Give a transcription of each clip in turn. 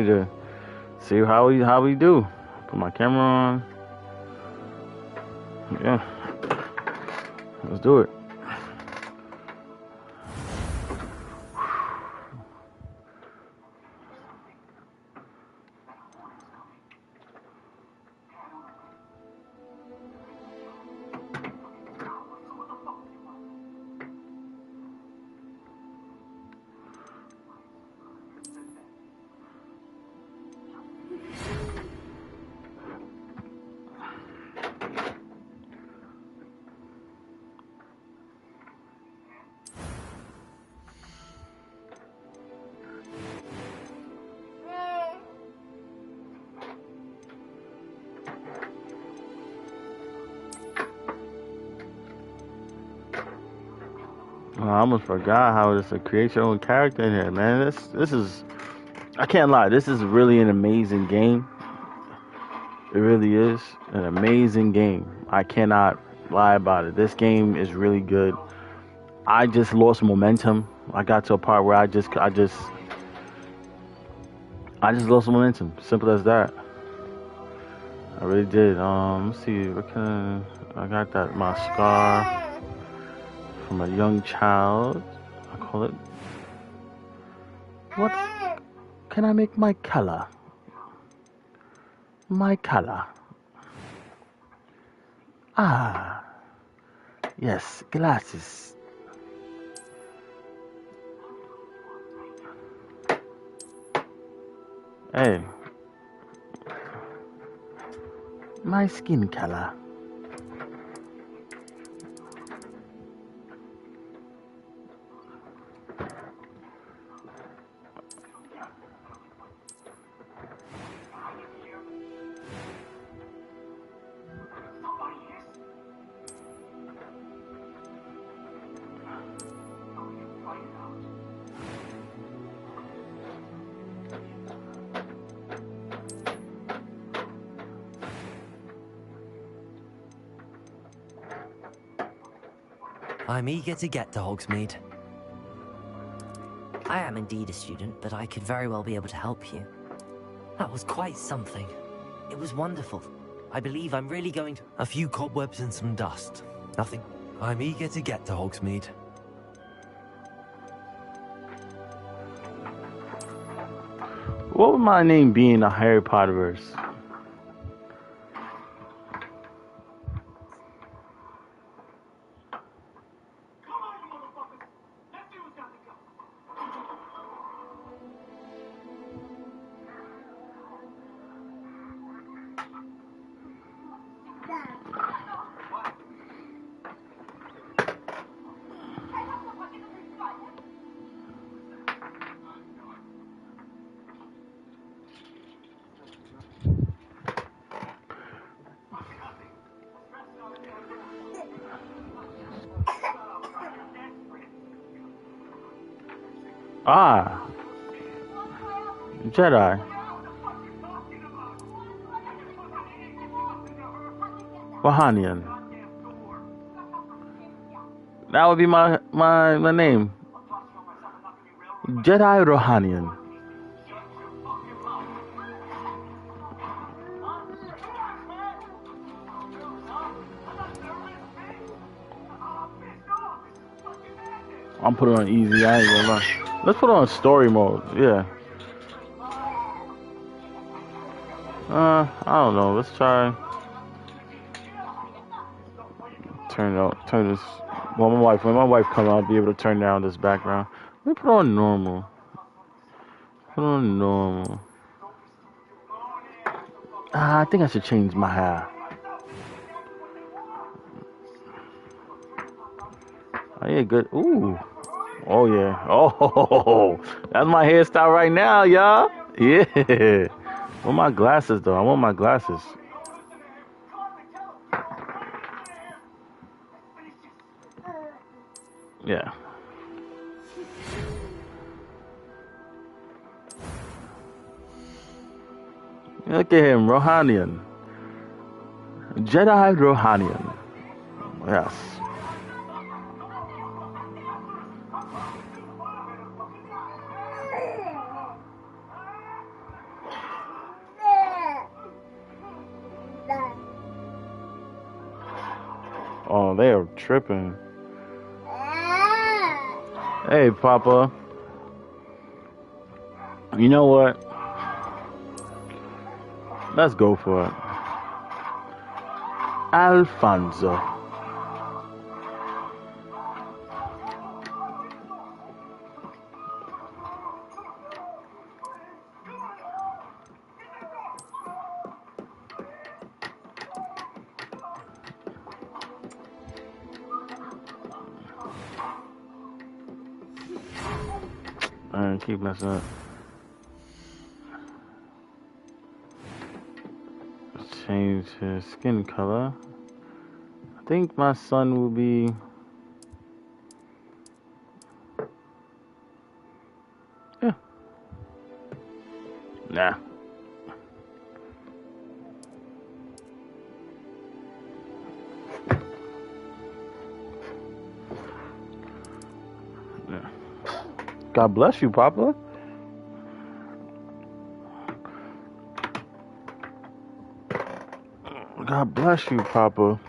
to see how we do. Put my camera on. Yeah, let's do it. I almost forgot how to create your own character in here, man. This is, I can't lie, this is really an amazing game. It really is an amazing game. I cannot lie about it. This game is really good. I just lost momentum. I got to a part where I just lost momentum. Simple as that. I really did. Let's see. What can I got that my scar from a young child. I call it. What can I make my color? My color. Ah, yes, glasses. Hey, my skin color. I'm eager to get to Hogsmeade. I am indeed a student, but I could very well be able to help you. That was quite something. It was wonderful. I believe I'm really going to... A few cobwebs and some dust. Nothing. I'm eager to get to Hogsmeade. What would my name be in the Harry Potterverse? Ah, Jedi. Rohanian. That would be my name. Jedi Rohanian. I'm putting on easy. I ain't gonna lie. Let's put on story mode. Yeah. I don't know. Let's try. Turn it out. Turn this. Well, when my wife comes, I'll be able to turn down this background. Let me put on normal. Put on normal. I think I should change my hair. Oh yeah, good. Ooh. Oh yeah. Oh, that's my hairstyle right now, y'all. Yeah. Want my glasses though? I want my glasses. Yeah. Look at him, Rohanian. Jedi Rohanian. Yes. Oh, they are tripping. Hey, Papa. You know what? Let's go for it. Alfonso. Alright, keep messing up. Change his skin color. I think my son will be... Yeah. Nah. Yeah. God bless you, Papa. God bless you, Papa.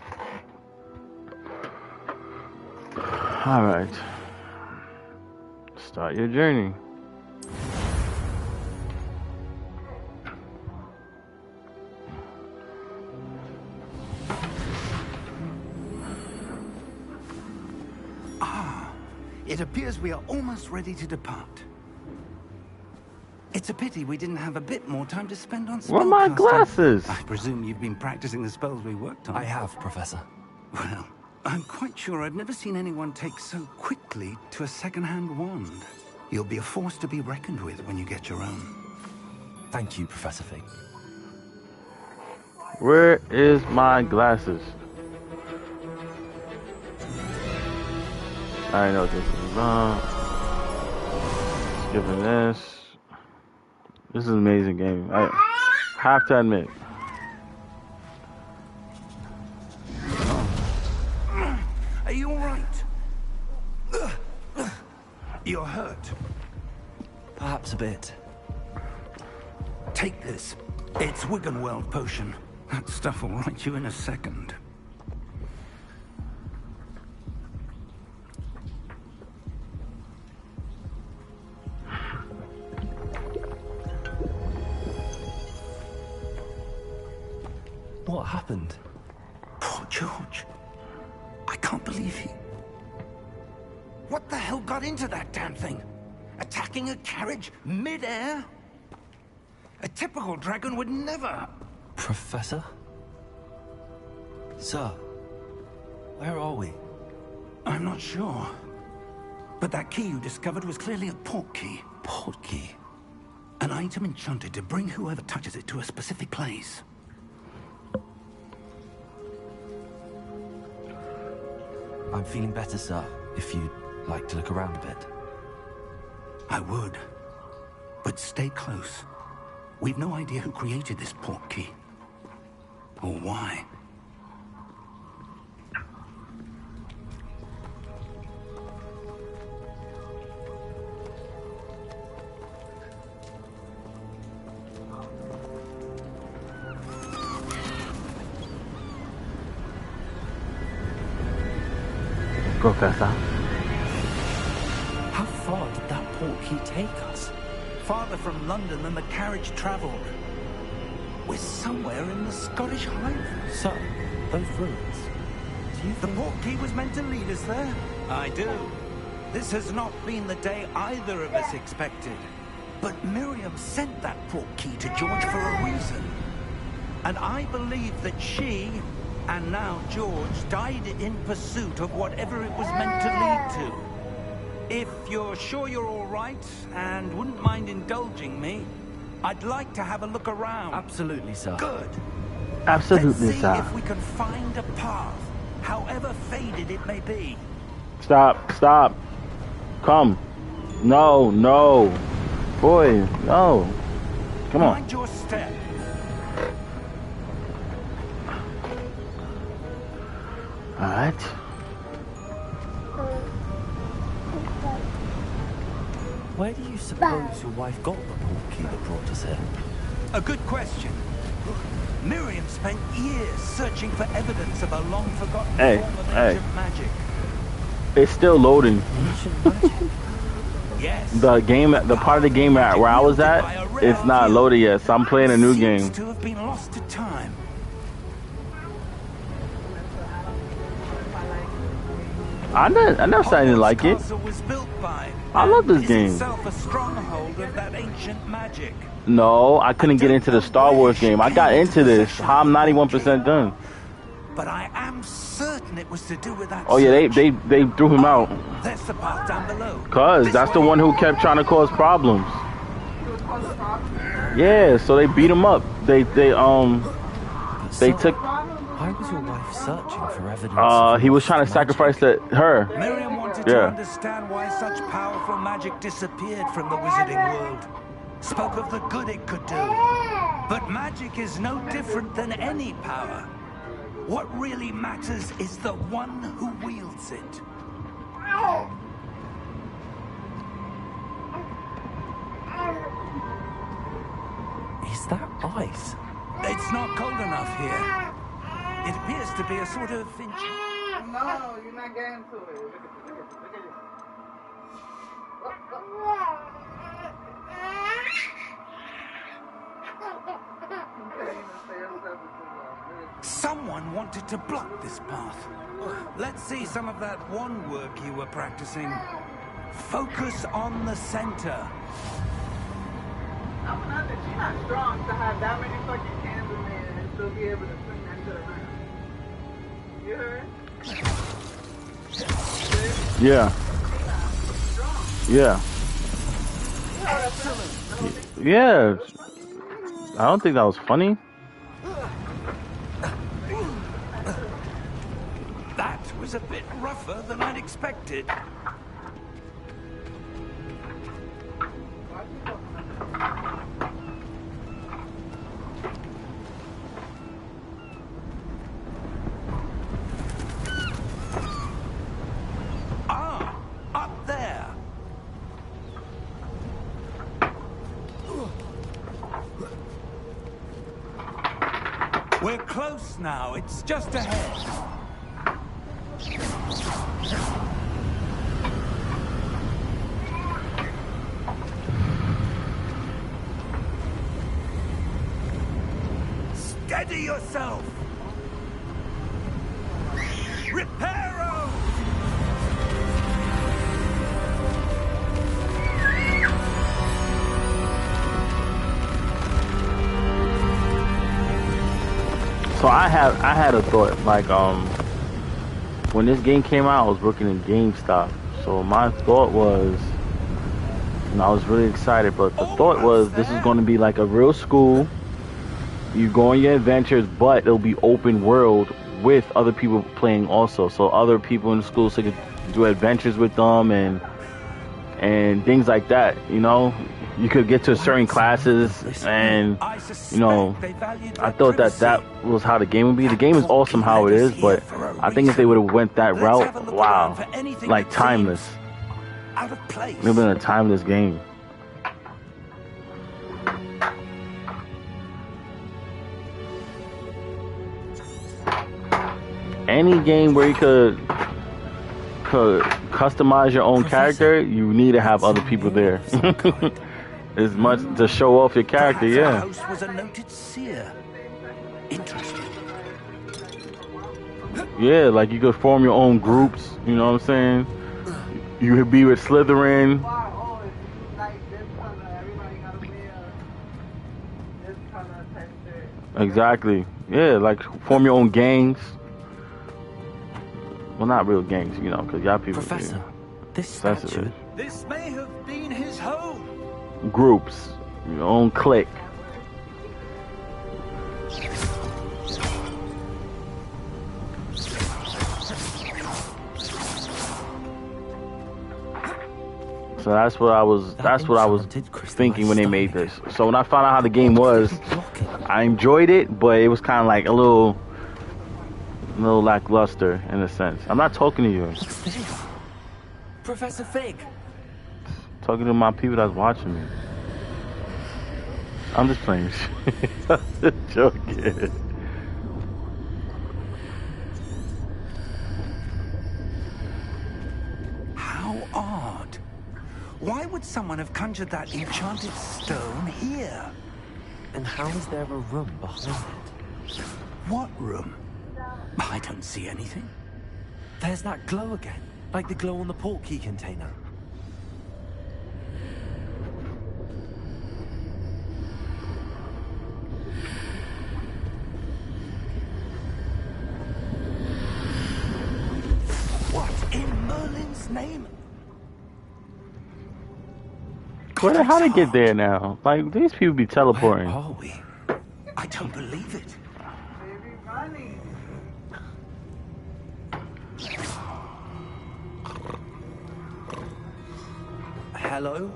All right. Start your journey. It appears we are almost ready to depart. It's a pity we didn't have a bit more time to spend on spellcasting. Where are my glasses? I presume you've been practicing the spells we worked on. I have, Professor. Well, I'm quite sure I've never seen anyone take so quickly to a second-hand wand. You'll be a force to be reckoned with when you get your own. Thank you, Professor Fig. Where is my glasses? I know what this is about. Skipping this. This is an amazing game. I have to admit. Are you all right? You're hurt. Perhaps a bit. Take this. It's Wiggenweld potion. That stuff will right you in a second. What happened? Poor George. I can't believe he... What the hell got into that damn thing? Attacking a carriage mid-air? A typical dragon would never... Professor? Sir, where are we? I'm not sure. But that key you discovered was clearly a port key. Port key? An item enchanted to bring whoever touches it to a specific place. I'm feeling better, sir, if you'd like to look around a bit. I would. But stay close. We've no idea who created this port key. Or why. Professor. How far did that port key take us? Farther from London than the carriage travelled. We're somewhere in the Scottish Highlands. Sir, those ruins. Do you The think... port key was meant to lead us there? I do. This has not been the day either of us expected. But Miriam sent that port key to George for a reason. And I believe that she, and now George, died in pursuit of whatever it was meant to lead to. If you're sure you're all right, and wouldn't mind indulging me, I'd like to have a look around. Absolutely, sir. Good. Absolutely, Let's see sir. if we can find a path, however faded it may be. Stop, stop. Come. No, no. Boy, no. Come on. Mind your step. Alright. Where do you suppose your wife got the port key that brought us here? A good question. Miriam spent years searching for evidence of a long-forgotten Hey, form of hey. ancient magic. It's still loading. Ancient magic. Yes. The part of the game where I was at, it's not loaded yet. So I'm playing a new game. Seems to have been lost to time. I never said I didn't like it. Castle was built by, I love this is game. itself a stronghold of that ancient magic. No, I couldn't get into the Star Wars game. I got into this. How I'm 91% done. But I am certain it was to do with that. Oh yeah, they threw him out. That's the path down below. Cause This that's the way. one who kept trying to cause problems. Yeah, so they beat him up. They took. Why was your wife searching for evidence? He was trying to sacrifice her. Miriam wanted to understand why such powerful magic disappeared from the wizarding world. Spoke of the good it could do. But magic is no different than any power. What really matters is the one who wields it. Is that ice? It's not cold enough here. It appears to be a sort of... No, you're not getting to it. Look at this. Someone wanted to block this path. Let's see some of that wand work you were practicing. Focus on the center. I'm not that she's not strong to have that many fucking cans in there and still be able to swing that shit around. You heard? Yeah. Yeah. Yeah. I don't think that was funny. That was a bit rougher than I'd expected. Ah, up there. We're close now. It's just ahead. Steady yourself. Reparo! So I had a thought, like when this game came out, I was working in GameStop. So my thought was, and I was really excited, but the thought was this is going to be like a real school. You go on your adventures, but it'll be open world with other people playing also. So other people in the school, so you could do adventures with them and things like that, you know. You could get to certain classes, and you know, I thought that was how the game would be. The game is awesome how it is, but I think if they would have went that route, wow, like timeless. Out of place. It would have been a timeless game. Any game where you could customize your own character, you need to have other people there. As much to show off your character, Perhaps yeah. our host was a noted seer. Interesting. Yeah, like you could form your own groups, you know what I'm saying? You could be with Slytherin. Oh, it's like this color. Everybody gotta wear this color type shit. Exactly. Yeah, like form your own gangs. Well, not real gangs, you know, because y'all people. Professor, Yeah, this sensitive. statue. This may have been his home. Groups, your own clique. So that's what I was thinking when they made this. So when I found out how the game was, I enjoyed it, but it was kind of like a little lackluster in a sense. I'm not talking to you. What's this? Professor Fig. Talking to my people that's watching me. I'm just playing shit. I'm just joking. How odd. Why would someone have conjured that enchanted stone here? And how is there a room behind it? What room? I don't see anything. There's that glow again, like the glow on the portkey container. What in Merlin's name? How they get there now? Like, these people be teleporting. Where are we? I don't believe it. Baby bunny. Hello?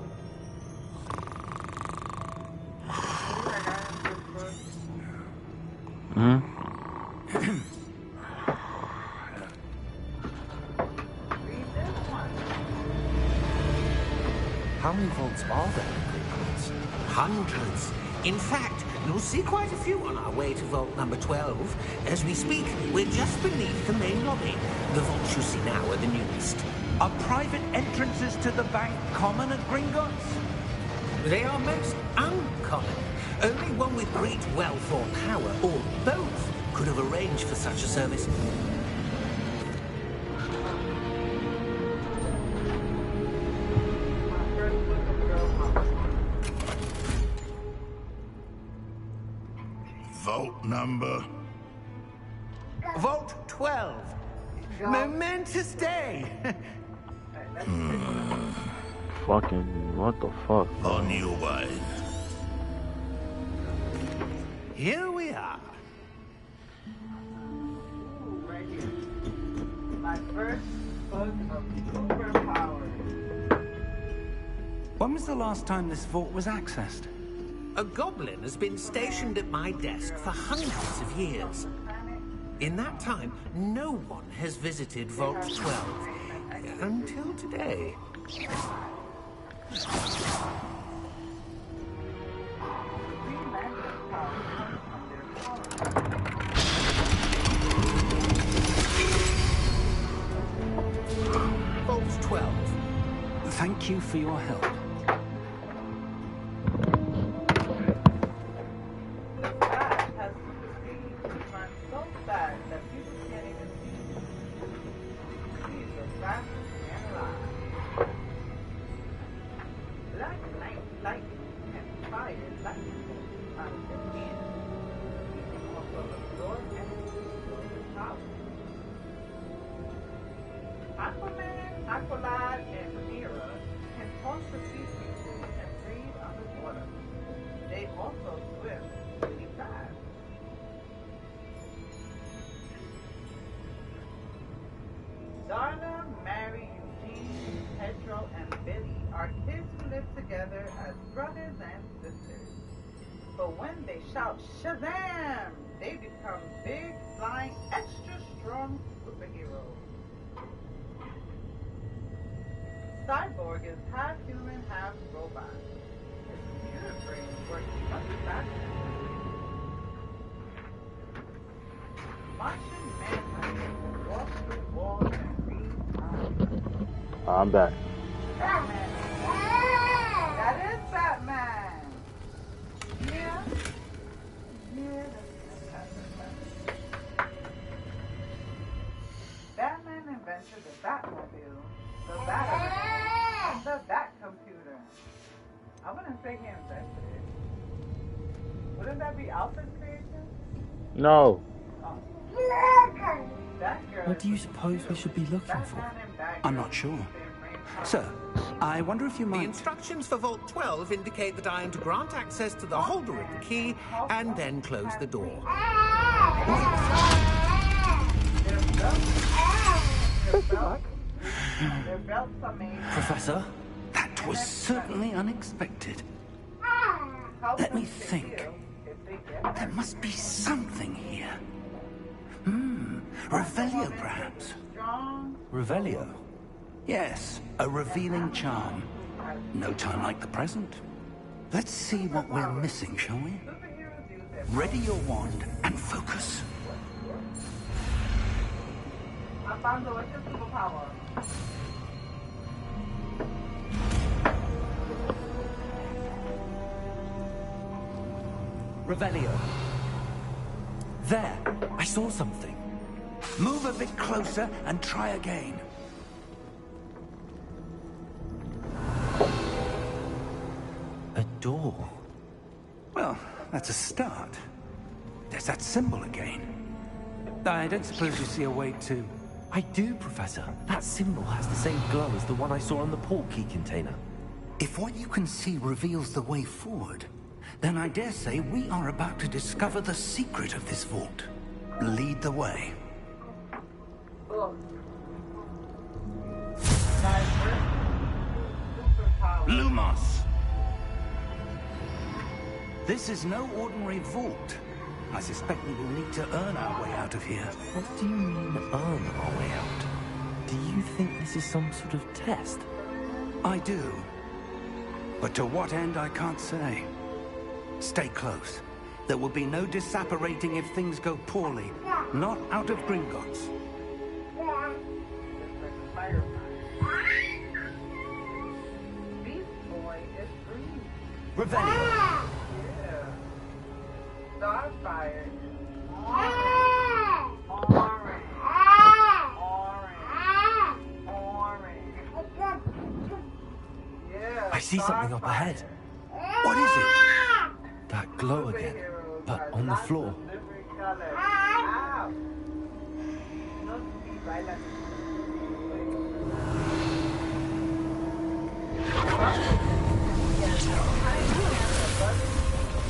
Hmm? How many vaults are there in Hogwarts? Hundreds. In fact, you'll see quite a few on our way to vault number 12. As we speak, we're just beneath the main lobby. The vaults you see now are the newest. Are private entrances to the bank common at Gringotts? They are most uncommon. Only one with great wealth or power, or both, could have arranged for such a service. Vault number. Vault 12. Momentous day. Fucking, what the fuck? On your way. Here we are. Right here. My first book of superpowers. When was the last time this vault was accessed? A goblin has been stationed at my desk for hundreds of years. In that time, no one has visited Vault 12. Until today. Vault 12. Thank you for your help. That has superseded the front so fast that people can't even see. These are fast and alive. Black light and fire lightning out of their hands. You can also absorb energy from the top. Aquaman, Aqualad, and Mira can talk to sea creatures and breathe underwater. They also swim really fast. Darla, Mary, Eugene, Pedro, and Billy are kids who live together as brothers and sisters. But when they shout Shazam, they become big, flying, extra strong superheroes. Cyborg is half human, half robot. His computer brain works much faster. Martian Manhunter walks through walls and reads minds. I'm back. Batman. That is Batman. Yeah. Yeah, that's Batman. Batman invented the Batmobile, the Batman, and the Batcomputer. I wouldn't say he invented it. Wouldn't that be Alfred's creation? No. Oh. That girl What do you is suppose we should be looking for? Batman and Batgirl I'm not sure. in the same range. Sir, I wonder if you The might... instructions for Vault 12 indicate that I am to grant access to the holder of the key and then close the door. Their belts are made. Professor? That was certainly unexpected. How Let me they think. feel if they get There must be something here. Revelio, perhaps? strong. Revelio? Yes, a revealing charm. No time like the present. Let's see what we're missing, shall we? Ready your wand and focus. Alfonso, what's your superpower? Revelio. There, I saw something. Move a bit closer and try again. A door. Well, that's a start. There's that symbol again. I don't suppose you see a way to... I do, Professor. That symbol has the same glow as the one I saw on the port key container. If what you can see reveals the way forward, then I dare say we are about to discover the secret of this vault. Lead the way. Lumos! This is no ordinary vault. I suspect we will need to earn our way out of here. What do you mean, earn our way out? Do you think this is some sort of test? I do. But to what end, I can't say. Stay close. There will be no disapparating if things go poorly. Not out of Gringotts. Beast Boy is green. Revelio. Yeah. Starfire is orange. Yeah. I see something up ahead. What is it? That glow again, but on the floor.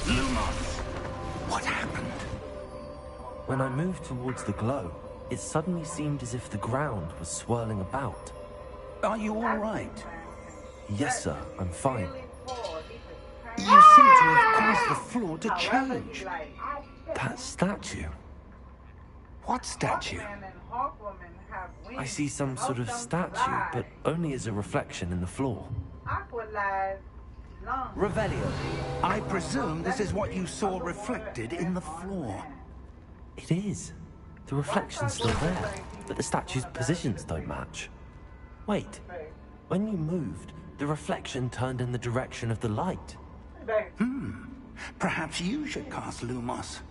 Lumos! What happened? When I moved towards the glow, it suddenly seemed as if the ground was swirling about. Are you all right? Yes, sir, I'm fine. You seem to have caused the floor to change. That statue. What statue? I see some sort of statue, but only as a reflection in the floor. Revelio. I presume this is what you saw reflected in the floor. It is. The reflection's still there, but the statue's positions don't match. Wait, when you moved, the reflection turned in the direction of the light. Perhaps you should cast Lumos.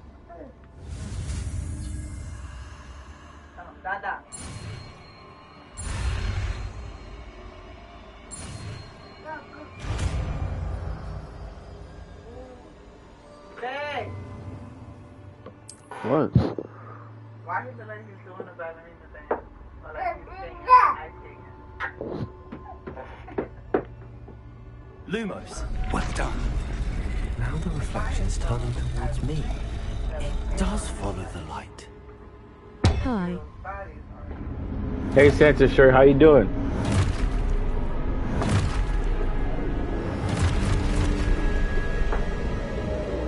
What? Why is it like he's doing the ballerina thing? Or like he's singing, acting? Lumos. Well done. Now the reflection's turning towards me. It does follow the light. Hi. Hey, Santa shirt, how you doing?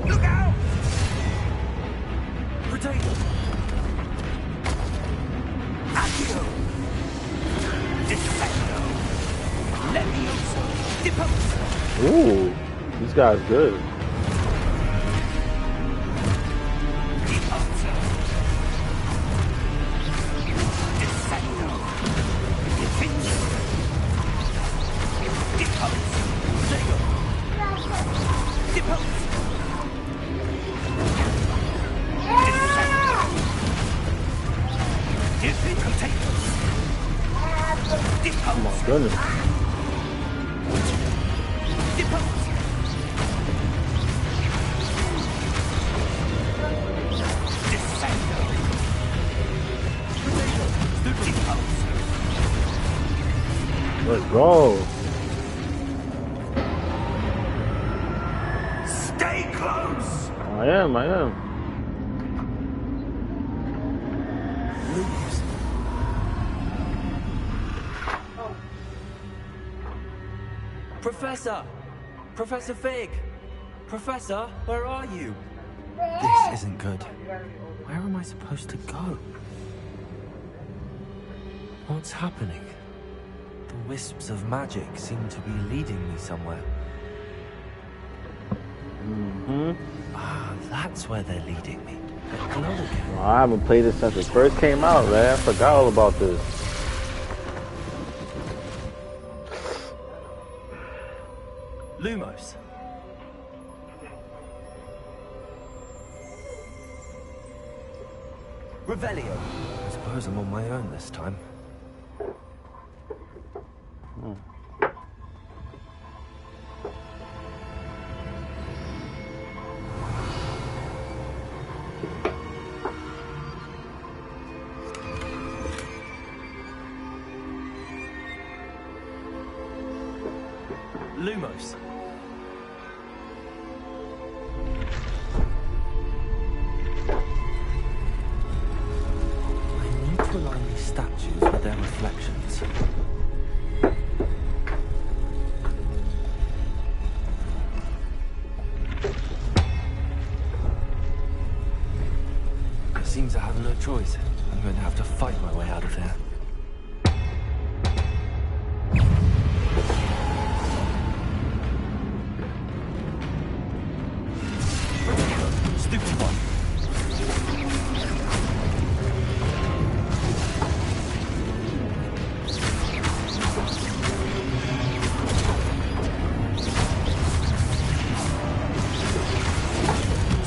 Look out! Potato! Accio! Defendo! Levioso! Deposo! Ooh, this guy's good. Deposo! Defendo! Defingo! Deposo! Lego! Deposo! Oh my goodness. Let's go. Stay close. I am. Professor! Professor Fig! Professor, where are you? This isn't good. Where am I supposed to go? What's happening? The wisps of magic seem to be leading me somewhere. Mm-hmm. Ah, that's where they're leading me. The glow again. Well, I haven't played it since it first came out, man. I forgot all about this. Lumos. Revelio. I suppose I'm on my own this time. Lumos. I need to align these statues with their reflections. It seems I have no choice. I'm going to have to fight my way out of here. Stupid one.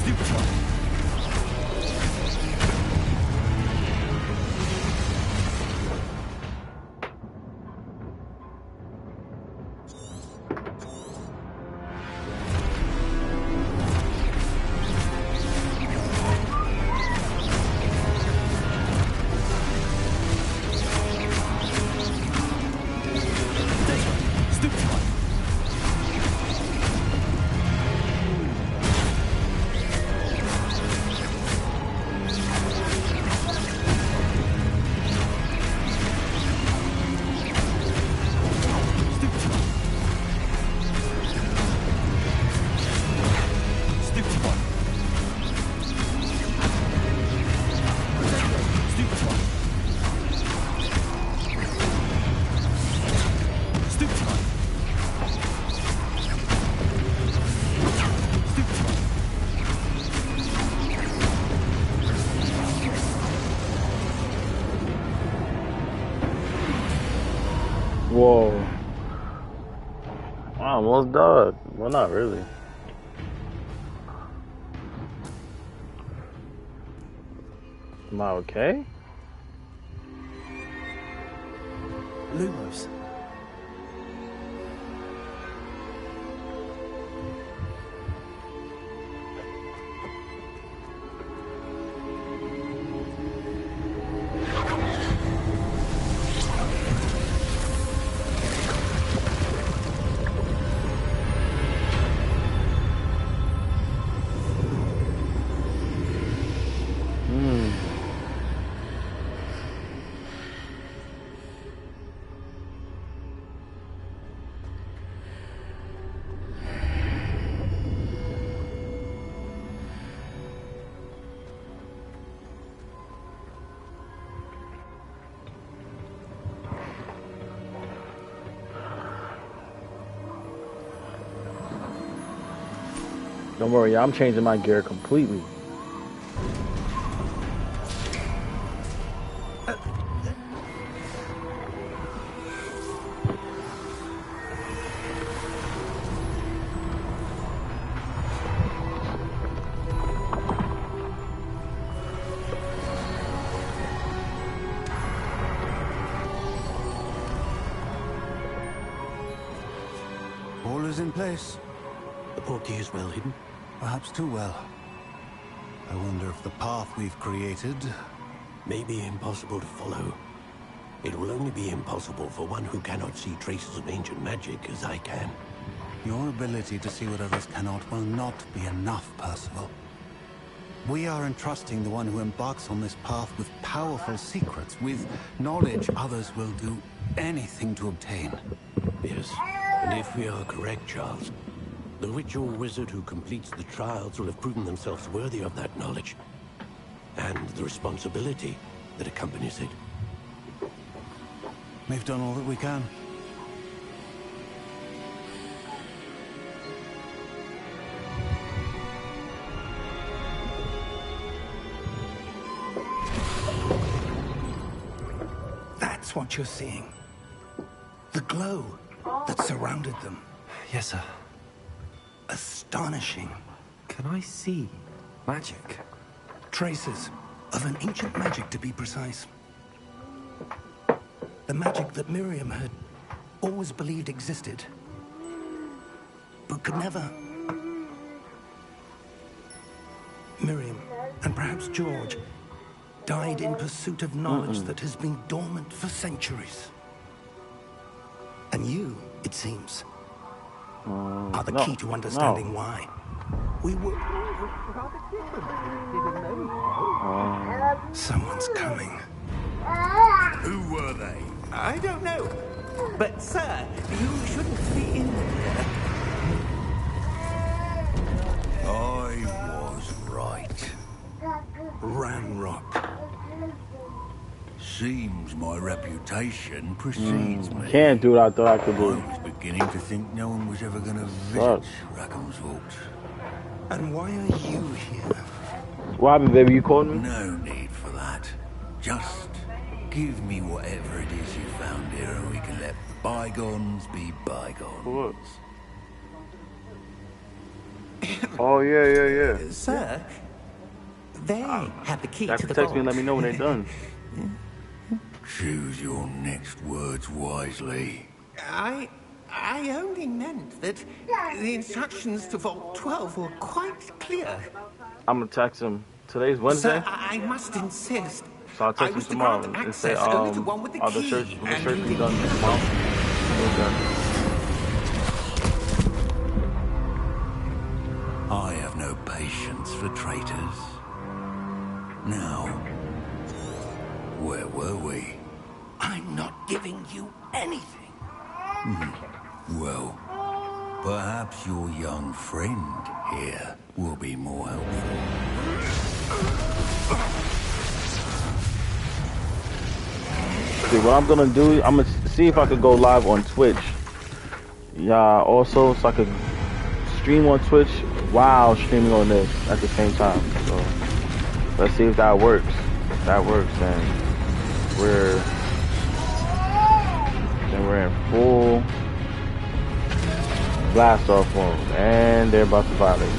Stupid one. Stupid one. Stupid one. Stupid one. Stupid one. Stupid one. Whoa. I almost died. Well, not really. Am I okay? Lumos. Don't worry, I'm changing my gear completely. All is in place. The portkey is well hidden. Perhaps too well. I wonder if the path we've created... May be impossible to follow. It will only be impossible for one who cannot see traces of ancient magic as I can. Your ability to see what others cannot will not be enough, Percival. We are entrusting the one who embarks on this path with powerful secrets, with knowledge others will do anything to obtain. Yes, and if we are correct, Charles, the ritual wizard who completes the trials will have proven themselves worthy of that knowledge, and the responsibility that accompanies it. We've done all that we can. That's what you're seeing. The glow that surrounded them. Yes, sir. Astonishing. Can I see magic? Traces of an ancient magic, to be precise. The magic that Miriam had always believed existed, but could never. Miriam, and perhaps George, died in pursuit of knowledge that has been dormant for centuries. And you, it seems, are the key to understanding why. We were Someone's coming. Who were they? I don't know. But, sir, you shouldn't be in here. I was right. Ranrock. Seems my reputation precedes me. Can't do what I thought I could I do. was beginning to think no one was ever going to visit Rackham's Vault. And why are you here? What happened, baby? You called me? No need for that. Just give me whatever it is you found here and we can let bygones be bygones. What? Oh, yeah. Sir, they have the key You have to to the text me and let vault. me know when they're done. Choose your next words wisely. I only meant that the instructions to Vault 12 were quite clear. I'm gonna text him. Today's Wednesday, Sir, I must insist. so I'll I text him was to tomorrow grant and say, access only to one with the are the key, shirts, will the and shirts be you done didn't. tomorrow? We're done. I have no patience for traitors. Now, where were we? I'm not giving you anything. Well, perhaps your young friend here will be more helpful. See, what I'm gonna do, I'm gonna see if I could go live on Twitch. Yeah, also, so I could stream on Twitch while streaming on this at the same time. So, let's see if that works. If that works, then we're in full blast off mode, and they're about to violate.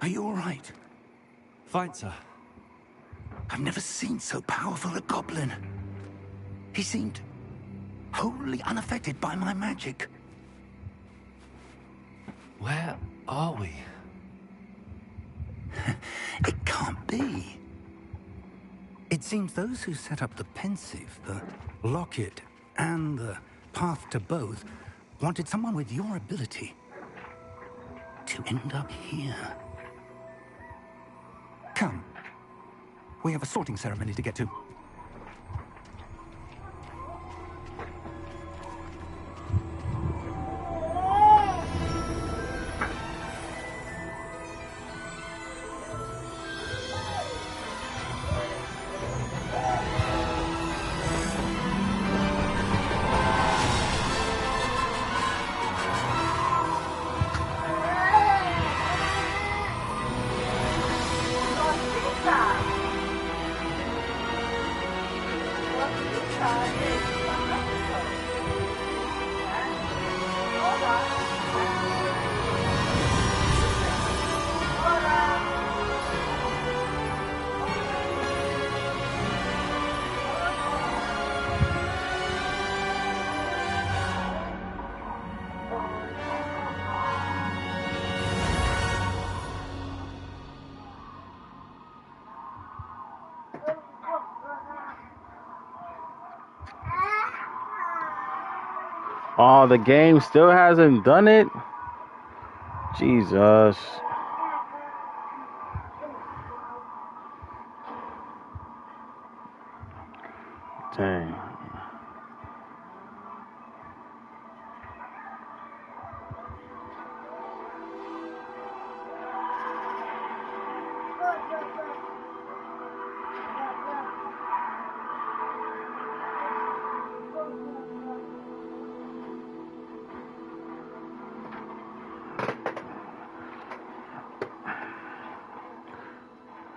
Are you all right? Fine, sir. I've never seen so powerful a goblin. He seemed wholly unaffected by my magic. Where are we? It can't be. It seems those who set up the pensive, the locket, and the path to both wanted someone with your ability to end up here. Come. We have a sorting ceremony to get to. Oh, the game still hasn't done it? Jesus. Dang.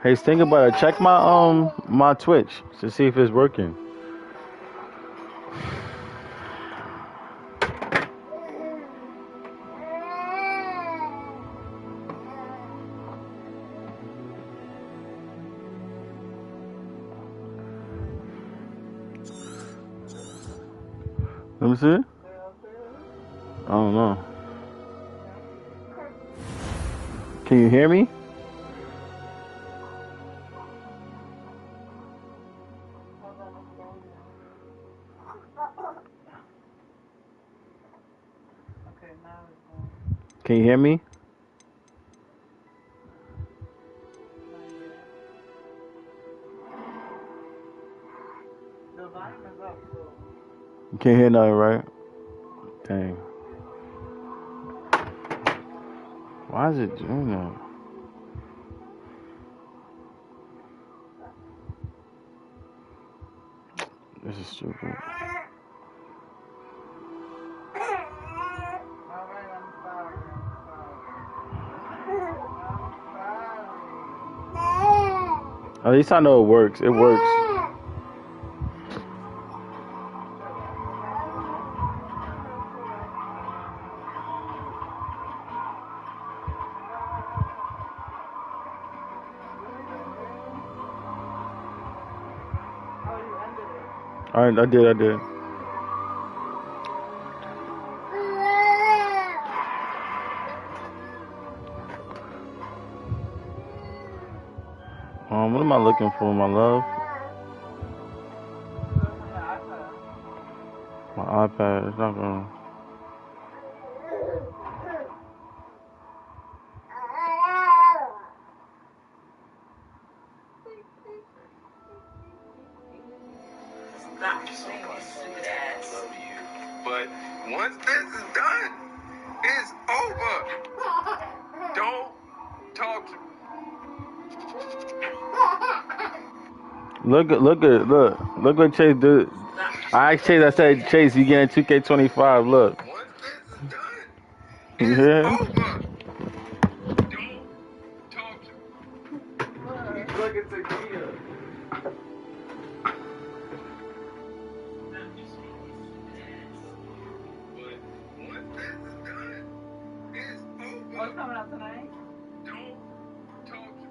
Hey, think about it. Check my Twitch to see if it's working. Let me see. I don't know. Can you hear me? Can you hear me? You can't hear nothing, right? Dang. Why is it doing that? This is stupid. At least I know it works. It works. Alright, I did. What am I looking for, my love? My iPad. It's not going. But once this is done, it's over. Don't talk to me. Look what Chase did. I asked Chase, I said, Chase, you getting 2K25, look. Once this is done, You it's hear? over. Don't talk to me. He's looking to Kia. What's coming up tonight? Don't talk to me.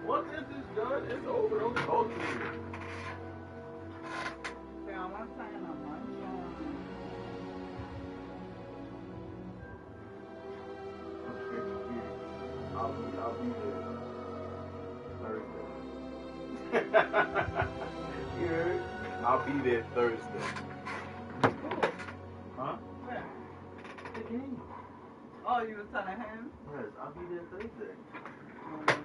Once this is done, it's over. Don't talk to me. I'm saying a month. I'll be there Thursday. You heard? I'll be there Thursday. Huh? Where? The game. Oh, you was telling him? Yes, I'll be there Thursday. Oh my God.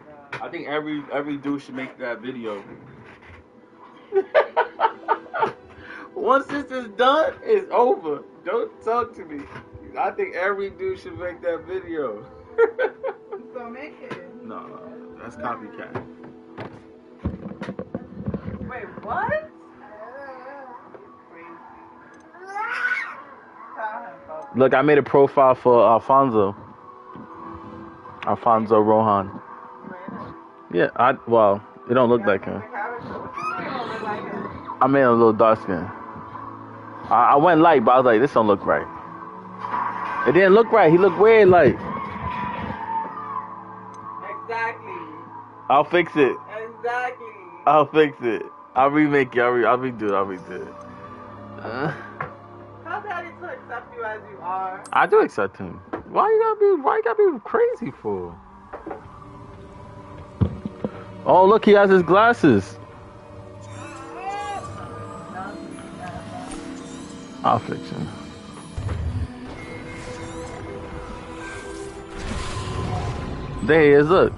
I think every dude should make that video. Once this is done, it's over. Don't talk to me. I think every dude should make that video. So make it. No, that's copycat. Wait, what? Look, I made a profile for Alfonso Rohan. Yeah, it don't look like him. I made him a little dark skin. I went light, but I was like, this don't look right. It didn't look right. He looked weird, like. Exactly. I'll fix it. Exactly. I'll fix it. I'll remake it. I'll redo it. How daddy to accept you as you are? I do accept him. Why you gotta be crazy for? Oh, look, he has his glasses. I'll fix him. There he is. Look.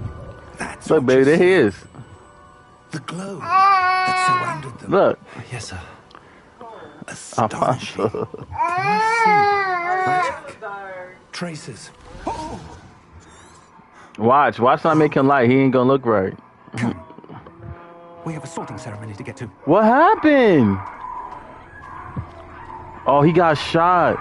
That's Look, what baby. you There he see. is. The glow that surrounded them. Look. Yes, sir. Astonishing. Alfonso. Magic. Traces. Oh! Watch not make him light. He ain't gonna look right. Come. We have a sorting ceremony to get to. What happened? Oh, he got shot.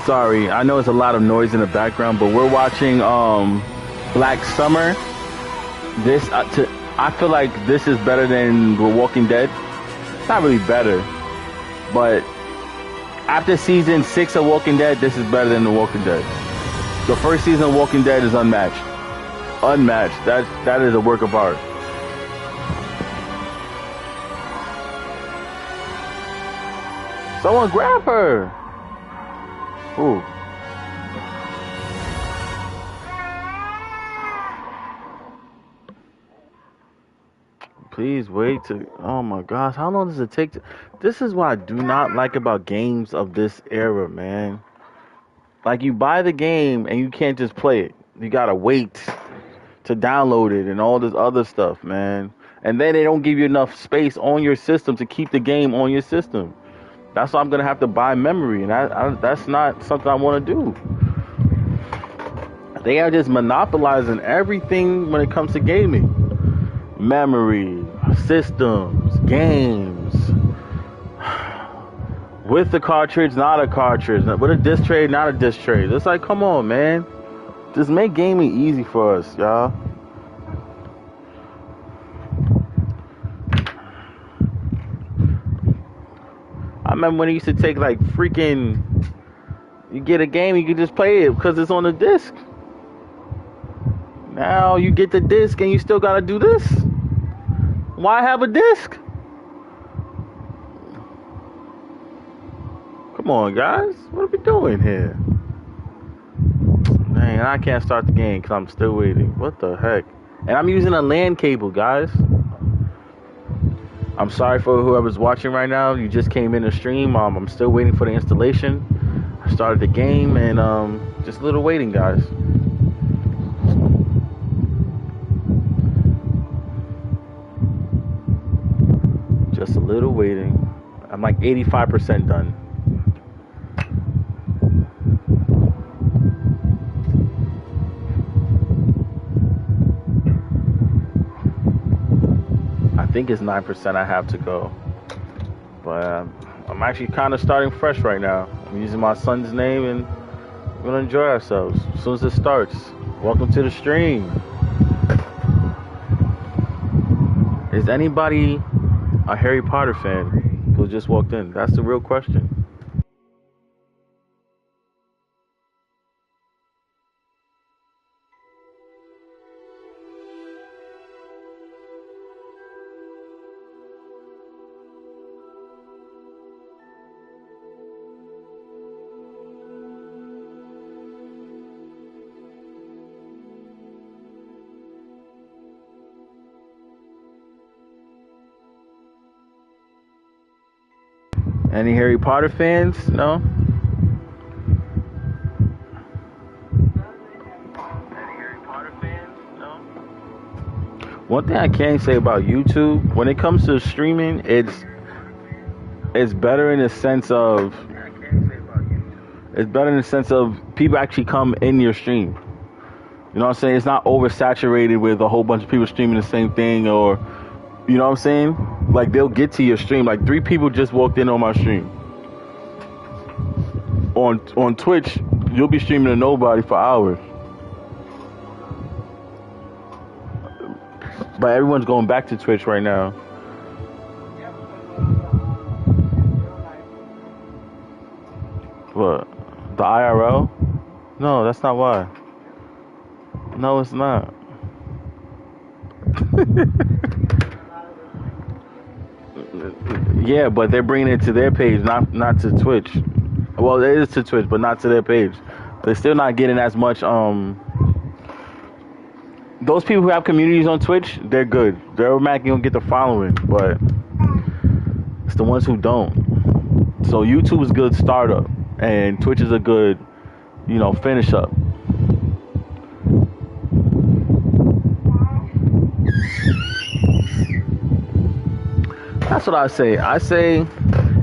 Sorry, I know it's a lot of noise in the background, but we're watching Black Summer. This I feel like this is better than The Walking Dead. It's not really better, but after season 6 of Walking Dead, this is better than The Walking Dead. The first season of Walking Dead is unmatched. Unmatched. That is a work of art. Someone grab her. Ooh. Please wait to. Oh my gosh, how long does it take to? This is what I do not like about games of this era, man. Like, you buy the game and you can't just play it. You gotta wait to download it and all this other stuff, man. And then they don't give you enough space on your system to keep the game on your system. That's why I'm gonna have to buy memory, and that's not something I want to do. They are just monopolizing everything when it comes to gaming. Memory, systems, games. With the cartridge, not a cartridge. With a disc tray, not a disc tray. It's like, come on, man. Just make gaming easy for us, y'all. I remember when it used to take like freaking. You get a game, you can just play it because it's on the disc. Now you get the disc and you still gotta do this. Why have a disc? Come on, guys. What are we doing here? Man, I can't start the game because I'm still waiting. What the heck? And I'm using a LAN cable, guys. I'm sorry for whoever's watching right now. You just came in the stream. I'm still waiting for the installation. I started the game and just a little waiting, guys. Just a little waiting. I'm like 85% done. I think it's 9% I have to go. But I'm actually kind of starting fresh right now. I'm using my son's name and we're going to enjoy ourselves as soon as it starts. Welcome to the stream. Is anybody a Harry Potter fan who just walked in? That's the real question. Any Harry Potter fans? No? One thing I can say about YouTube, when it comes to streaming, it's better in the sense of people actually come in your stream. You know what I'm saying? It's not oversaturated with a whole bunch of people streaming the same thing, or you know what I'm saying? Like, they'll get to your stream. Like, 3 people just walked in on my stream. On Twitch, you'll be streaming to nobody for hours. But everyone's going back to Twitch right now. What? The IRL? No, that's not why. No, it's not. Yeah, but they're bringing it to their page, not to Twitch. Well, it is to Twitch, but not to their page. They're still not getting as much those people who have communities on Twitch, they're good. They're automatically gonna get the following, but it's the ones who don't. So YouTube is a good startup, and Twitch is a good, finish up. That's what I say. I say,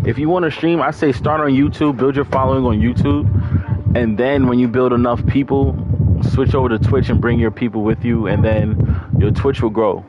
if you want to stream, I say start on YouTube, build your following on YouTube, and then when you build enough people, switch over to Twitch and bring your people with you, and then your Twitch will grow.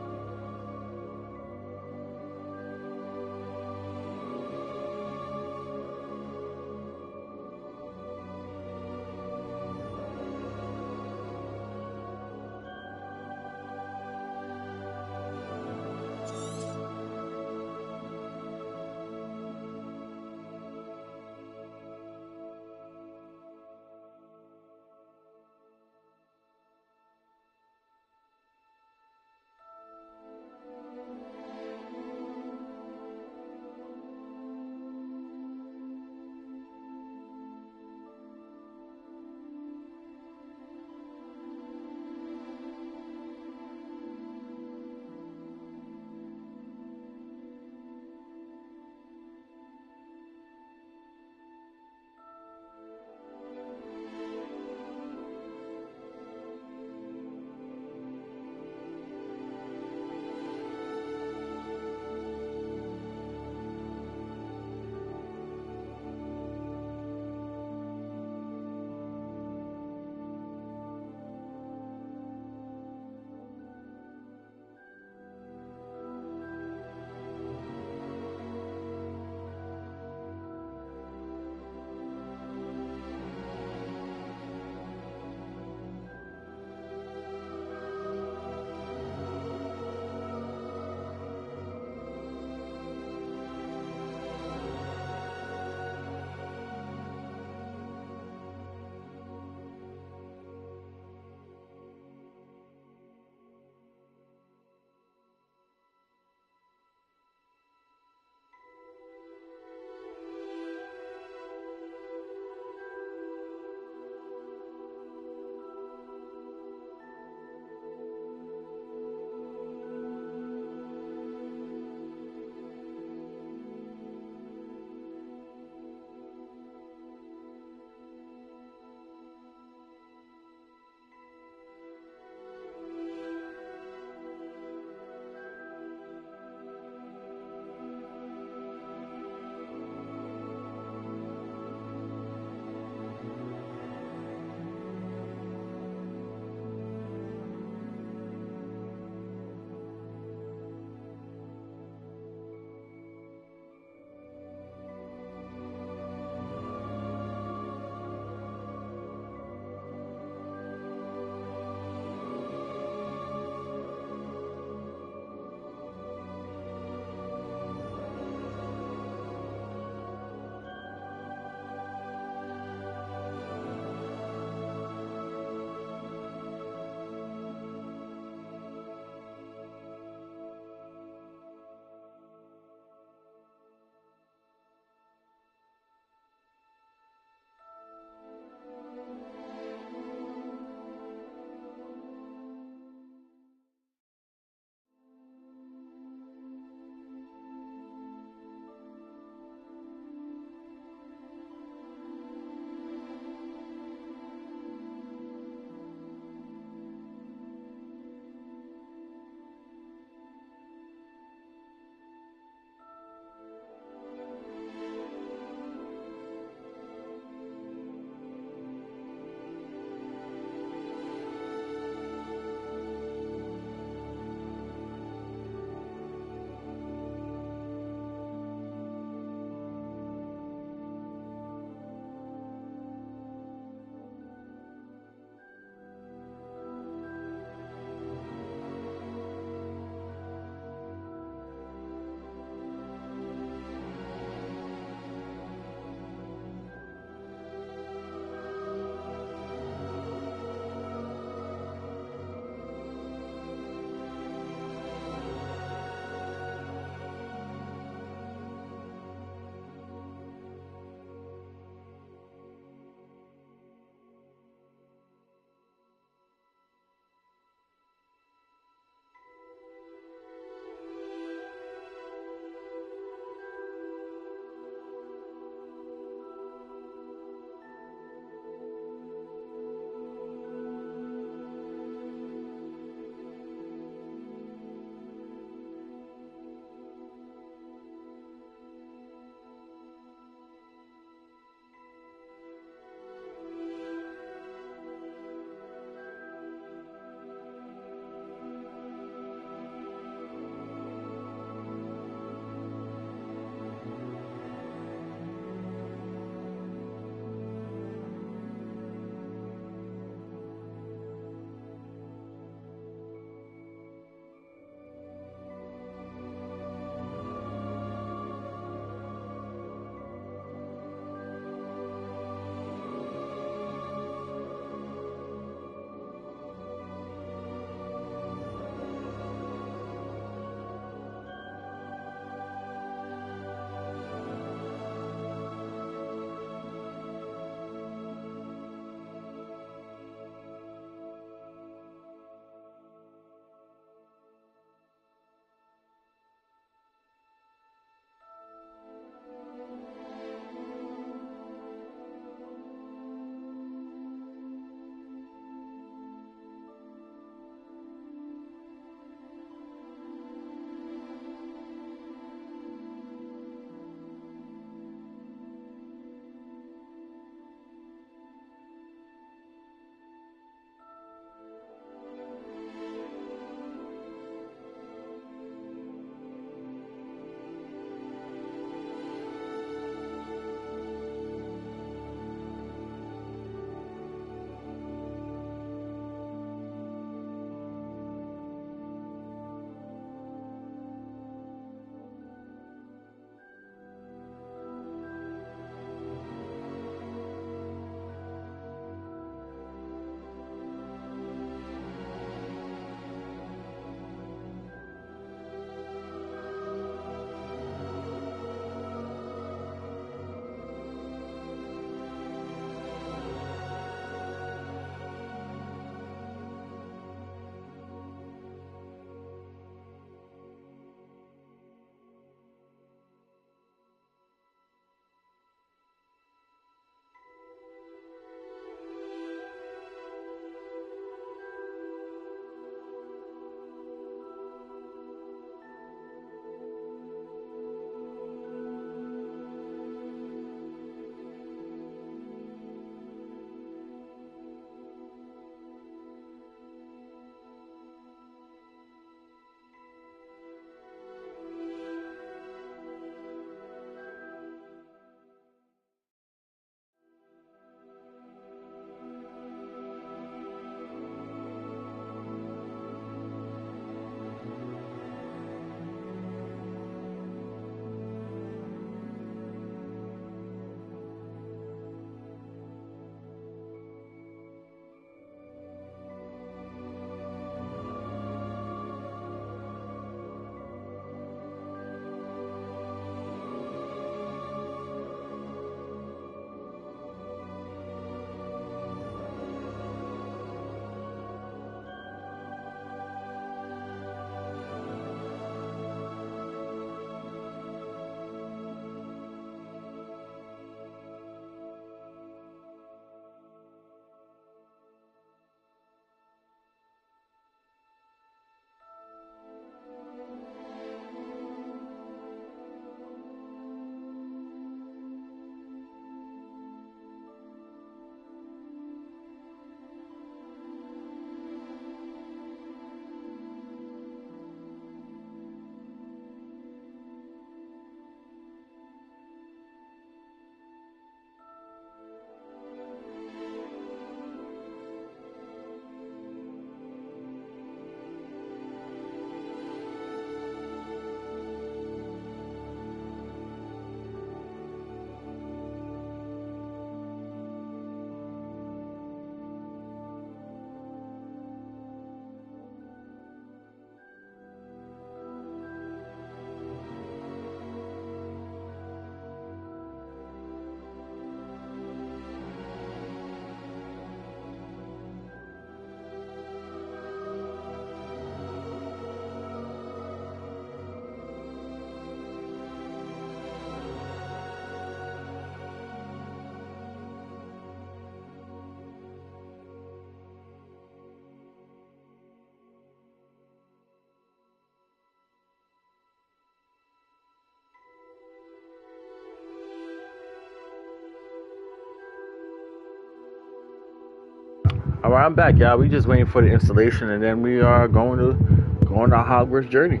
All right, I'm back, y'all. We just waiting for the installation, and then we are going on our Hogwarts journey.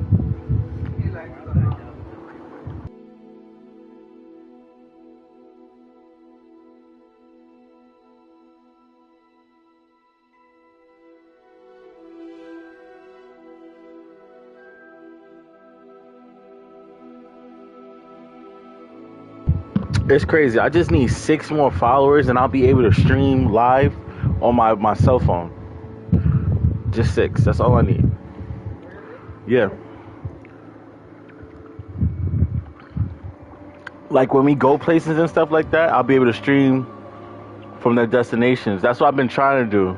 It's crazy. I just need 6 more followers, and I'll be able to stream live on my cell phone. Just 6. That's all I need. Yeah. Like when we go places and stuff like that, I'll be able to stream from their destinations. That's what I've been trying to do.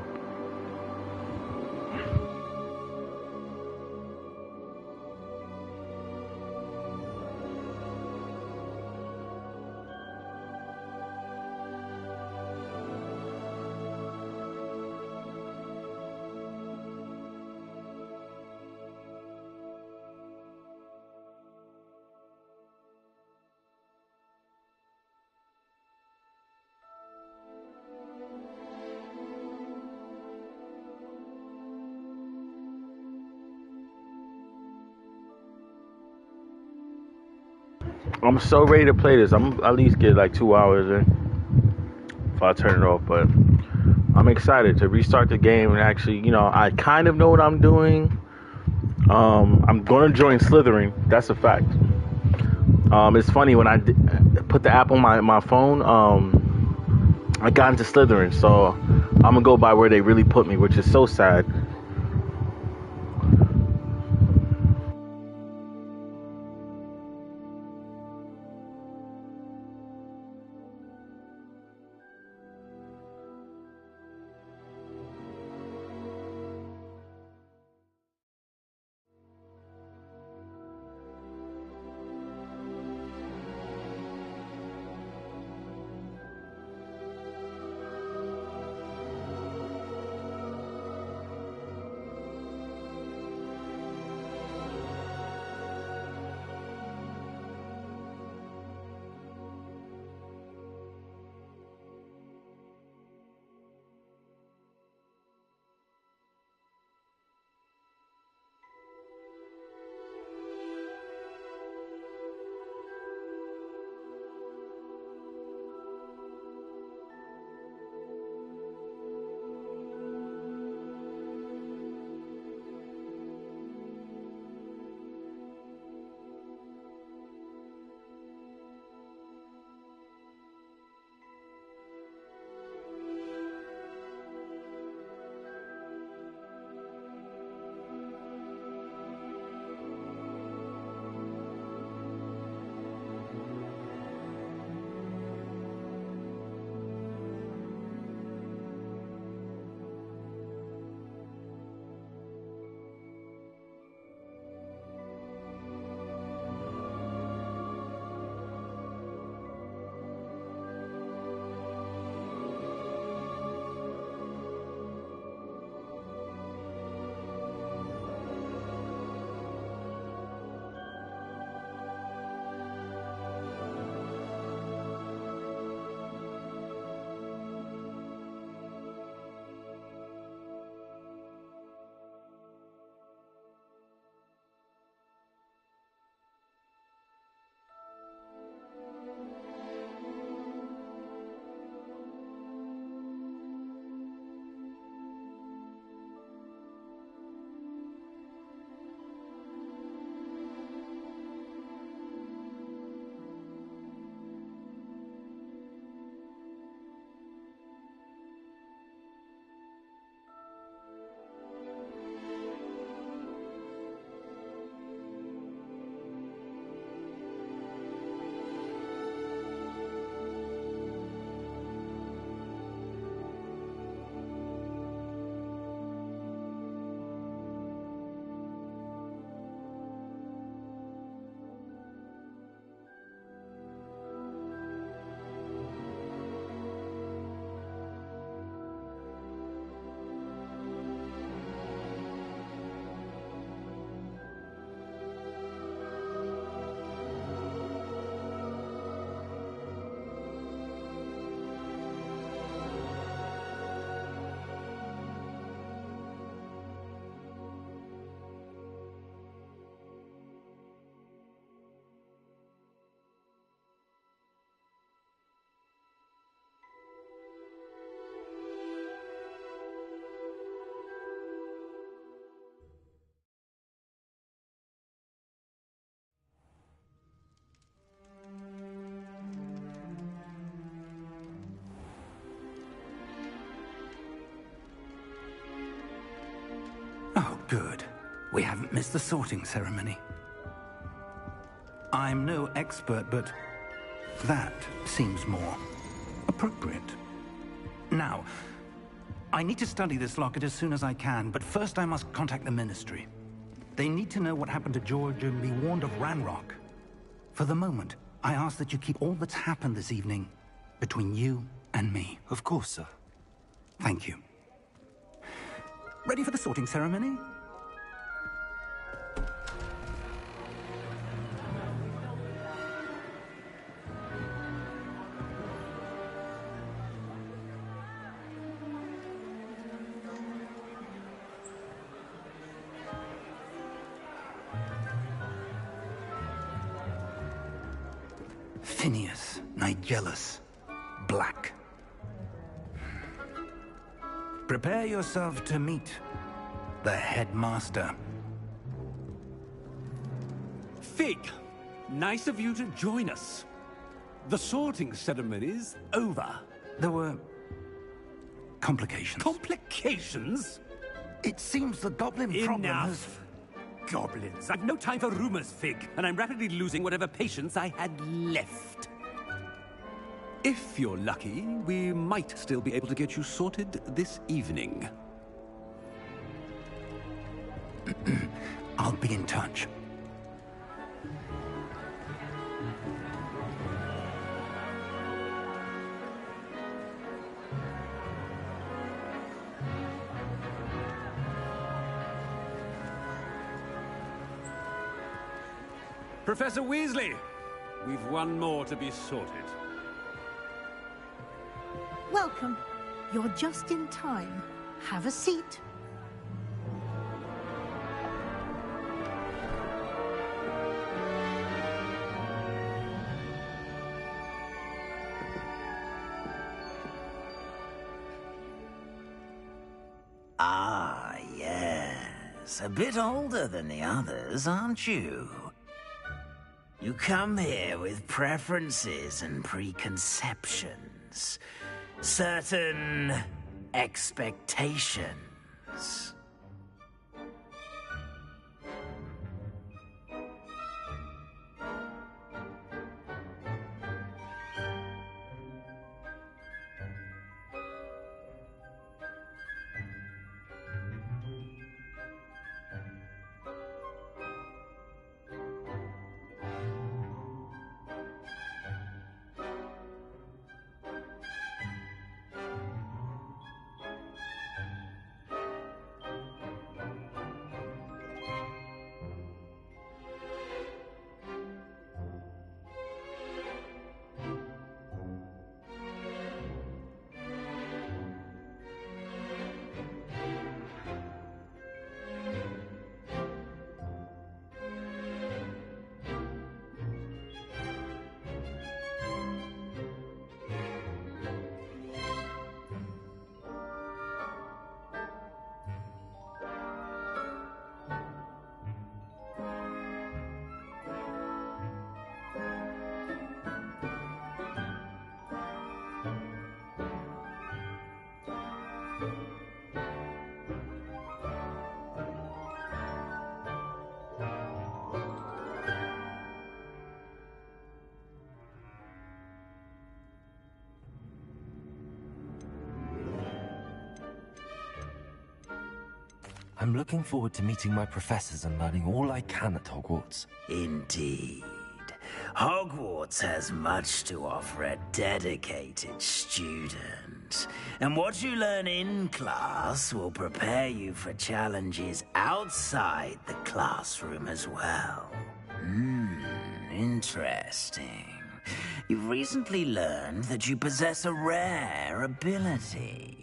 I'm so ready to play this. I'm at least get like 2 hours in if I turn it off. But I'm excited to restart the game and actually, I kind of know what I'm doing. I'm going to join Slytherin. That's a fact. It's funny when I put the app on my phone. I got into Slytherin, so I'm gonna go by where they really put me, which is so sad. Good. We haven't missed the sorting ceremony. I'm no expert, but that seems more appropriate. Now, I need to study this locket as soon as I can, but first I must contact the Ministry. They need to know what happened to George and be warned of Ranrock. For the moment, I ask that you keep all that's happened this evening between you and me. Of course, sir. Thank you. Ready for the sorting ceremony? Phineas, Nigellus, Black. Prepare yourself to meet the headmaster. Fig, nice of you to join us. The sorting ceremony's over. There were complications. Complications? It seems the goblin problem has... Goblins. I've no time for rumors, Fig, and I'm rapidly losing whatever patience I had left. If you're lucky, we might still be able to get you sorted this evening. I'll be in touch. Professor Weasley, we've one more to be sorted. Welcome. You're just in time. Have a seat. Ah, yes. A bit older than the others, aren't you? You come here with preferences and preconceptions. Certain expectations. I'm looking forward to meeting my professors and learning all I can at Hogwarts. Indeed. Hogwarts has much to offer a dedicated student. And what you learn in class will prepare you for challenges outside the classroom as well. Interesting. You've recently learned that you possess a rare ability.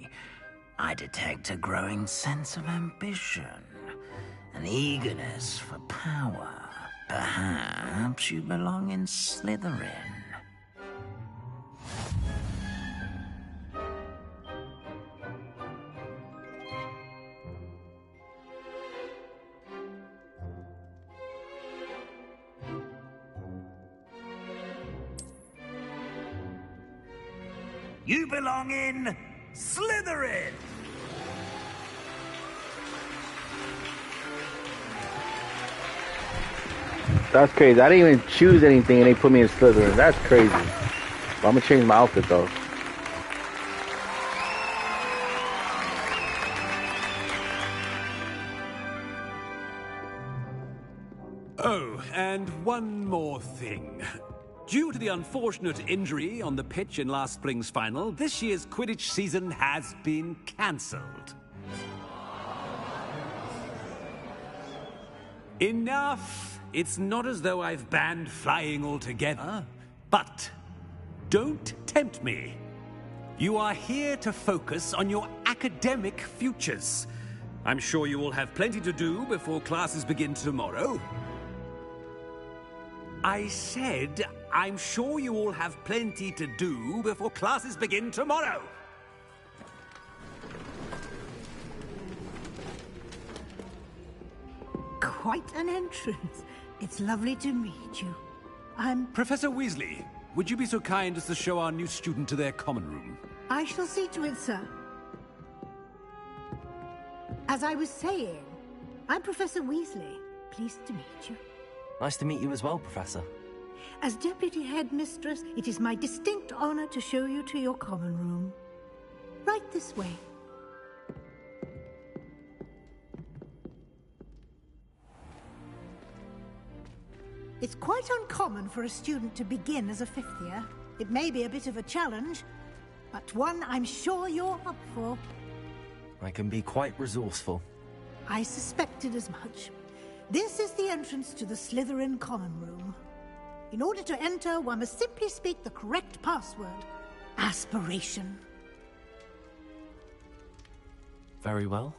I detect a growing sense of ambition, an eagerness for power. Perhaps you belong in Slytherin. You belong in Slytherin! That's crazy. I didn't even choose anything and they put me in Slytherin. That's crazy. But I'm gonna change my outfit though. Oh, and one more thing. Due to the unfortunate injury on the pitch in last spring's final, this year's Quidditch season has been cancelled. Enough! It's not as though I've banned flying altogether, but don't tempt me. You are here to focus on your academic futures. I'm sure you will have plenty to do before classes begin tomorrow. I said, I'm sure you all have plenty to do before classes begin tomorrow. Quite an entrance. It's lovely to meet you. I'm... Professor Weasley, would you be so kind as to show our new student to their common room? I shall see to it, sir. As I was saying, I'm Professor Weasley. Pleased to meet you. Nice to meet you as well, Professor. As Deputy Headmistress, it is my distinct honor to show you to your common room. Right this way. It's quite uncommon for a student to begin as a fifth year. It may be a bit of a challenge, but one I'm sure you're up for. I can be quite resourceful. I suspected as much. This is the entrance to the Slytherin common room. In order to enter, one must simply speak the correct password. Aspiration. Very well.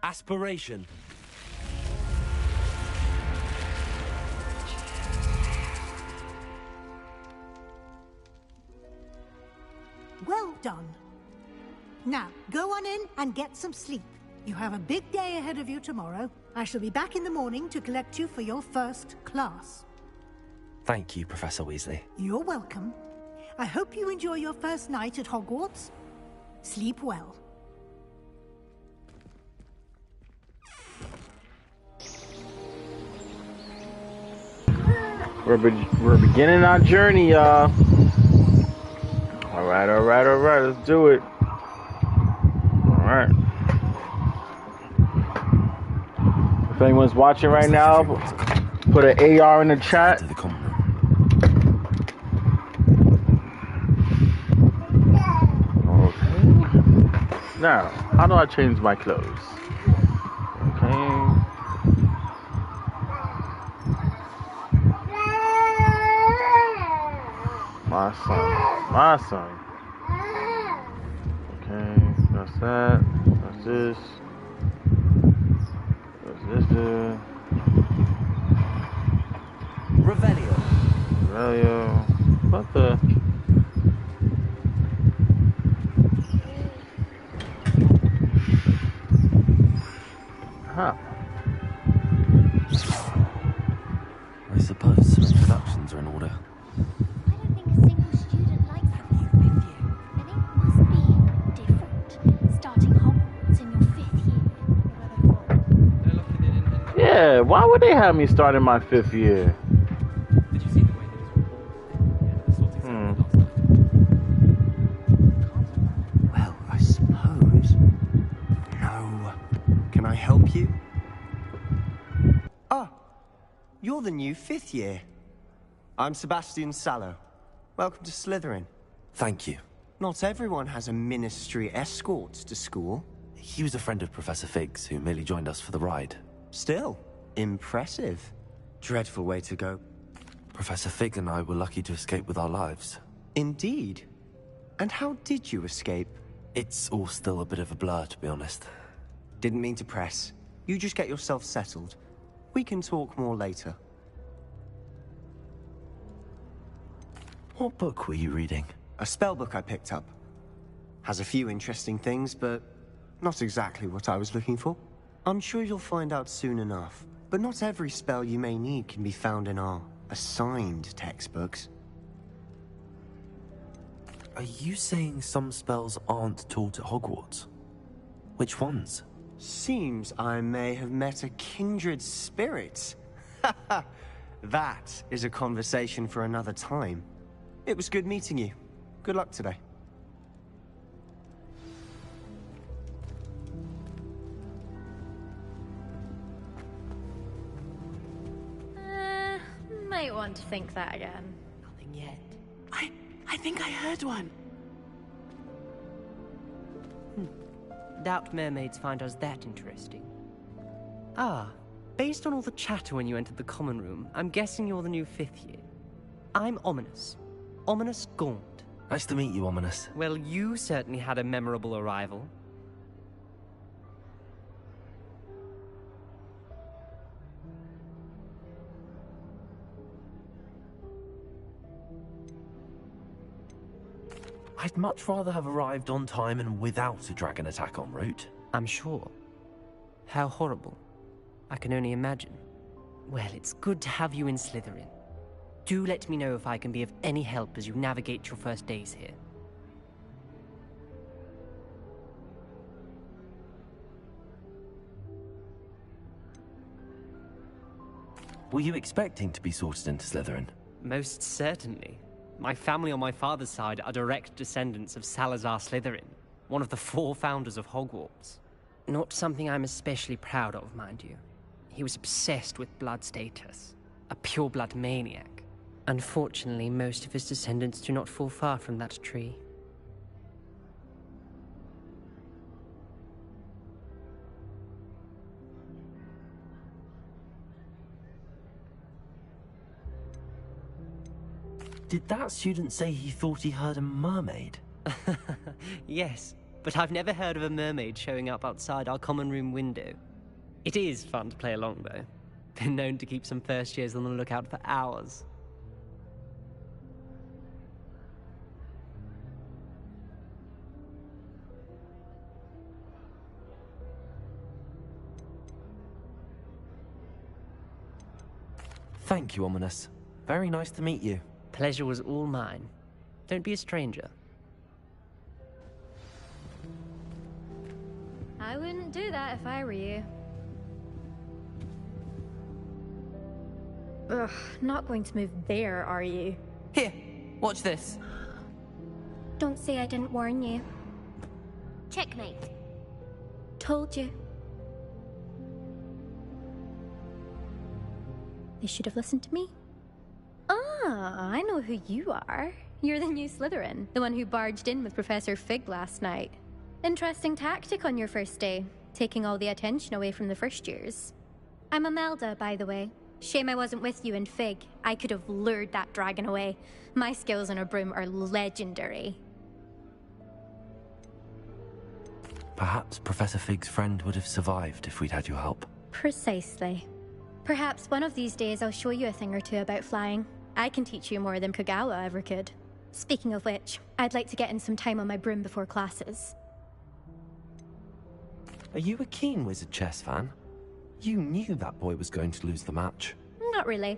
Aspiration. Well done. Now, go on in and get some sleep. You have a big day ahead of you tomorrow. I shall be back in the morning to collect you for your first class. Thank you, Professor Weasley. You're welcome. I hope you enjoy your first night at Hogwarts. Sleep well. We're beginning our journey, y'all. All right. Let's do it. All right. If anyone's watching right now, put an AR in the chat. Okay. Now, how do I change my clothes? Okay. My son. Okay, that's that. That's this. What's this do? Revelio. What the? Huh. I suppose some introductions are in order. Yeah, why would they have me start in my 5th year? Did you see the way those were Well, I suppose. No. Can I help you? Ah, you're the new 5th year. I'm Sebastian Sallow. Welcome to Slytherin. Thank you. Not everyone has a ministry escort to school. He was a friend of Professor Fig's who merely joined us for the ride. Still, impressive. Dreadful way to go. Professor Fig and I were lucky to escape with our lives. Indeed. And how did you escape? It's all still a bit of a blur, to be honest. Didn't mean to press. You just get yourself settled. We can talk more later. What book were you reading? A spell book I picked up. Has a few interesting things, but not exactly what I was looking for. I'm sure you'll find out soon enough. But not every spell you may need can be found in our assigned textbooks. Are you saying some spells aren't taught at Hogwarts? Which ones? Seems I may have met a kindred spirit. That is a conversation for another time. It was good meeting you. Good luck today. Might want to think that again. Nothing yet. I think I heard one. Doubt mermaids find us that interesting. Ah, based on all the chatter when you entered the common room, I'm guessing you're the new 5th year. I'm Ominous. Ominous Gaunt. Nice to meet you, Ominous. Well, you certainly had a memorable arrival. I'd much rather have arrived on time and without a dragon attack en route. I'm sure. How horrible. I can only imagine. Well, it's good to have you in Slytherin. Do let me know if I can be of any help as you navigate your first days here. Were you expecting to be sorted into Slytherin? Most certainly. My family on my father's side are direct descendants of Salazar Slytherin, one of the 4 founders of Hogwarts. Not something I'm especially proud of, mind you. He was obsessed with blood status, a pure-blood maniac. Unfortunately, most of his descendants do not fall far from that tree. Did that student say he thought he heard a mermaid? Yes, but I've never heard of a mermaid showing up outside our common room window. It is fun to play along, though. Been known to keep some first years on the lookout for hours. Thank you, Ominous. Very nice to meet you. Pleasure was all mine. Don't be a stranger. I wouldn't do that if I were you. Ugh, not going to move there, are you? Here, watch this. Don't say I didn't warn you. Checkmate. Told you. They should have listened to me. Ah, I know who you are. You're the new Slytherin, the one who barged in with Professor Fig last night. Interesting tactic on your first day, taking all the attention away from the first years. I'm Imelda, by the way. Shame I wasn't with you in Fig. I could have lured that dragon away. My skills on a broom are legendary. Perhaps Professor Fig's friend would have survived if we'd had your help. Precisely. Perhaps one of these days I'll show you a thing or two about flying. I can teach you more than Kagawa ever could. Speaking of which, I'd like to get in some time on my broom before classes. Are you a keen Wizard Chess fan? You knew that boy was going to lose the match. Not really.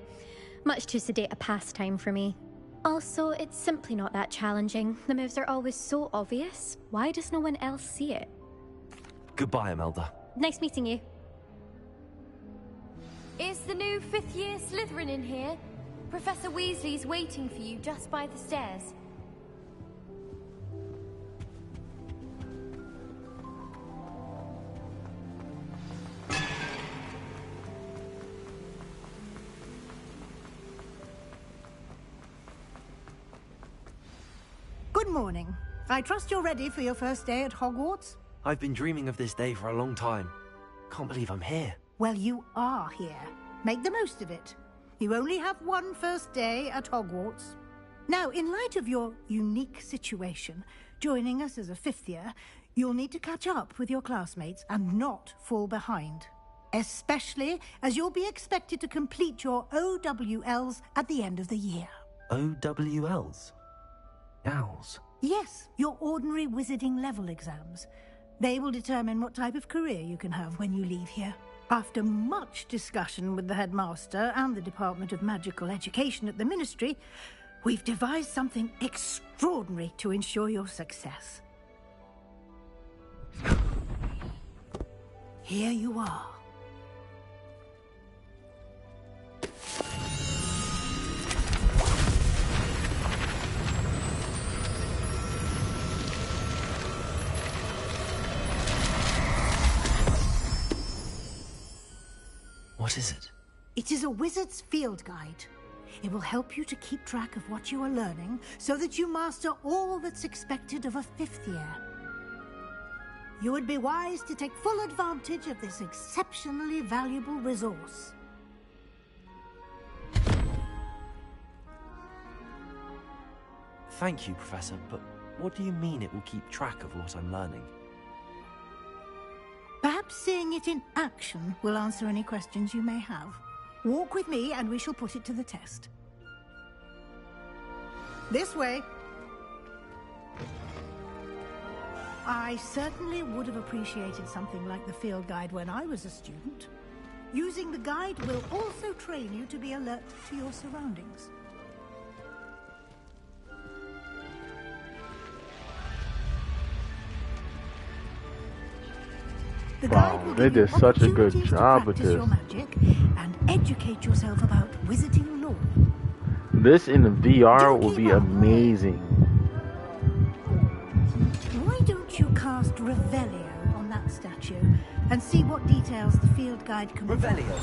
Much too sedate a pastime for me. Also, it's simply not that challenging. The moves are always so obvious. Why does no one else see it? Goodbye, Imelda. Nice meeting you. Is the new 5th year Slytherin in here? Professor Weasley's waiting for you just by the stairs. Good morning. I trust you're ready for your first day at Hogwarts? I've been dreaming of this day for a long time. Can't believe I'm here. Well, you are here. Make the most of it. You only have one first day at Hogwarts. Now, in light of your unique situation, joining us as a 5th year, you'll need to catch up with your classmates and not fall behind. Especially as you'll be expected to complete your OWLs at the end of the year. OWLs? Owls? Yes, your ordinary wizarding level exams. They will determine what type of career you can have when you leave here. After much discussion with the headmaster and the Department of Magical Education at the Ministry, we've devised something extraordinary to ensure your success. Here you are. What is it? It is a wizard's field guide. It will help you to keep track of what you are learning so that you master all that's expected of a 5th year. You would be wise to take full advantage of this exceptionally valuable resource. Thank you, Professor, but what do you mean it will keep track of what I'm learning? Perhaps seeing it in action will answer any questions you may have. Walk with me and we shall put it to the test. This way. I certainly would have appreciated something like the field guide when I was a student. Using the guide will also train you to be alert to your surroundings. The guide will Wow, they give you did such a good opportunities to job with practice this. your magic and educate yourself about wizarding lore. This in the VR will be amazing. Why don't you cast Revelio on that statue and see what details the field guide can provide? Revelio.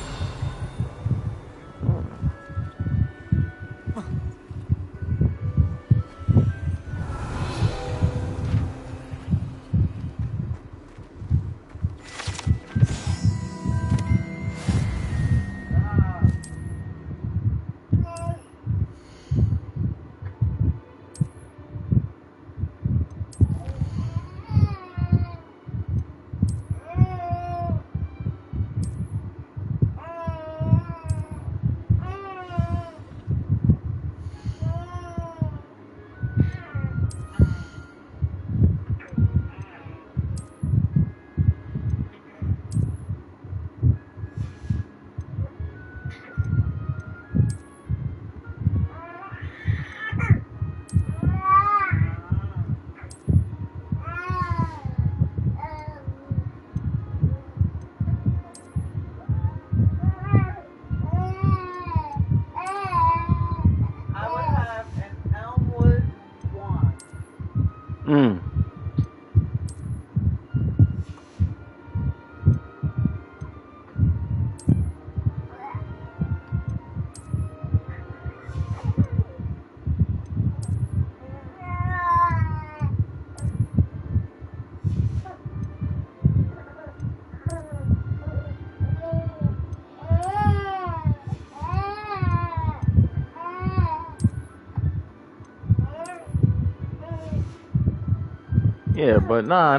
Yeah, but nah.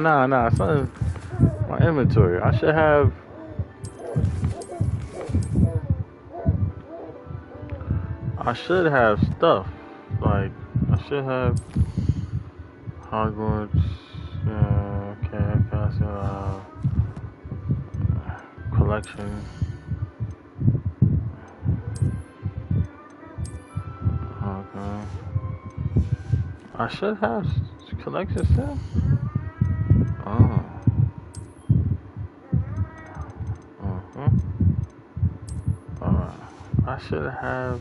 It's not my inventory. I should have. Stuff. Like, I should have Hogwarts. Collection. Okay. I should have collection still. Oh. Alright. I should have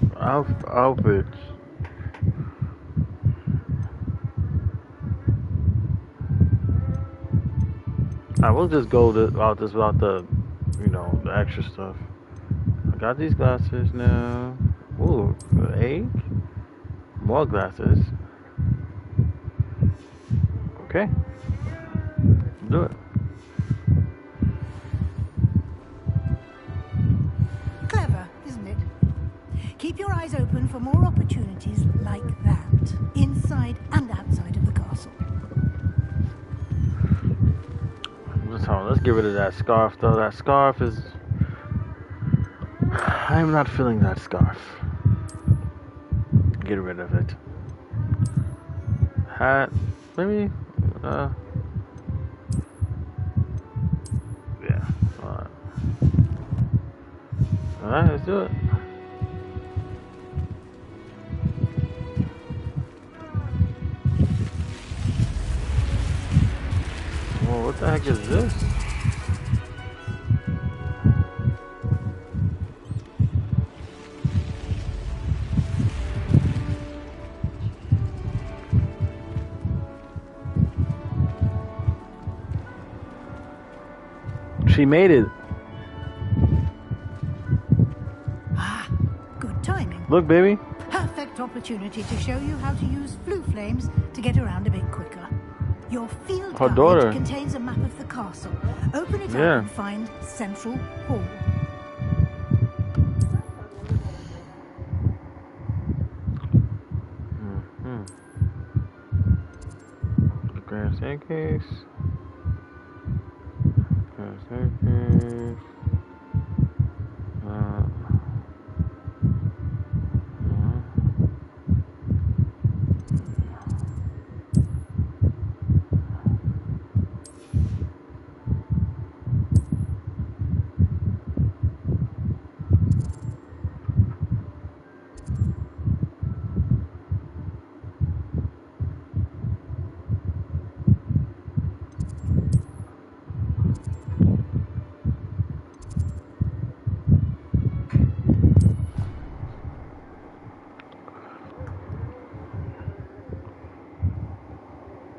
outfits. I will just go without the, the extra stuff. I got these glasses now. Ooh, 8 more glasses. Okay, do it. Clever, isn't it? Keep your eyes open for more opportunities like that, inside and outside of the castle. Let's get rid of that scarf, though. That scarf is... I'm not feeling that scarf. Get rid of it. Hat, maybe? Yeah. Alright, let's do it. Whoa, what the heck is this? She made it. Good timing. Look, baby. Perfect opportunity to show you how to use flue flames to get around a bit quicker. Your field Her guide daughter. contains a map of the castle. Open it Yeah. up and find Central Hall. Grand staircase. Grand staircase.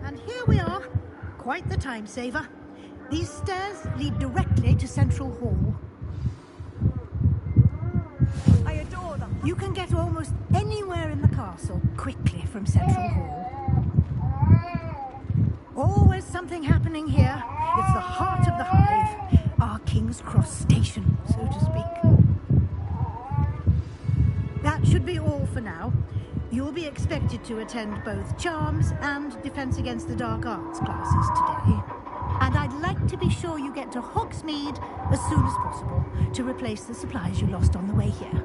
And here we are. Quite the time saver. These stairs lead directly to Central Hall. I adore them. You can get almost anywhere in the castle quickly from Central Hall. Always something happening here. It's the heart of the hive. Our King's Cross station, so to speak. That should be all for now. You'll be expected to attend both Charms and Defense Against the Dark Arts classes today. And I'd like to be sure you get to Hogsmeade as soon as possible to replace the supplies you lost on the way here.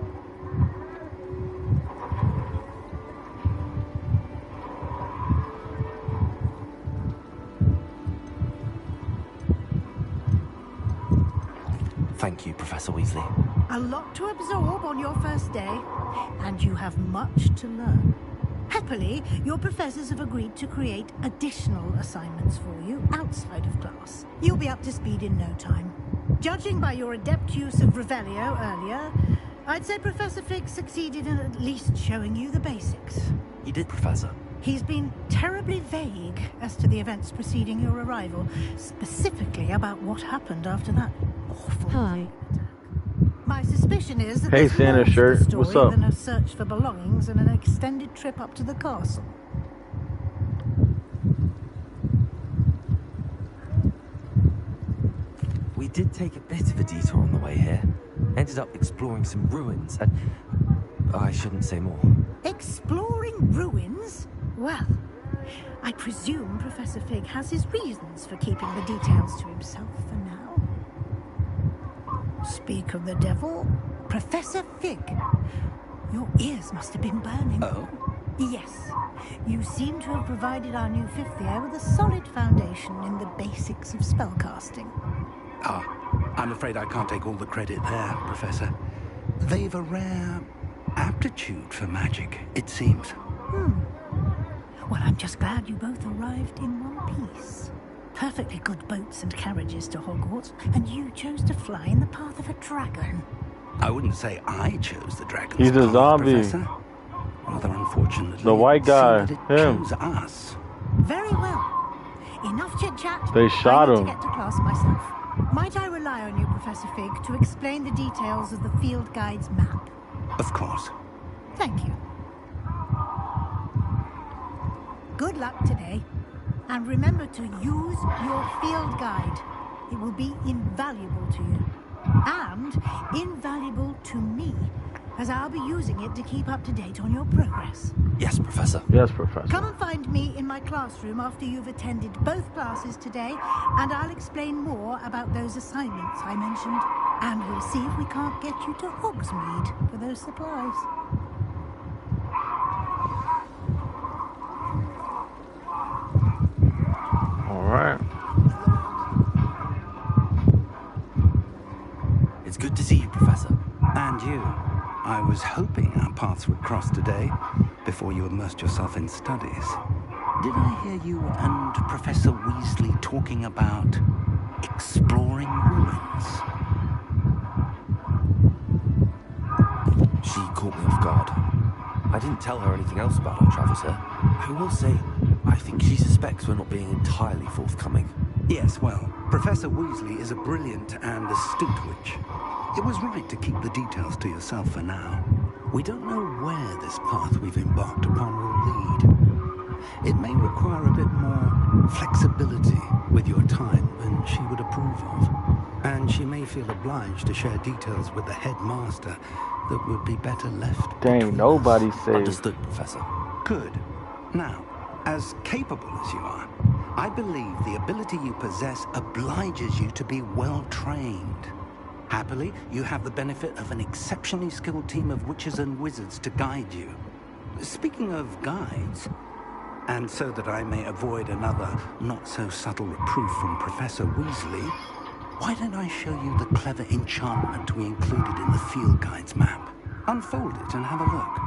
Thank you, Professor Weasley. A lot to absorb on your first day, and you have much to learn. Happily, your professors have agreed to create additional assignments for you outside of class. You'll be up to speed in no time. Judging by your adept use of Revelio earlier, I'd say Professor Fig succeeded in at least showing you the basics. You did, Professor. He's been terribly vague as to the events preceding your arrival, specifically about what happened after that awful Hi. My suspicion is that Hey, there's Santa more to the shirt. story What's up? than a search for belongings and an extended trip up to the castle. We did take a bit of a detour on the way here. Ended up exploring some ruins and... I shouldn't say more. Exploring ruins? Well, I presume Professor Fig has his reasons for keeping the details to himself for now. Speak of the devil, Professor Fig. Your ears must have been burning. Oh? Yes. You seem to have provided our new fifth year with a solid foundation in the basics of spellcasting. Ah, I'm afraid I can't take all the credit there, Professor. They've a rare aptitude for magic, it seems. Well, I'm just glad you both arrived in one piece. Perfectly good boats and carriages to Hogwarts, and you chose to fly in the path of a dragon. I wouldn't say I chose the dragon's He's a path, zombie. Professor. Rather unfortunately, The white guy, it seemed that it him. chose us. Very well. Enough chit-chat. They shot I need him. to get to class myself. Might I rely on you, Professor Fig, to explain the details of the field guide's map? Of course. Thank you. Good luck today. And remember to use your field guide. It will be invaluable to you. And invaluable to me, as I'll be using it to keep up to date on your progress. Yes, Professor. Yes, Professor. Come and find me in my classroom after you've attended both classes today, and I'll explain more about those assignments I mentioned. And we'll see if we can't get you to Hogsmeade for those supplies. All right. It's good to see you, Professor. And you. I was hoping our paths would cross today, before you immersed yourself in studies. Did I hear you and Professor Weasley talking about exploring ruins? She caught me off guard. I didn't tell her anything else about our travels here. I will say, I think she suspects we're not being entirely forthcoming. Yes, well, Professor Weasley is a brilliant and astute witch. It was right to keep the details to yourself for now. We don't know where this path we've embarked upon will lead. It may require a bit more flexibility with your time than she would approve of. And she may feel obliged to share details with the headmaster that would be better left. Dang, nobody said. Understood, Professor. Good. Now, as capable as you are, I believe the ability you possess obliges you to be well trained. Happily, you have the benefit of an exceptionally skilled team of witches and wizards to guide you. Speaking of guides, and so that I may avoid another not-so-subtle reproof from Professor Weasley, why don't I show you the clever enchantment we included in the field guide's map? Unfold it and have a look.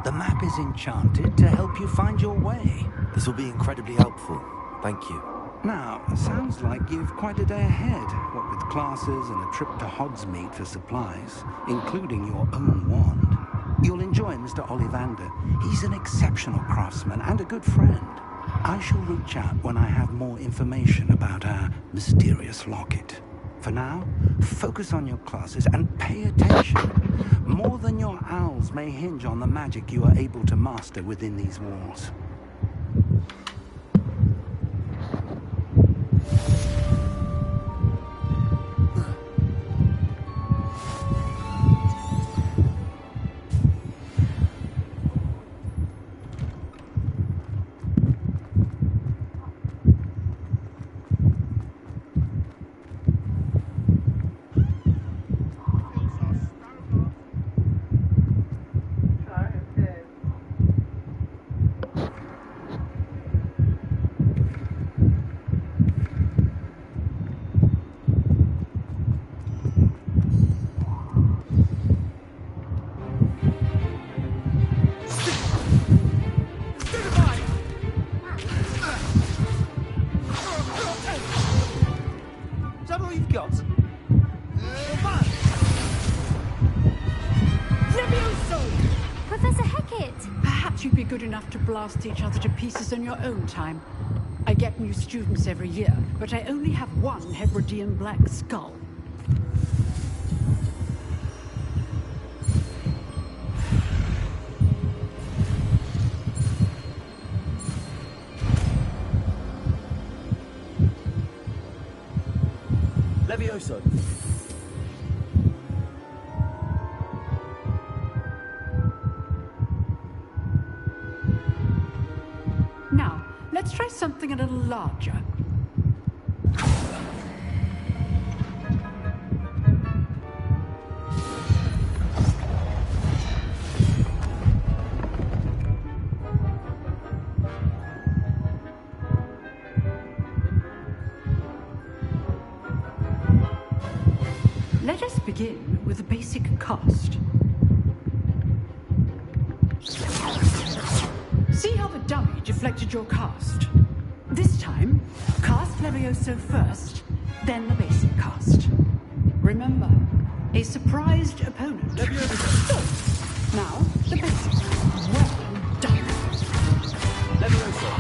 The map is enchanted to help you find your way. This will be incredibly helpful. Thank you. Now, sounds like you've quite a day ahead, what with classes and a trip to Hogsmeade for supplies, including your own wand. You'll enjoy Mr. Ollivander. He's an exceptional craftsman and a good friend. I shall reach out when I have more information about our mysterious locket. For now, focus on your classes and pay attention. More than your owls may hinge on the magic you are able to master within these walls. Blast each other to pieces in your own time. I get new students every year, but I only have one Hebridean black skull. Levioso. Let's try something a little larger. Let us begin with a basic cast. See how the dummy deflected your cast? This time, cast Levioso first, then the basic cast. Remember, a surprised opponent. Levioso. Now, the basic. Well done. Levioso.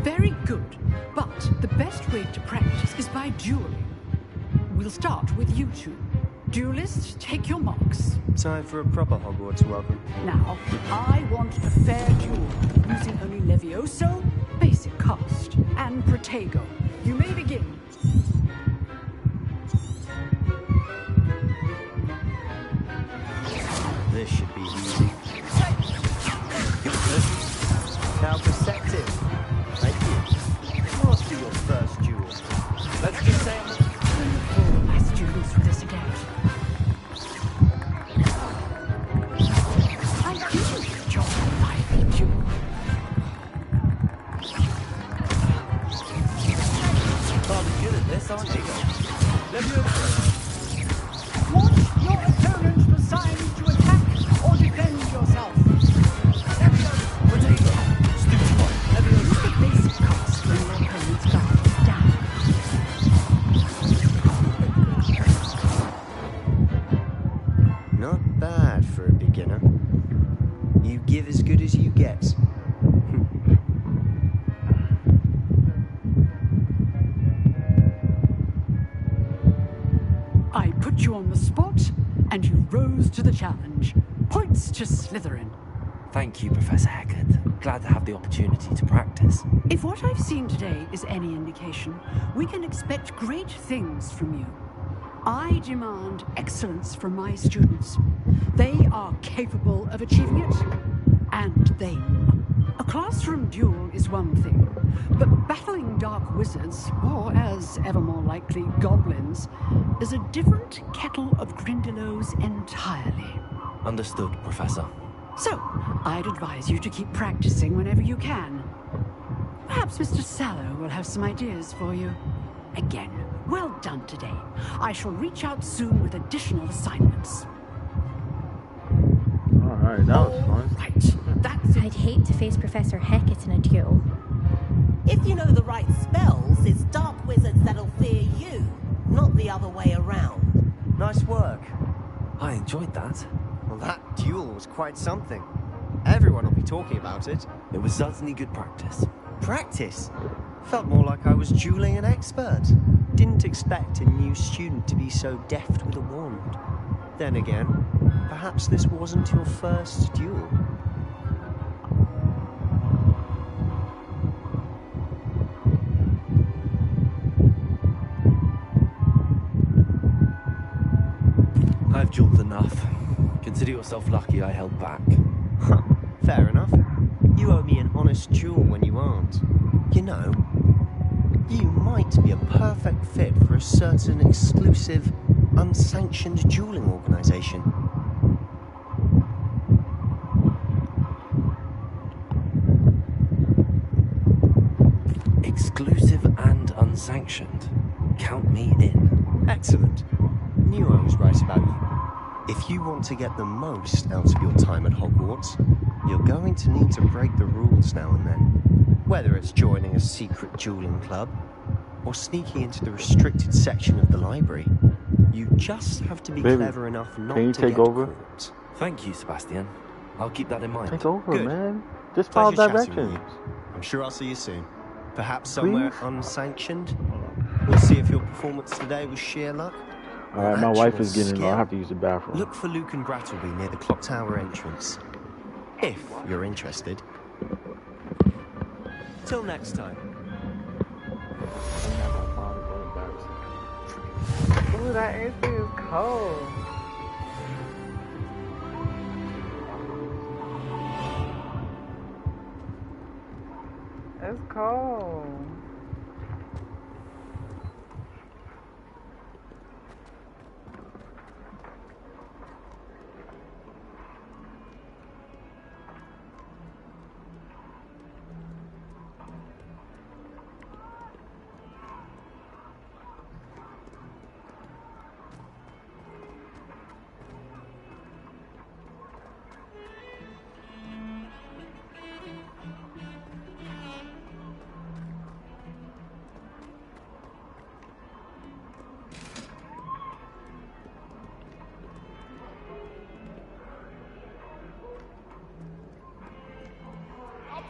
Very good, but the best way to practice is by dueling. We'll start with you two. Duelists, take your marks. Time for a proper Hogwarts welcome. Now, I want a fair duel, using only Levioso, basic cast, and Protego. You may begin. This should be easy. How perceptive. Thank you. Master your first duel. Let's just say all my students for this again. I do enjoy fighting you. Rather good at this, aren't you? on the spot, and you rose to the challenge. Points to Slytherin. Thank you, Professor Hecat. Glad to have the opportunity to practice. If what I've seen today is any indication, we can expect great things from you. I demand excellence from my students. They are capable of achieving it, and they know. A classroom duel is one thing, but battling dark wizards, or as ever more likely, goblins, is a different kettle of Grindylows entirely. Understood, Professor. So, I'd advise you to keep practicing whenever you can. Perhaps Mr. Sallow will have some ideas for you. Again, well done today. I shall reach out soon with additional assignments. Alright, that was fun. Right, that's it. I'd hate to face Professor Hecat in a duel. If you know the right spells, it's dark wizards that'll fear you, not the other way around. Nice work. I enjoyed that. Well, that duel was quite something. Everyone will be talking about it. It was certainly good practice. Practice? Felt more like I was dueling an expert. Didn't expect a new student to be so deft with a wand. Then again, perhaps this wasn't your first duel. I've dueled enough. Consider yourself lucky I held back. Fair enough. You owe me an honest duel when you aren't. You know, you might be a perfect fit for a certain exclusive, unsanctioned dueling organization. Exclusive and unsanctioned. Count me in. Excellent. Knew I was right about you. If you want to get the most out of your time at Hogwarts, you're going to need to break the rules now and then. Whether it's joining a secret dueling club, or sneaking into the restricted section of the library, you just have to be clever enough not can you to take get over? caught. Thank you, Sebastian. I'll keep that in mind. Take over, Good. man. Just follow Pleasure chatting with directions. you. I'm sure I'll see you soon. Perhaps somewhere unsanctioned. We'll see if your performance today was sheer luck. Alright, my wife is getting skill. I have to use the bathroom. Look for Luke and Brattleby near the clock tower entrance. If you're interested. Till next time. Ooh, that AC is cold. It's cold.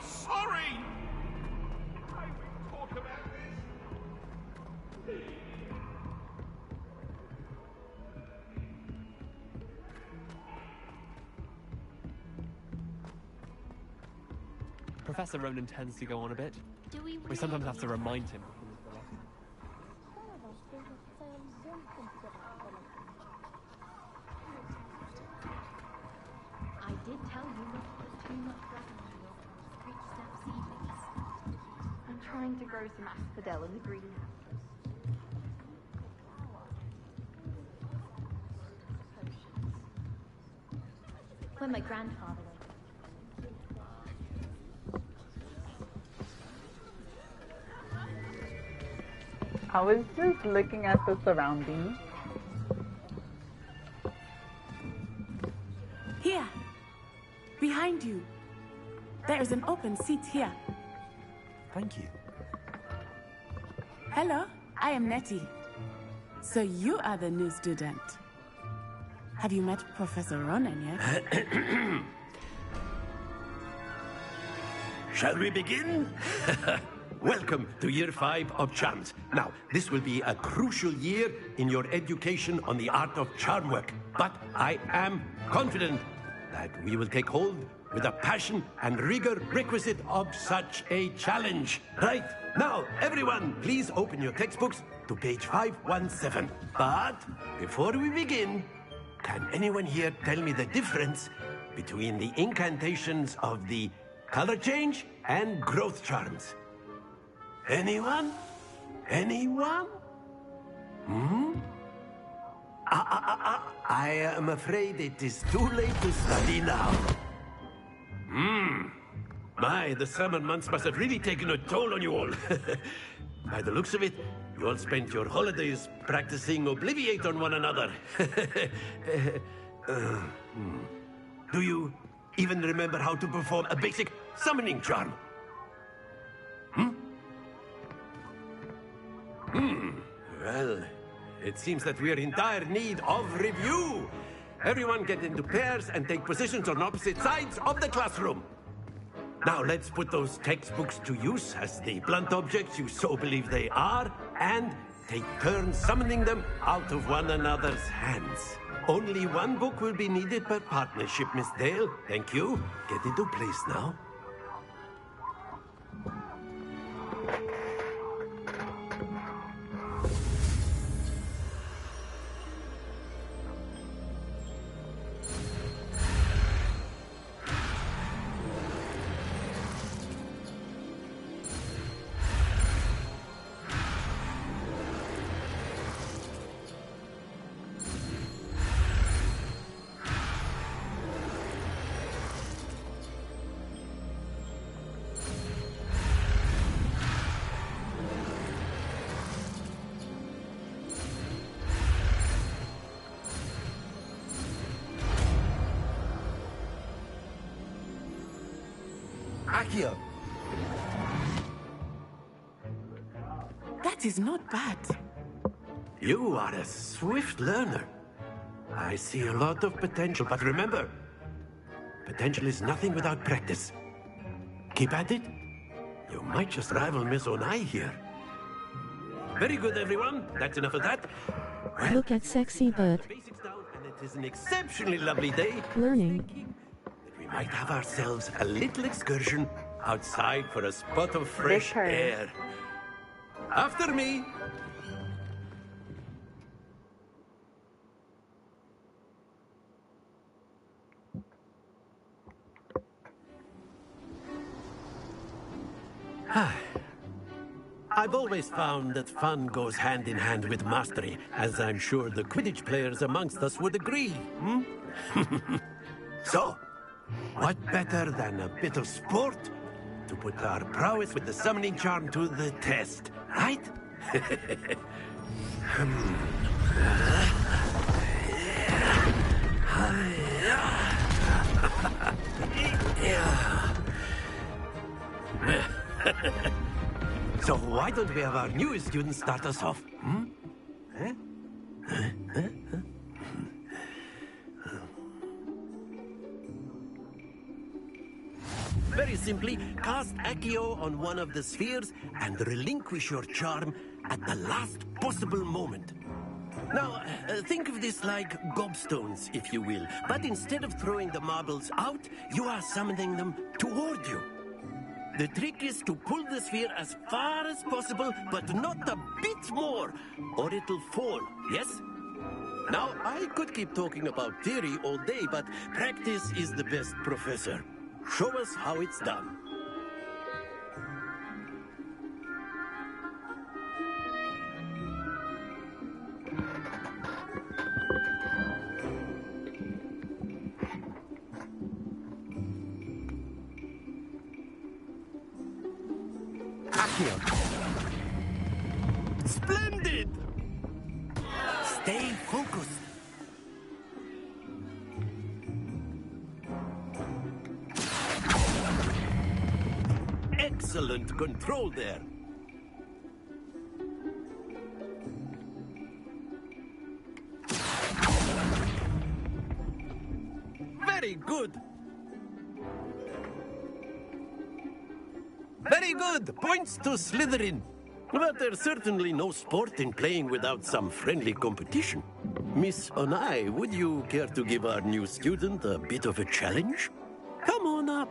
Sorry! I will talk about this. Professor Ronan tends to go on a bit. We sometimes have to remind him. I did tell you not to put too much resin on your street step seedlings. I'm trying to grow some asphodel in the greenhouse. When my grandfather went. I was just looking at the surroundings. Here, behind you. There is an open seat here. Thank you. Hello, I am Nettie. So you are the new student. Have you met Professor Ronan yet? Shall we begin? welcome to year 5 of charms. Now, this will be a crucial year in your education on the art of charm work. But I am confident that we will take hold with the passion and rigor requisite of such a challenge. Right, now, everyone, please open your textbooks to page 517. But before we begin, can anyone here tell me the difference between the incantations of the color change and growth charms? Anyone? Anyone? I am afraid it is too late to study now. My, the summer months must have really taken a toll on you all. By the looks of it, you all spent your holidays practicing Obliviate on one another. Do you even remember how to perform a basic summoning charm? Well, it seems that we are in dire need of review. Everyone get into pairs and take positions on opposite sides of the classroom. Now let's put those textbooks to use as the blunt objects you so believe they are, and take turns summoning them out of one another's hands. Only one book will be needed per partnership, Miss Dale. Thank you. Get into place now. Akio. That is not bad. You are a swift learner. I see a lot of potential, but remember, potential is nothing without practice. Keep at it. You might just rival Miss Onai here. Very good, everyone. That's enough of that. Well, Look at sexy butt. the basics down, and it is an exceptionally lovely day. Learning. We might have ourselves a little excursion outside for a spot of fresh air. After me. I've always found that fun goes hand in hand with mastery, as I'm sure the Quidditch players amongst us would agree. So, what better than a bit of sport to put our prowess with the summoning charm to the test, right? So why don't we have our newest student start us off? Very simply, cast Accio on one of the spheres and relinquish your charm at the last possible moment. Now, think of this like gobstones, if you will. But instead of throwing the marbles out, you are summoning them toward you. The trick is to pull the sphere as far as possible, but not a bit more, or it'll fall, yes? Now, I could keep talking about theory all day, but practice is the best professor. Show us how it's done. Splendid! Stay focused. Excellent control there. Very good. Very good. Points to Slytherin. But there's certainly no sport in playing without some friendly competition. Miss Onai, would you care to give our new student a bit of a challenge? Come on up.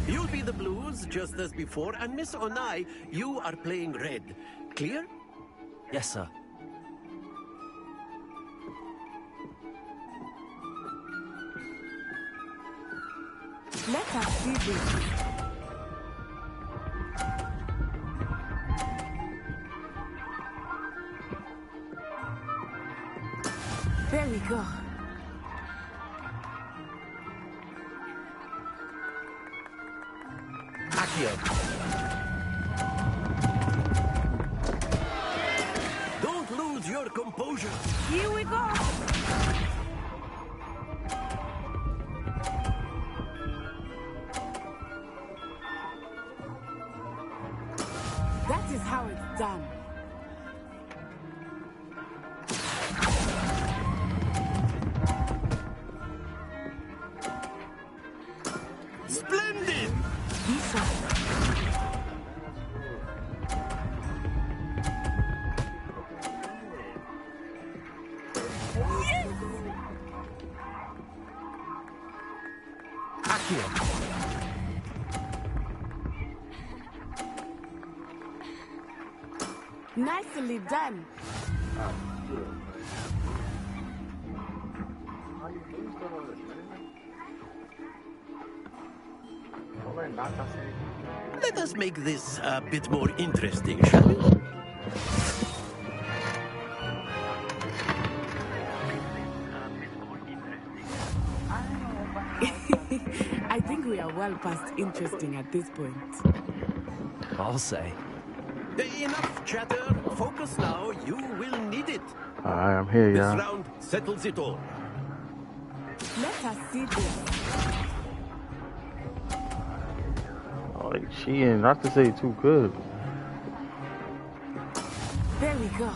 You'll be the blues, just as before, and Miss Onai, you are playing red. Clear? Yes, sir. Let us see this. There we go. Accio. Don't lose your composure. Here we go. That is how it's done. Splendid! Lisa. Accio. Nicely done. Let us make this a bit more interesting, shall we? I think we are well past interesting at this point. I'll say. Enough chatter. Focus now. You will need it. Alright, I'm here, This y'all. round settles it all. Let us see this. Oh, like, she ain't, not to say too good. There we go.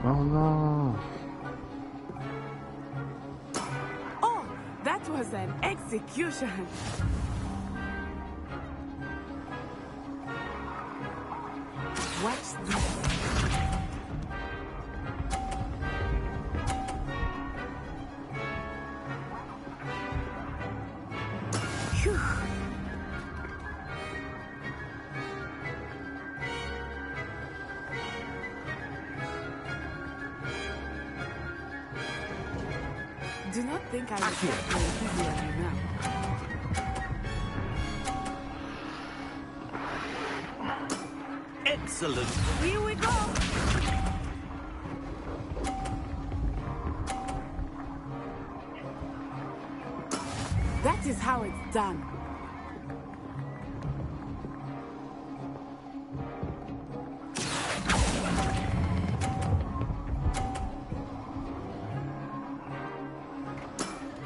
Oh no. Oh, that was an execution. Watch this. Phew. Do not think I will get very busy on you now. Excellent. Here we go. That is how it's done.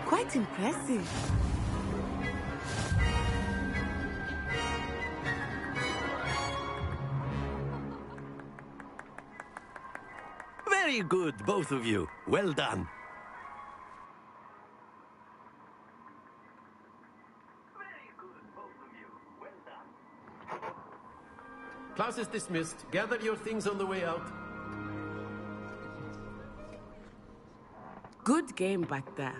Quite impressive. Very good, both of you. Well done. Class is dismissed. Gather your things on the way out. Good game back there.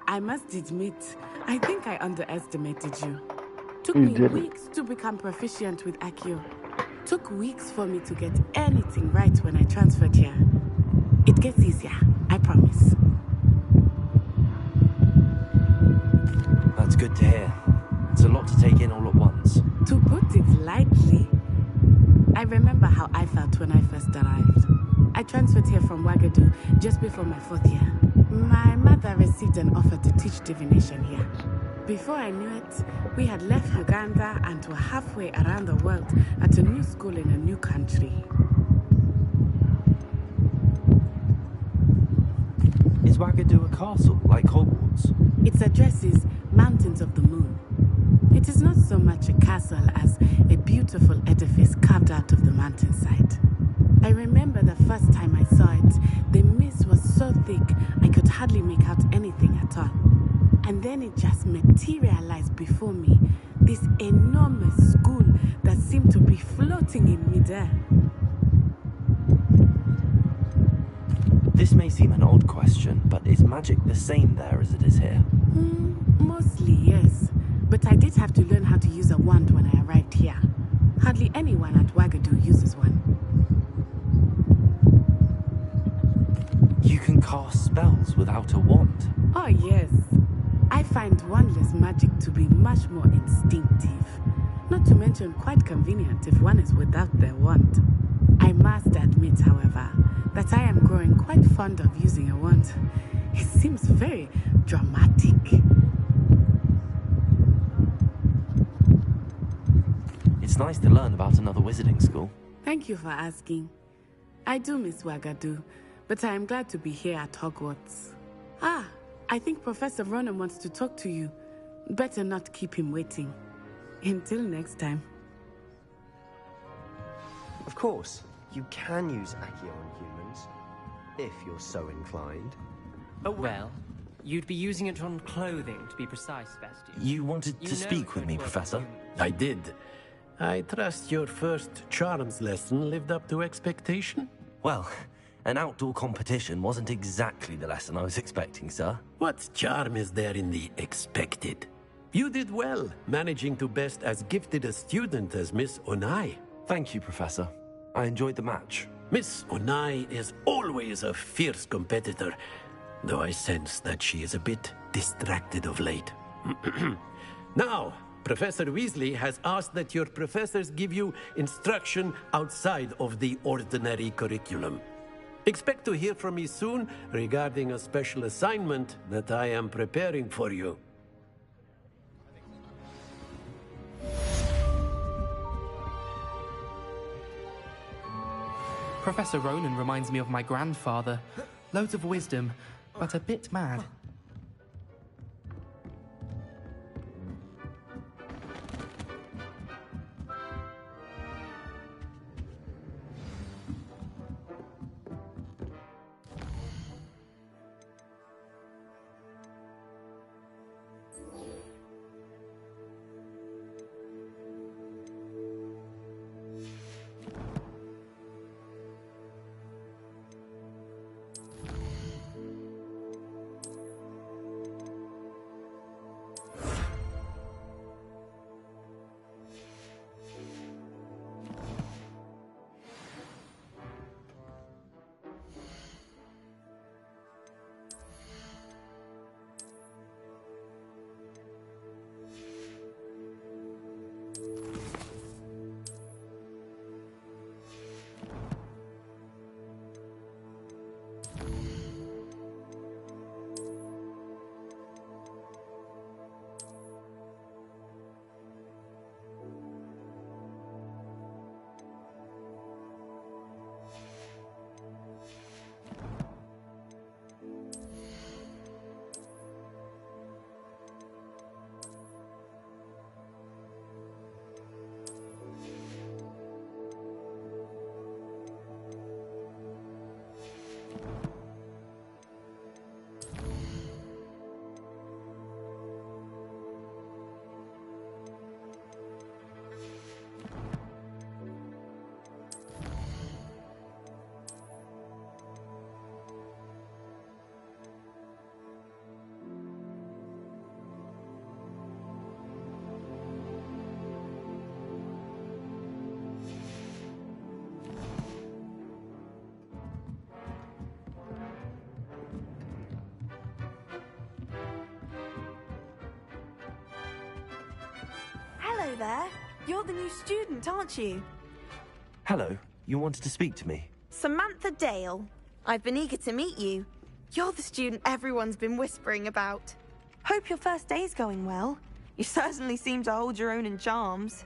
I must admit, I think I underestimated you. Took You me didn't. weeks to become proficient with Accio. Took weeks for me to get anything right when I transferred here. It gets easier, I promise. That's good to hear. It's a lot to take in all at once. To put it lightly, I remember how I felt when I first arrived. I transferred here from Wagadu just before my 4th year. My mother received an offer to teach divination here. Before I knew it, we had left Uganda and were halfway around the world at a new school in a new country. Is Wagadu a castle, like Hogwarts? Its address is Mountains of the Moon. It is not so much a castle as a beautiful edifice carved out of the mountainside. I remember the first time I saw it, thick, I could hardly make out anything at all. And then it just materialized before me, this enormous school that seemed to be floating in midair. This may seem an odd question, but is magic the same there as it is here? Mostly, yes. But I did have to learn how to use a wand when I arrived here. Hardly anyone at Wagadu uses one. You can cast spells without a wand? Oh, yes. I find wandless magic to be much more instinctive. Not to mention quite convenient if one is without their wand. I must admit, however, that I am growing quite fond of using a wand. It seems very dramatic. It's nice to learn about another wizarding school. Thank you for asking. I do miss Wagadu, but I am glad to be here at Hogwarts. Ah, I think Professor Ronan wants to talk to you. Better not keep him waiting. Until next time. Of course, you can use Accio on humans, if you're so inclined. Oh, well, you'd be using it on clothing, to be precise, Sebastian. You wanted to speak with me, Professor? I did. I trust your first charms lesson lived up to expectation? Well, an outdoor competition wasn't exactly the lesson I was expecting, sir. What charm is there in the expected? You did well, managing to best as gifted a student as Miss Onai. Thank you, Professor. I enjoyed the match. Miss Onai is always a fierce competitor, though I sense that she is a bit distracted of late. Now, Professor Weasley has asked that your professors give you instruction outside of the ordinary curriculum. Expect to hear from me soon regarding a special assignment that I am preparing for you. Professor Ronan reminds me of my grandfather. Loads of wisdom, but a bit mad. Hello there. You're the new student, aren't you? Hello, you wanted to speak to me? Samantha Dale. I've been eager to meet you. You're the student everyone's been whispering about. Hope your first day's going well. You certainly seem to hold your own in charms.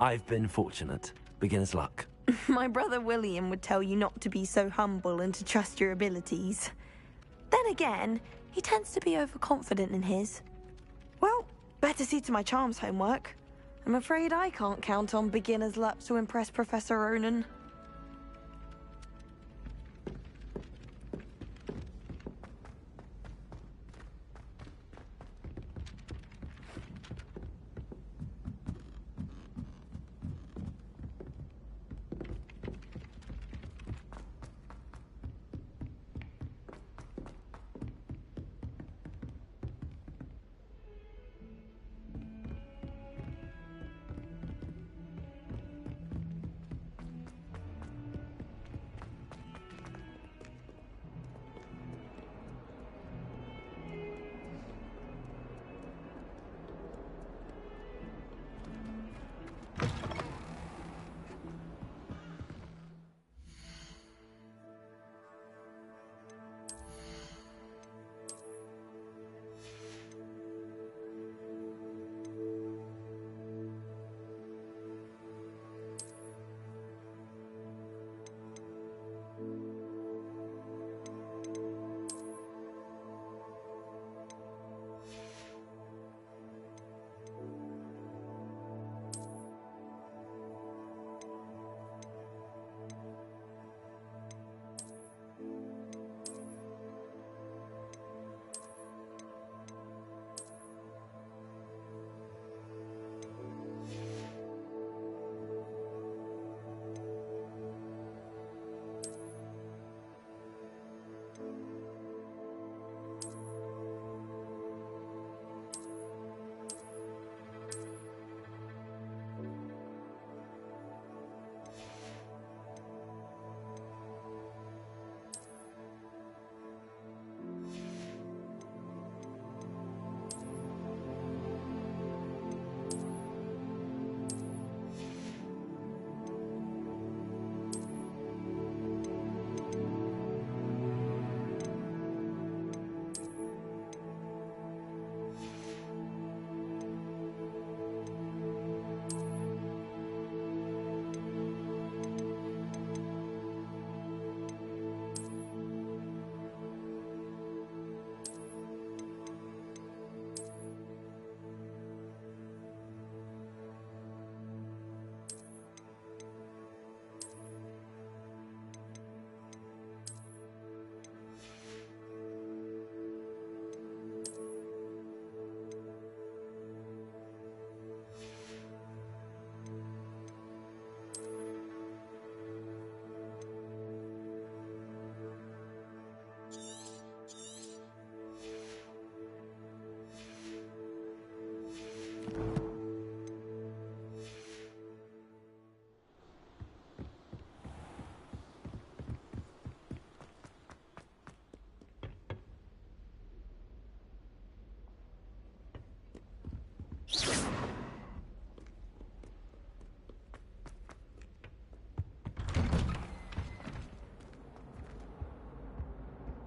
I've been fortunate. Beginner's luck. My brother William would tell you not to be so humble and to trust your abilities. Then again, he tends to be overconfident in his. Well, better see to my charms homework. I'm afraid I can't count on beginner's luck to impress Professor Ronan.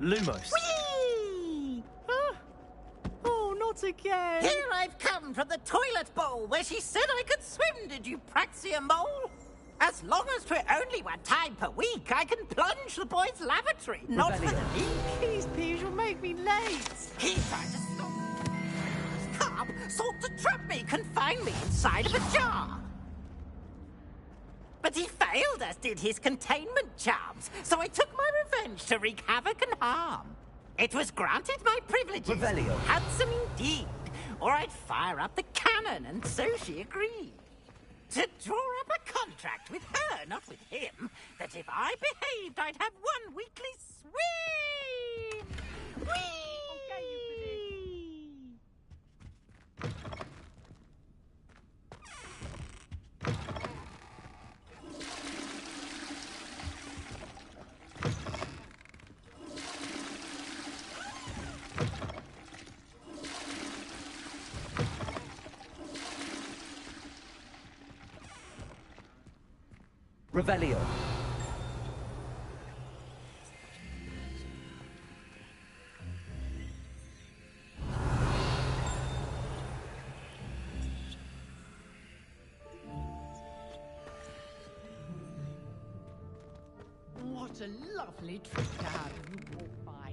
Lumos. Whee! Oh, not again! Here I've come from the toilet bowl where she said I could swim, did you praxia mole? As long as 'twere only one time per week, I can plunge the boy's lavatory. Not for the leak. Please, please, you'll make me late. He tried to stop. Carp sought to trap me, confine me inside of a jar. But he failed, as did his containment charms, so I took my revenge to wreak havoc and harm. It was granted my privileges. Revelio. Handsome indeed. Or I'd fire up the cannon, and so she agreed. To draw up a contract with her, not with him, that if I behaved, I'd have one weekly swim. Whee! Revelio. What a lovely trick to have as you walk by.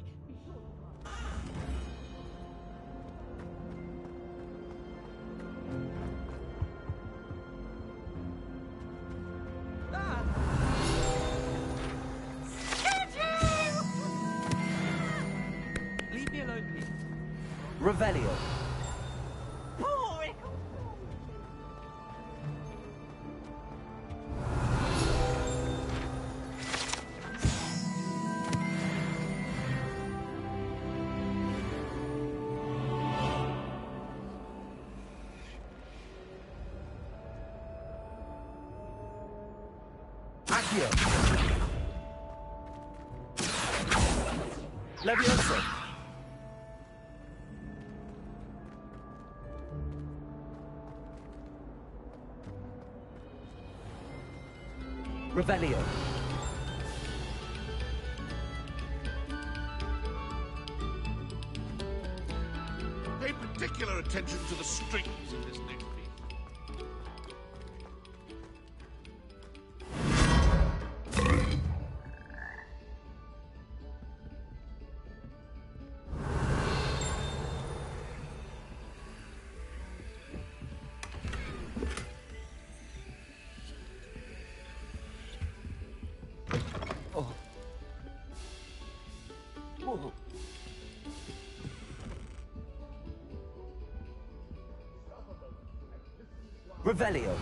Leave me alone, please. Revelio. Accio. Levioso. Revelio. Pay particular attention to the strings in this next piece. Revelio.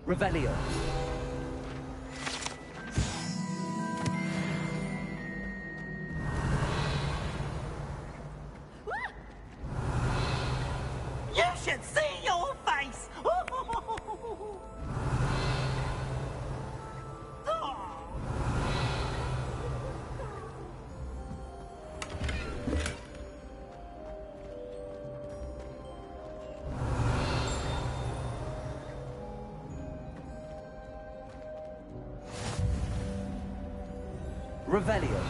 Revelio. You should see your face! Revelio.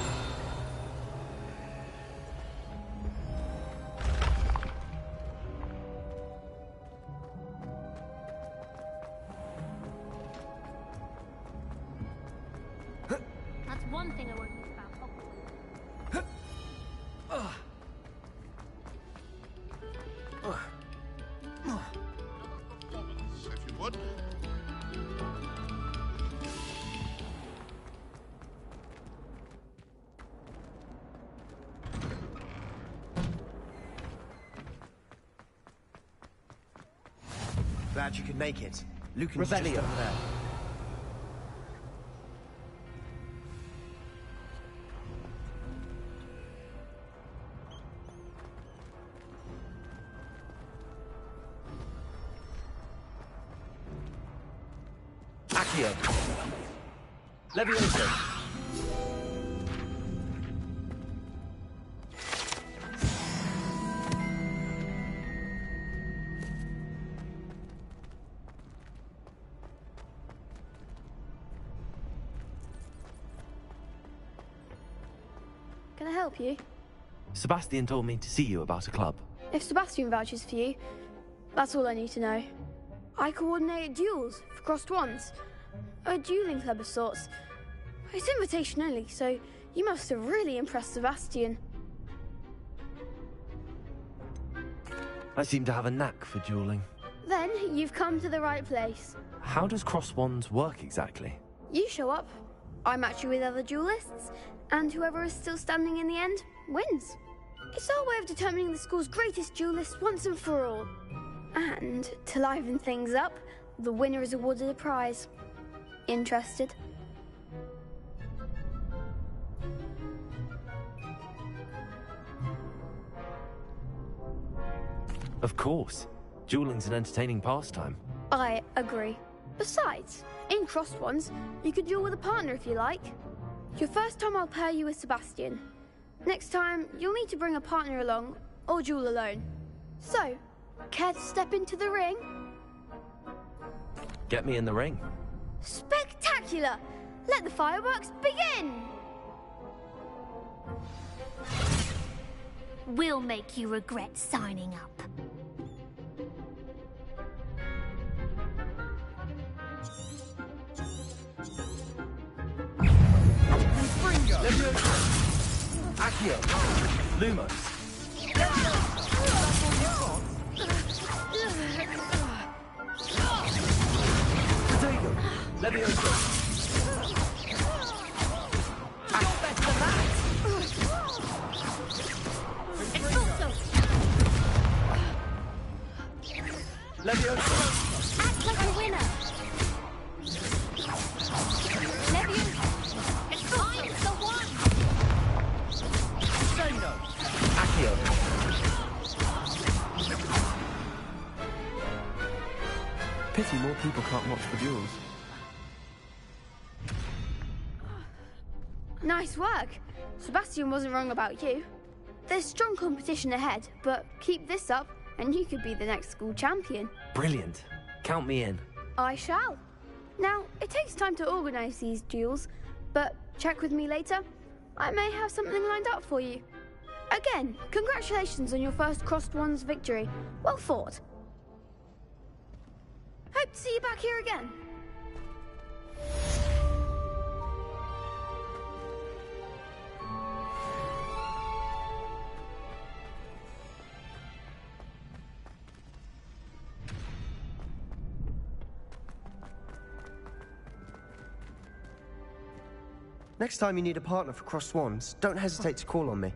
That's one thing I won't miss about Hogwarts. If you would. Glad you could make it. Lucan's just Revelio. over there. Accio. Levioso. Can I help you? Sebastian told me to see you about a club. If Sebastian vouches for you, that's all I need to know. I coordinate duels for crossed wands. A dueling club of sorts. It's invitation only, so you must have really impressed Sebastian. I seem to have a knack for dueling. Then you've come to the right place. How does cross wands work exactly? You show up, I match you with other duelists, and whoever is still standing in the end wins. It's our way of determining the school's greatest duelist once and for all. And to liven things up, the winner is awarded a prize. Interested? Of course. Dueling's an entertaining pastime. I agree. Besides, in crossed ones, you could duel with a partner if you like. Your first time I'll pair you with Sebastian. Next time, you'll need to bring a partner along, or duel alone. So, care to step into the ring? Get me in the ring. Spectacular! Let the fireworks begin! We'll make you regret signing up. Accio! Lumos! Potato! Levioso! You're better than that! Levioso! Act like a winner! Levioso! I'm the one! Accio! Pity more people can't watch the duels. Nice work. Sebastian wasn't wrong about you. There's strong competition ahead, but keep this up and you could be the next school champion. Brilliant. Count me in. I shall. Now, it takes time to organise these duels, but check with me later. I may have something lined up for you. Again, congratulations on your first Crossed Wands victory. Well fought. Hope to see you back here again. Next time you need a partner for Crossed Wands, don't hesitate to call on me.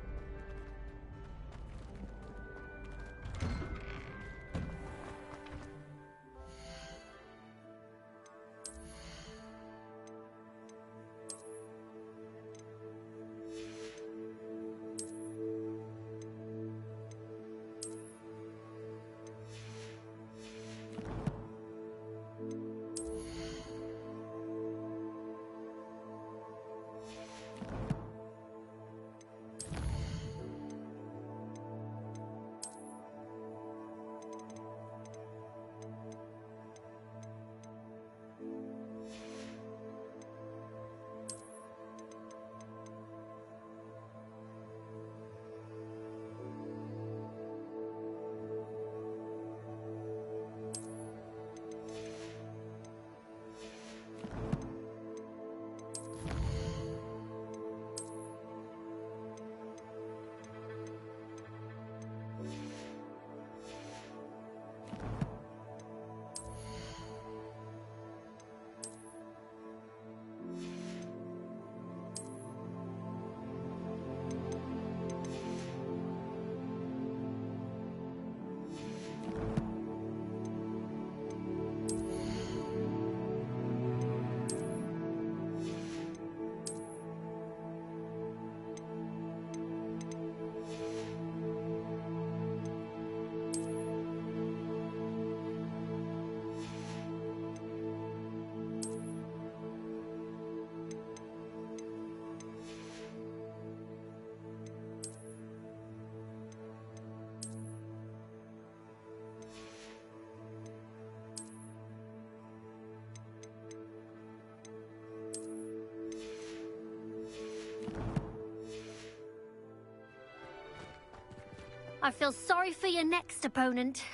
I feel sorry for your next opponent.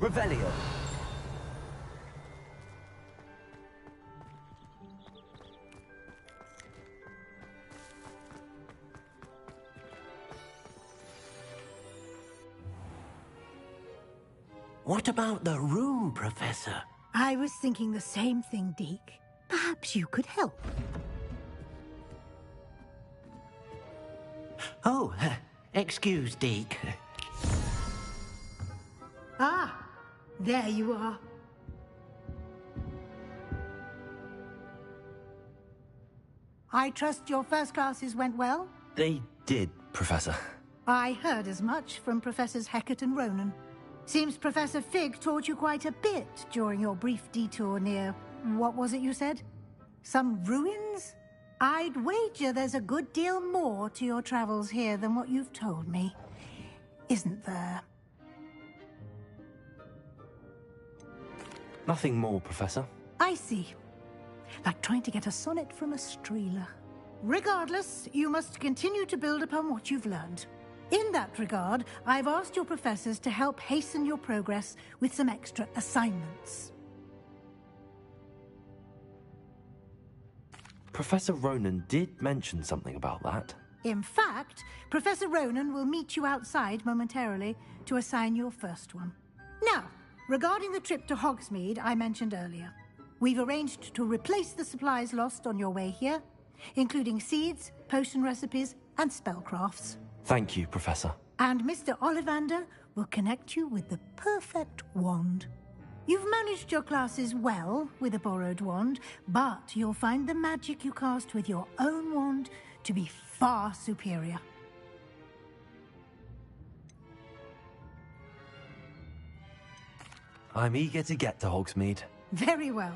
Revelio. What about the room, Professor? I was thinking the same thing, Deke. Perhaps you could help. Oh, excuse, Deke. Ah, there you are. I trust your first classes went well? They did, Professor. I heard as much from Professors Hecat and Ronan. Seems Professor Fig taught you quite a bit during your brief detour near... what was it you said? Some ruins? I'd wager there's a good deal more to your travels here than what you've told me. Isn't there? Nothing more, Professor. I see. Like trying to get a sonnet from a streeler. Regardless, you must continue to build upon what you've learned. In that regard, I've asked your professors to help hasten your progress with some extra assignments. Professor Ronan did mention something about that. In fact, Professor Ronan will meet you outside momentarily to assign your first one. Now, regarding the trip to Hogsmeade I mentioned earlier, we've arranged to replace the supplies lost on your way here, including seeds, potion recipes, and spellcrafts. Thank you, Professor. And Mr. Ollivander will connect you with the perfect wand. You've managed your classes well with a borrowed wand, but you'll find the magic you cast with your own wand to be far superior. I'm eager to get to Hogsmeade. Very well.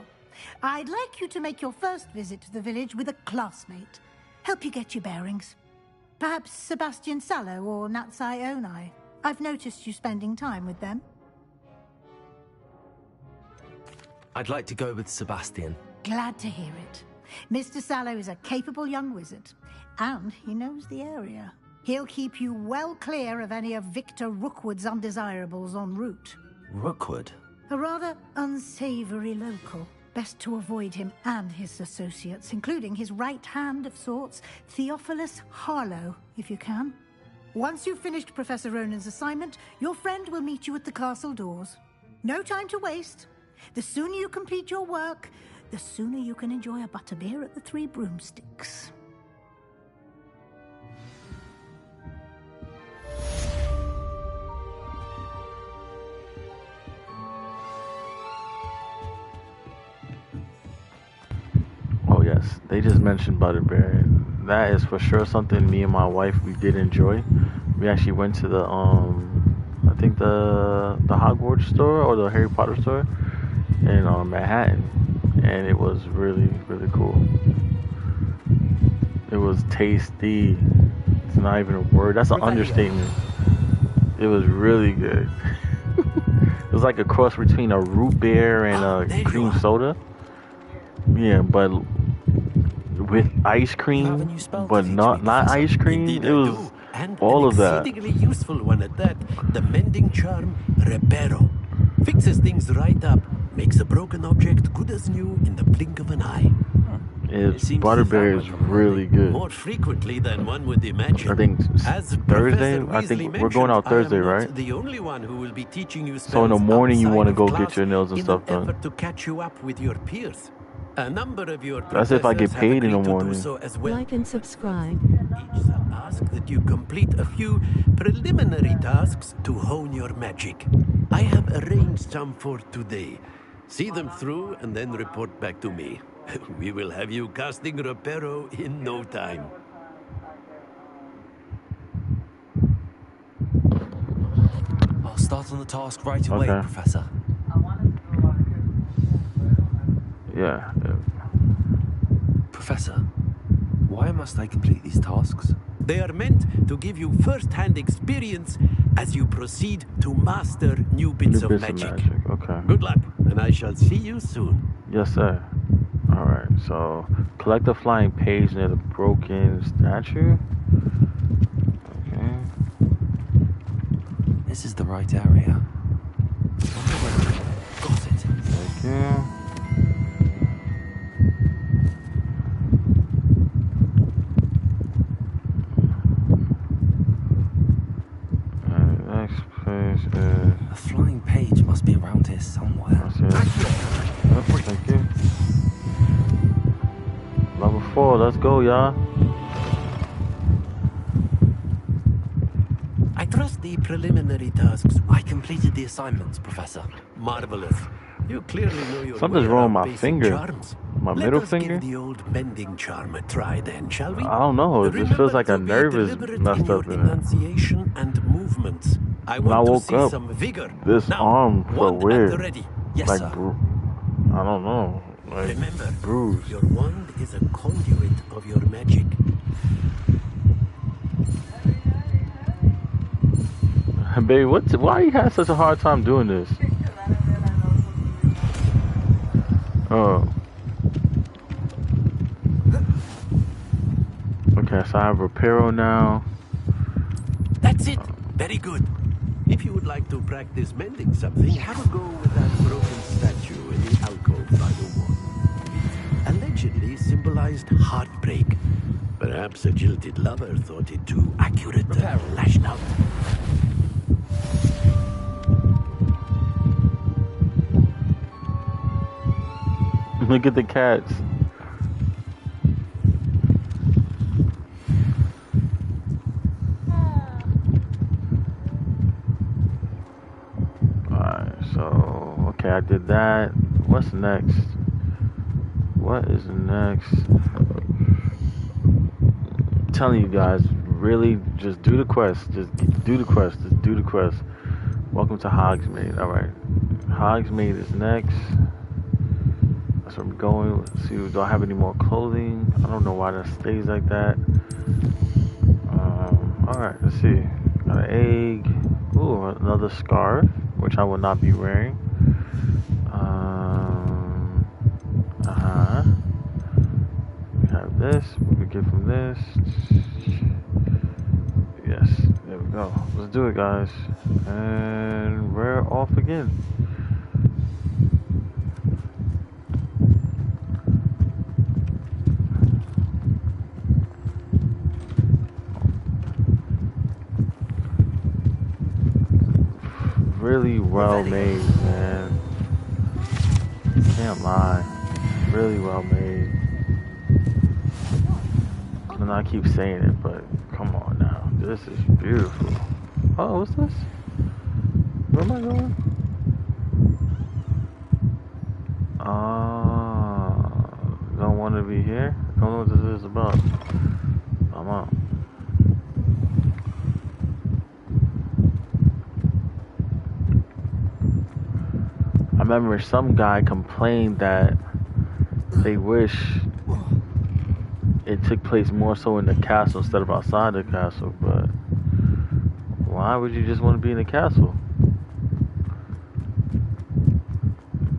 I'd like you to make your first visit to the village with a classmate. Help you get your bearings. Perhaps Sebastian Sallow or Natsai Onai. I've noticed you spending time with them. I'd like to go with Sebastian. Glad to hear it. Mr. Sallow is a capable young wizard, and he knows the area. He'll keep you well clear of any of Victor Rookwood's undesirables en route. Rookwood? A rather unsavory local. Best to avoid him and his associates, including his right hand of sorts, Theophilus Harlow, if you can. Once you've finished Professor Ronan's assignment, your friend will meet you at the castle doors. No time to waste. The sooner you complete your work, the sooner you can enjoy a butterbeer at the Three Broomsticks. Oh yes, they just mentioned butterbeer. That is for sure something me and my wife we did enjoy. We actually went to the I think the Hogwarts store or the Harry Potter store in Manhattan, and it was really cool. It was tasty. It's not even a word. That's an understatement. It was really good. It was like a cross between a root beer and a cream soda. Yeah, but with ice cream, but not ice cream. It was all of that. Exceedingly useful one at that. The mending charm, Reparo. Fixes things right up. Makes a broken object good as new in the blink of an eye. Butterbeer is really good. More frequently than one would imagine. I think As Thursday. Professor I think Weasley we're going out mentioned, Thursday, I am right? not the only one who will be teaching you So in the spells morning you outside want to of go class get your nails and in stuff an done. effort to catch you up with your peers. A number of your That's if I get professors have paid in the agreed to do morning. so as well. Like and subscribe. Each shall ask that you complete a few preliminary tasks to hone your magic. I have arranged some for today. See them through and then report back to me. We will have you casting Reparo in no time. I'll start on the task right away, Okay. Professor. Yeah. Professor, why must I complete these tasks? They are meant to give you first-hand experience as you proceed to master new bits of magic. Okay. Good luck, and I shall see you soon. Yes, sir. All right. So collect the flying page near the broken statue. Okay. This is the right area. I wonder you. Next place is... A flying page must be around here somewhere. Oh, thank you. Level 4, let's go, y'all. I trust the preliminary tasks. I completed the assignments, Professor. Marvelous. You clearly know your Something's way wrong with around my basic finger. charms. My Let middle us finger? give the old mending charm a try then, shall we? I don't know. It just feels like a nerve is messed up in it. Enunciation and movements. I When I want to woke see up, some vigor. this Now, arm felt wand at weird. the ready. Yes, Like, sir. I don't know. Like, Remember, bruised. your wand is a conduit of your magic. Baby, why you had such a hard time doing this? Oh. Okay, so I have Reparo now. That's it. Very good. If you would like to practice mending something, have a go with that broken statue in the alcove by the wall. Allegedly symbolized heartbreak. Perhaps a jilted lover thought it too accurate and lashed out. Look at the cats. Alright, so okay, I did that. What's next? What is next? I'm telling you guys, really just do the quest. Just do the quest. Just do the quest. Welcome to Hogsmeade. Alright. Hogsmeade is next. That's where I'm going. Let's see, do I have any more clothing? I don't know why that stays like that. Alright, let's see. Got an egg. Ooh, another scarf, which I will not be wearing. We have this. What we get from this? Yes, there we go. Let's do it, guys. And we're off again. Really well made, man. Can't lie. Really well made. And I keep saying it, but come on now. This is beautiful. Oh, what's this? Where am I going? Don't want to be here? I don't know what this is about. I'm out. I remember some guy complained that they wish it took place more so in the castle instead of outside the castle, but why would you just want to be in the castle?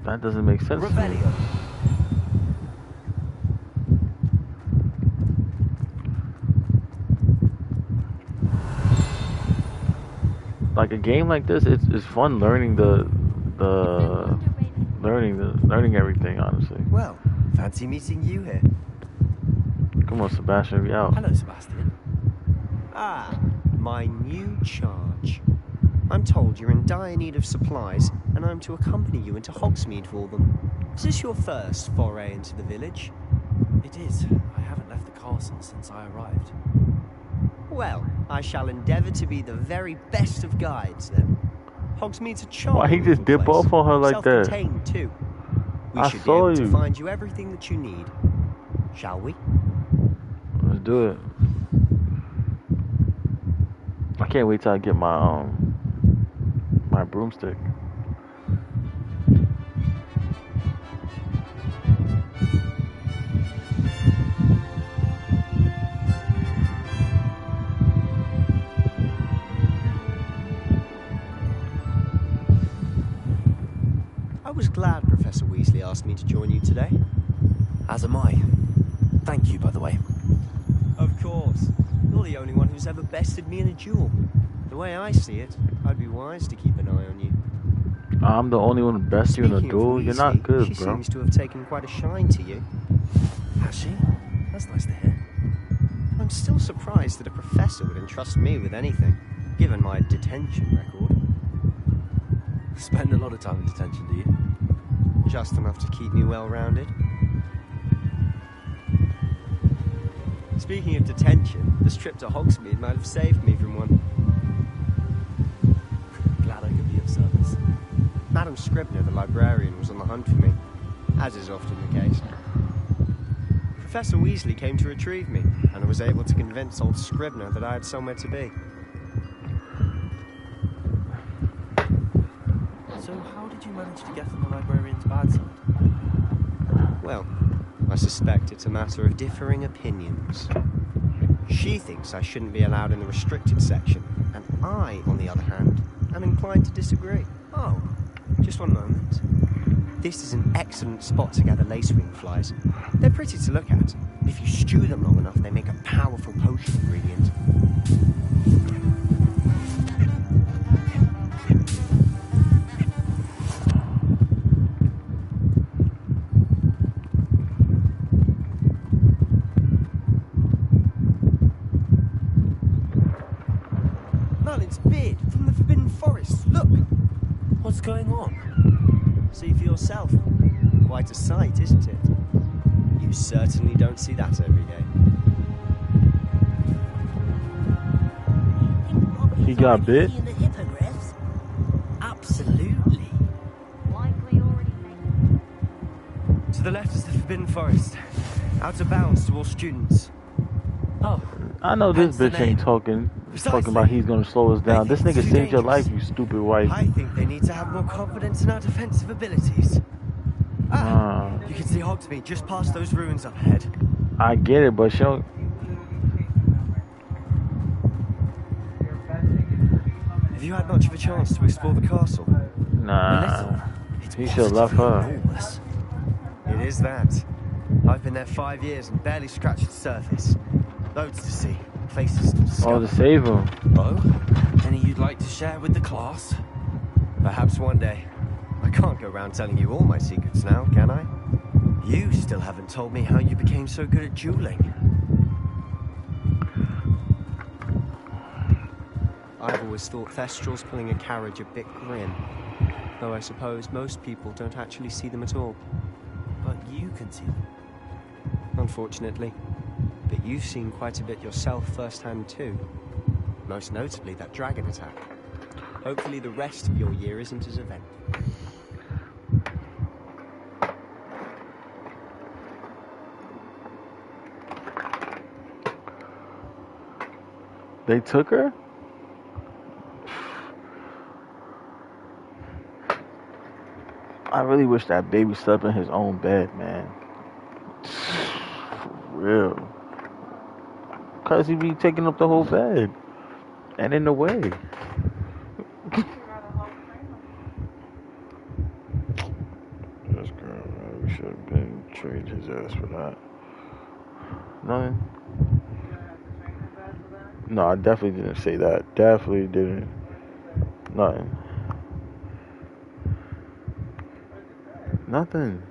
That doesn't make sense to me. Like a game like this, it's fun learning learning everything, honestly. Well, fancy meeting you here. Come on, Sebastian, we out. Hello, Sebastian. Ah, my new charge. I'm told you're in dire need of supplies, and I'm to accompany you into Hogsmeade for them. Is this your first foray into the village? It is. I haven't left the castle since I arrived. Well, I shall endeavour to be the very best of guides, then. Hogsmeade's a charming Why he just dip place. off on her like that? Self-contained, too. We I should be saw able to you. find you everything that you need. Shall we? Let's do it. I can't wait till I get my my broomstick. I was glad Professor Weasley asked me to join you today. As am I. Thank you, by the way. Of course. You're the only one who's ever bested me in a duel. The way I see it, I'd be wise to keep an eye on you. I'm the only one who best you in a Speaking of duel. You're not Weasley, good, she bro. seems to have taken quite a shine to you. Has she? That's nice to hear. I'm still surprised that a professor would entrust me with anything, given my detention record. Spend a lot of time in detention, do you? Just enough to keep me well-rounded. Speaking of detention, this trip to Hogsmeade might have saved me from one. Glad I could be of service. Madam Scribner, the librarian, was on the hunt for me, as is often the case. Professor Weasley came to retrieve me, and I was able to convince old Scribner that I had somewhere to be. So how did you manage to get on the librarian's bad side? Well, I suspect it's a matter of differing opinions. She thinks I shouldn't be allowed in the restricted section, and I, on the other hand, am inclined to disagree. Oh, just one moment. This is an excellent spot to gather lacewing flies. They're pretty to look at. If you stew them long enough, they make a powerful potion ingredient. Merlin's beard from the Forbidden Forest. Look! What's going on? See for yourself. Quite a sight, isn't it? You certainly don't see that every day. He got bit? Absolutely. To the left is the Forbidden Forest. Out of bounds to all students. Oh. I know this bitch ain't talking. He's talking about he's gonna slow us down. This nigga saved your life, you stupid wife. I think they need to have more confidence in our defensive abilities. You can see Hogsmeade just past those ruins up ahead. I get it, but show. Have you had much of a chance to explore the castle? Nah. He should have left her. It is that. I've been there 5 years and barely scratched the surface. Loads to see, places to discover. Oh, to save him. Oh? Any you'd like to share with the class? Perhaps one day. I can't go around telling you all my secrets now, can I? You still haven't told me how you became so good at dueling. I've always thought Thestrals pulling a carriage a bit grim. Though I suppose most people don't actually see them at all. But you can see them. Unfortunately. But you've seen quite a bit yourself firsthand too. Most notably that dragon attack. Hopefully the rest of your year isn't as eventful. They took her? I really wish that baby slept in his own bed, man. For real. Cause he be taking up the whole bed. And in the way. That's girl, man. We should have been trained his ass for that. Nothing. No, I definitely didn't say that. Definitely didn't. Nothing. Nothing.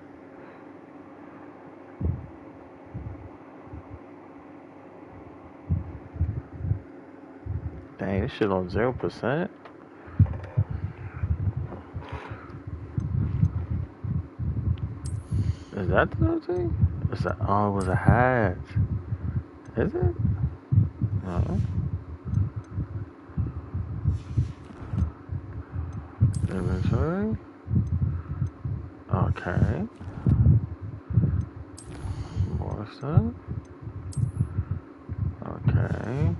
Dang, this shit on 0%. Is that the thing? Is that? Oh, it was a hat. Is it? No. Inventory. Okay. More stuff. Okay. Okay.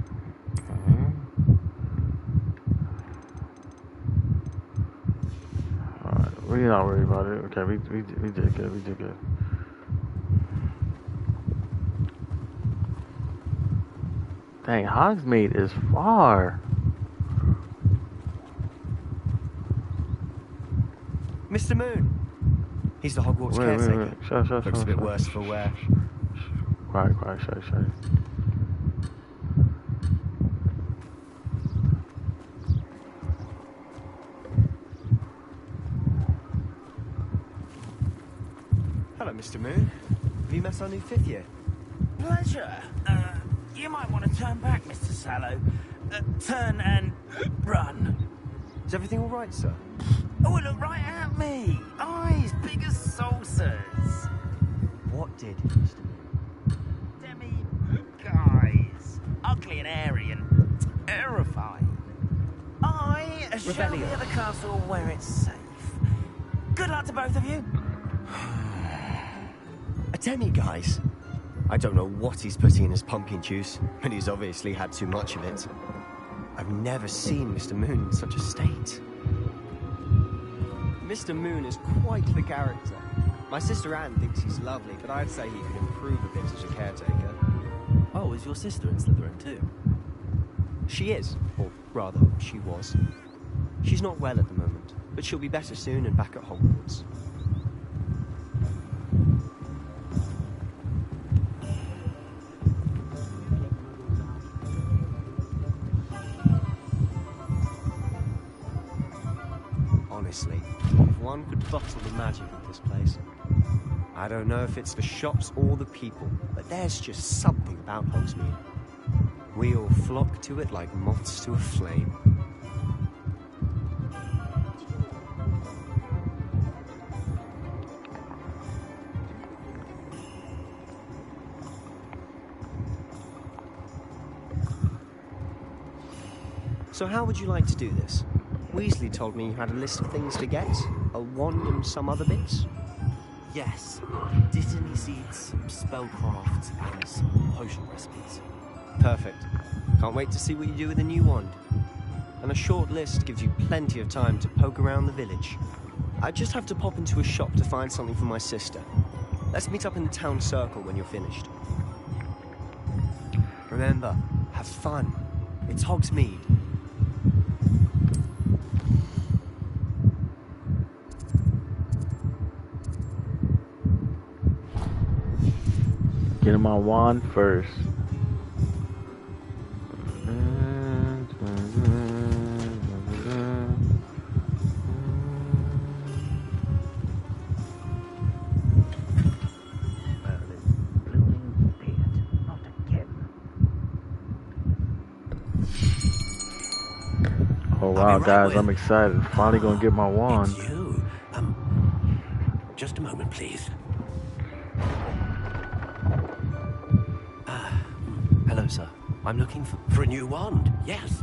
Alright, we're not worried about it. Okay, we did good. We did good. Dang, Hogsmeade is far. Mr. Moon! He's the Hogwarts caretaker. Wait. Shut. Looks a bit worse for wear. Quiet, shut. Mr. Moon. Have you met our new 5th year? Pleasure. You might want to turn back, Mr. Sallow. Turn and run. Is everything all right, sir? Oh, look right at me. Eyes big as saucers. What did, Mr. Moon? Demi guys. Ugly and airy and terrifying. I assure Rebellion. the other castle where it's safe. Good luck to both of you. A demi-guise? I don't know what he's putting in his pumpkin juice, but he's obviously had too much of it. I've never seen Mr. Moon in such a state. Mr. Moon is quite the character. My sister Anne thinks he's lovely, but I'd say he could improve a bit as a caretaker. Oh, is your sister in Slytherin too? She is, or rather, she was. She's not well at the moment, but she'll be better soon and back at Hogwarts. Honestly, if one could bottle the magic of this place. I don't know if it's the shops or the people, but there's just something about Hogsmeade. We all flock to it like moths to a flame. So how would you like to do this? Weasley told me you had a list of things to get, a wand and some other bits. Yes. Dittany seeds, spellcraft, and some potion recipes. Perfect. Can't wait to see what you do with the new wand. And a short list gives you plenty of time to poke around the village. I just have to pop into a shop to find something for my sister. Let's meet up in the town circle when you're finished. Remember, have fun. It's Hogsmeade. Getting my wand first. Oh wow, guys, I'm excited. Finally gonna get my wand. It's you. Just a moment, please. Hello, sir. I'm looking For a new wand, yes.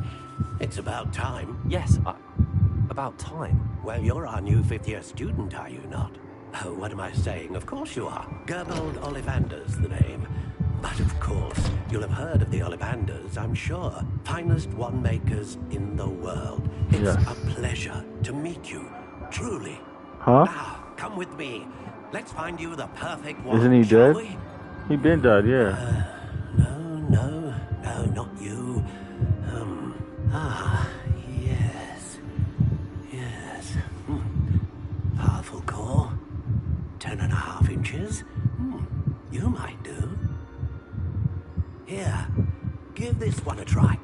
It's about time. Yes, about time. Well, you're our new 5th year student, are you not? Oh, what am I saying? Of course you are. Gerbold Ollivander's the name. But of course, you'll have heard of the Ollivanders, I'm sure. Finest wand makers in the world. It's a pleasure to meet you, truly. Huh? Now, come with me. Let's find you the perfect wand. Isn't he shall dead? we? He been dead, yeah. No, not you. Yes. Powerful core. 10.5 inches. You might do. Here, give this one a try.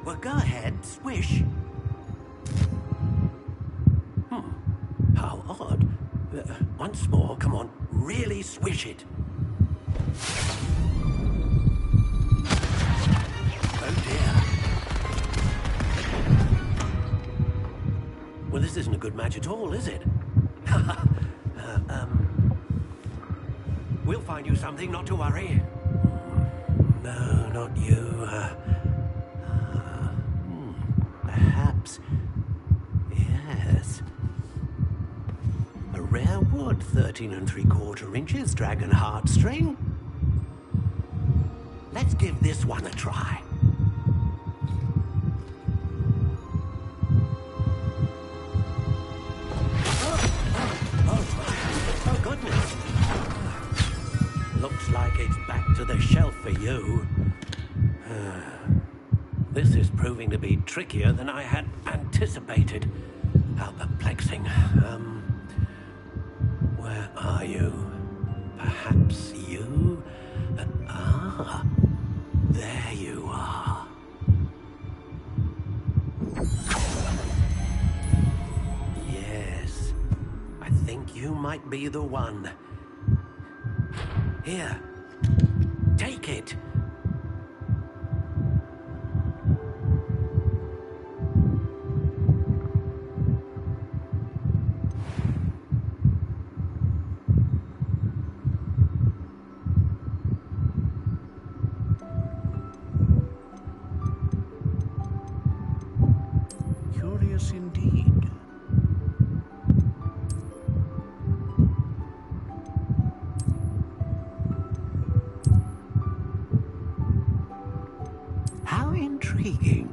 Well, go ahead, swish. How odd. Once more, come on, really swish it. Oh dear. Well, this isn't a good match at all, is it? We'll find you something, not to worry. No, not you. Perhaps. Yes. A rare wood, 13 3/4 inches, dragon heartstring. Let's give this one a try. Oh, goodness. Looks like it's back to the shelf for you. This is proving to be trickier than I had anticipated. How perplexing. Where are you? Perhaps you? There you are. Yes, be the one. Here, take it. Curious indeed. How intriguing.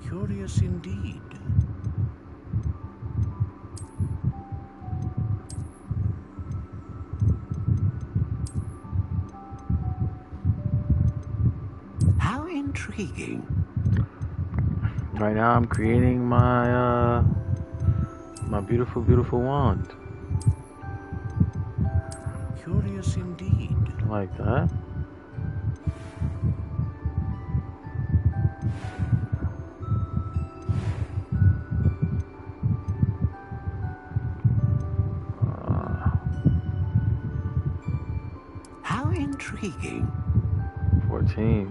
Curious indeed. How intriguing. Right now I'm creating my my beautiful, beautiful wand. Curious indeed. Like that. How intriguing. 14.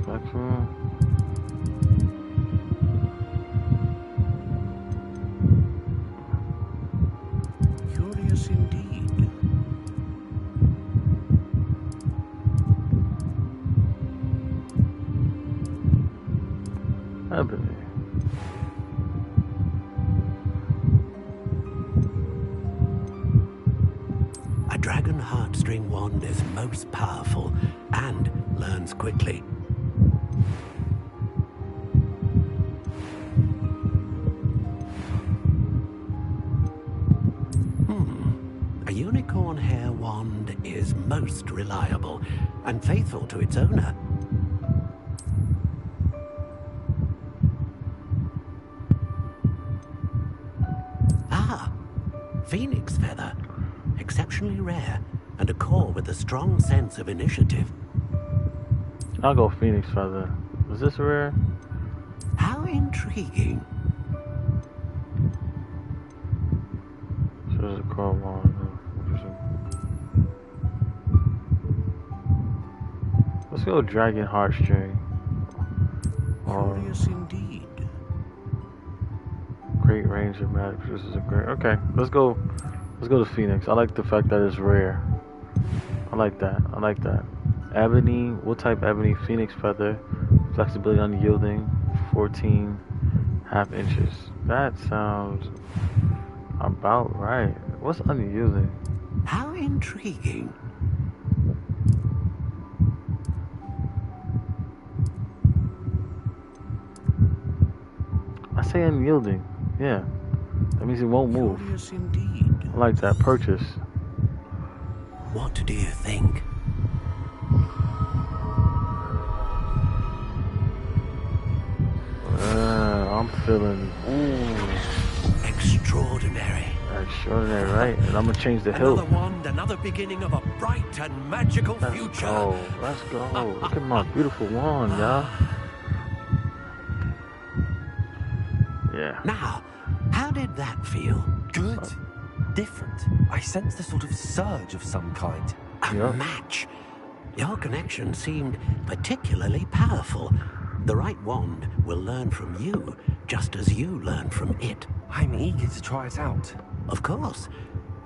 Spectrum. Curious indeed. Ebony. A dragon heartstring wand is most powerful and learns quickly. A unicorn hair wand is most reliable and faithful to its owner. Ah, phoenix feather. Exceptionally rare, and a core with a strong sense of initiative. I'll go Phoenix Feather. Is this rare? How intriguing. So there's a core wand. Let's go Dragon Heartstring. Curious indeed. Great range of magic. This is a great. Okay, let's go to Phoenix. I like the fact that it's rare. I like that. I like that. Ebony. What type ebony? Phoenix Feather. Flexibility unyielding. 14 half inches. That sounds about right. What's unyielding? How intriguing. I say unyielding. Yeah. That means it won't move. Curious indeed. I like that. Purchase. What do you think? I'm feeling extraordinary. Extraordinary, right? And I'm gonna change the hilt. Another wand, another beginning of a bright and magical future. Let's go. Look at my beautiful wand, y'all. Yeah. Now, how did that feel? Good. Different. I sensed a sort of surge of some kind. A match. Your connection seemed particularly powerful. The right wand will learn from you, just as you learn from it. I'm eager to try it out. Of course.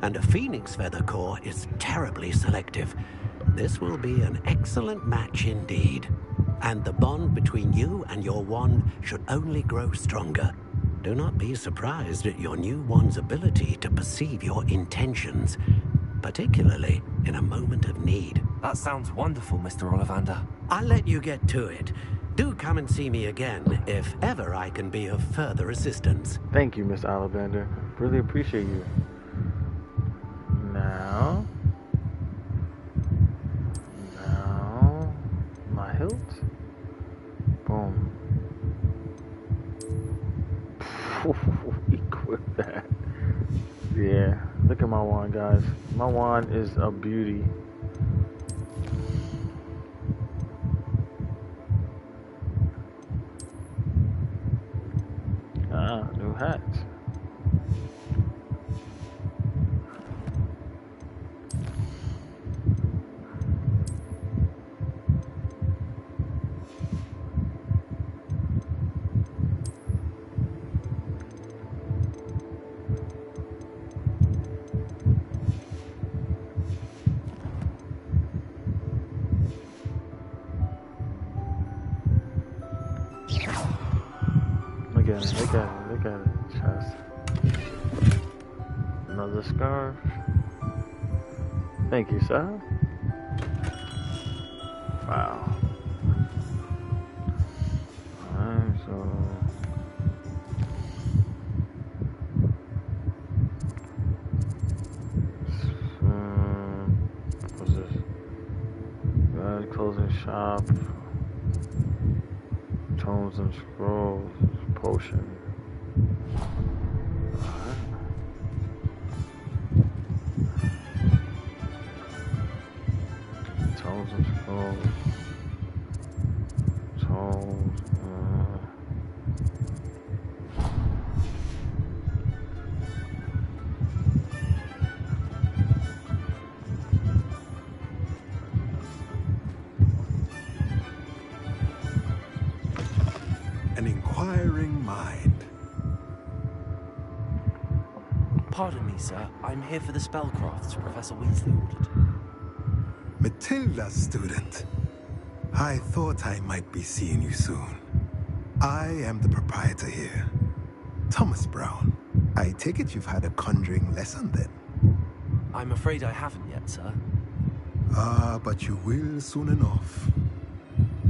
And a phoenix feather core is terribly selective. This will be an excellent match indeed. And the bond between you and your wand should only grow stronger. Do not be surprised at your new wand's ability to perceive your intentions, particularly in a moment of need. That sounds wonderful, Mr. Ollivander. I'll let you get to it. Do come and see me again if ever I can be of further assistance. Thank you, Miss Ollivander. Really appreciate you. Now, my hilt. Boom. Equip that. Yeah, look at my wand, guys. My wand is a beauty. Ah, new hat. Look at it, look at it, look at it. Chest. Another scarf. Thank you, sir. Wow. Alright, so what's this? Closing shop. Tomes and scrolls. Potion. Tomes and scrolls. Tomes. An inquiring mind. Pardon me, sir. I'm here for the spellcrafts Professor Weasley ordered. Matilda's student. I thought I might be seeing you soon. I am the proprietor here, Thomas Brown. I take it you've had a conjuring lesson then? I'm afraid I haven't yet, sir. Ah, but you will soon enough.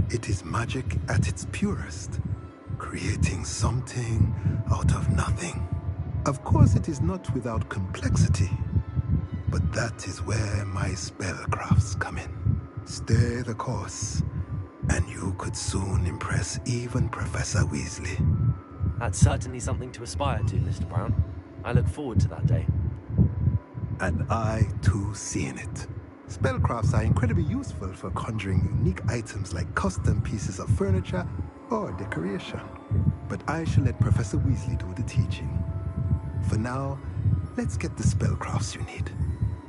It is magic at its purest, creating something out of nothing. Of course, it is not without complexity, but that is where my spellcrafts come in. Stay the course, and you could soon impress even Professor Weasley. That's certainly something to aspire to, Mr. Brown. I look forward to that day. And I, too, seeing it. Spellcrafts are incredibly useful for conjuring unique items like custom pieces of furniture or decoration. But I shall let Professor Weasley do the teaching. For now, let's get the spellcrafts you need.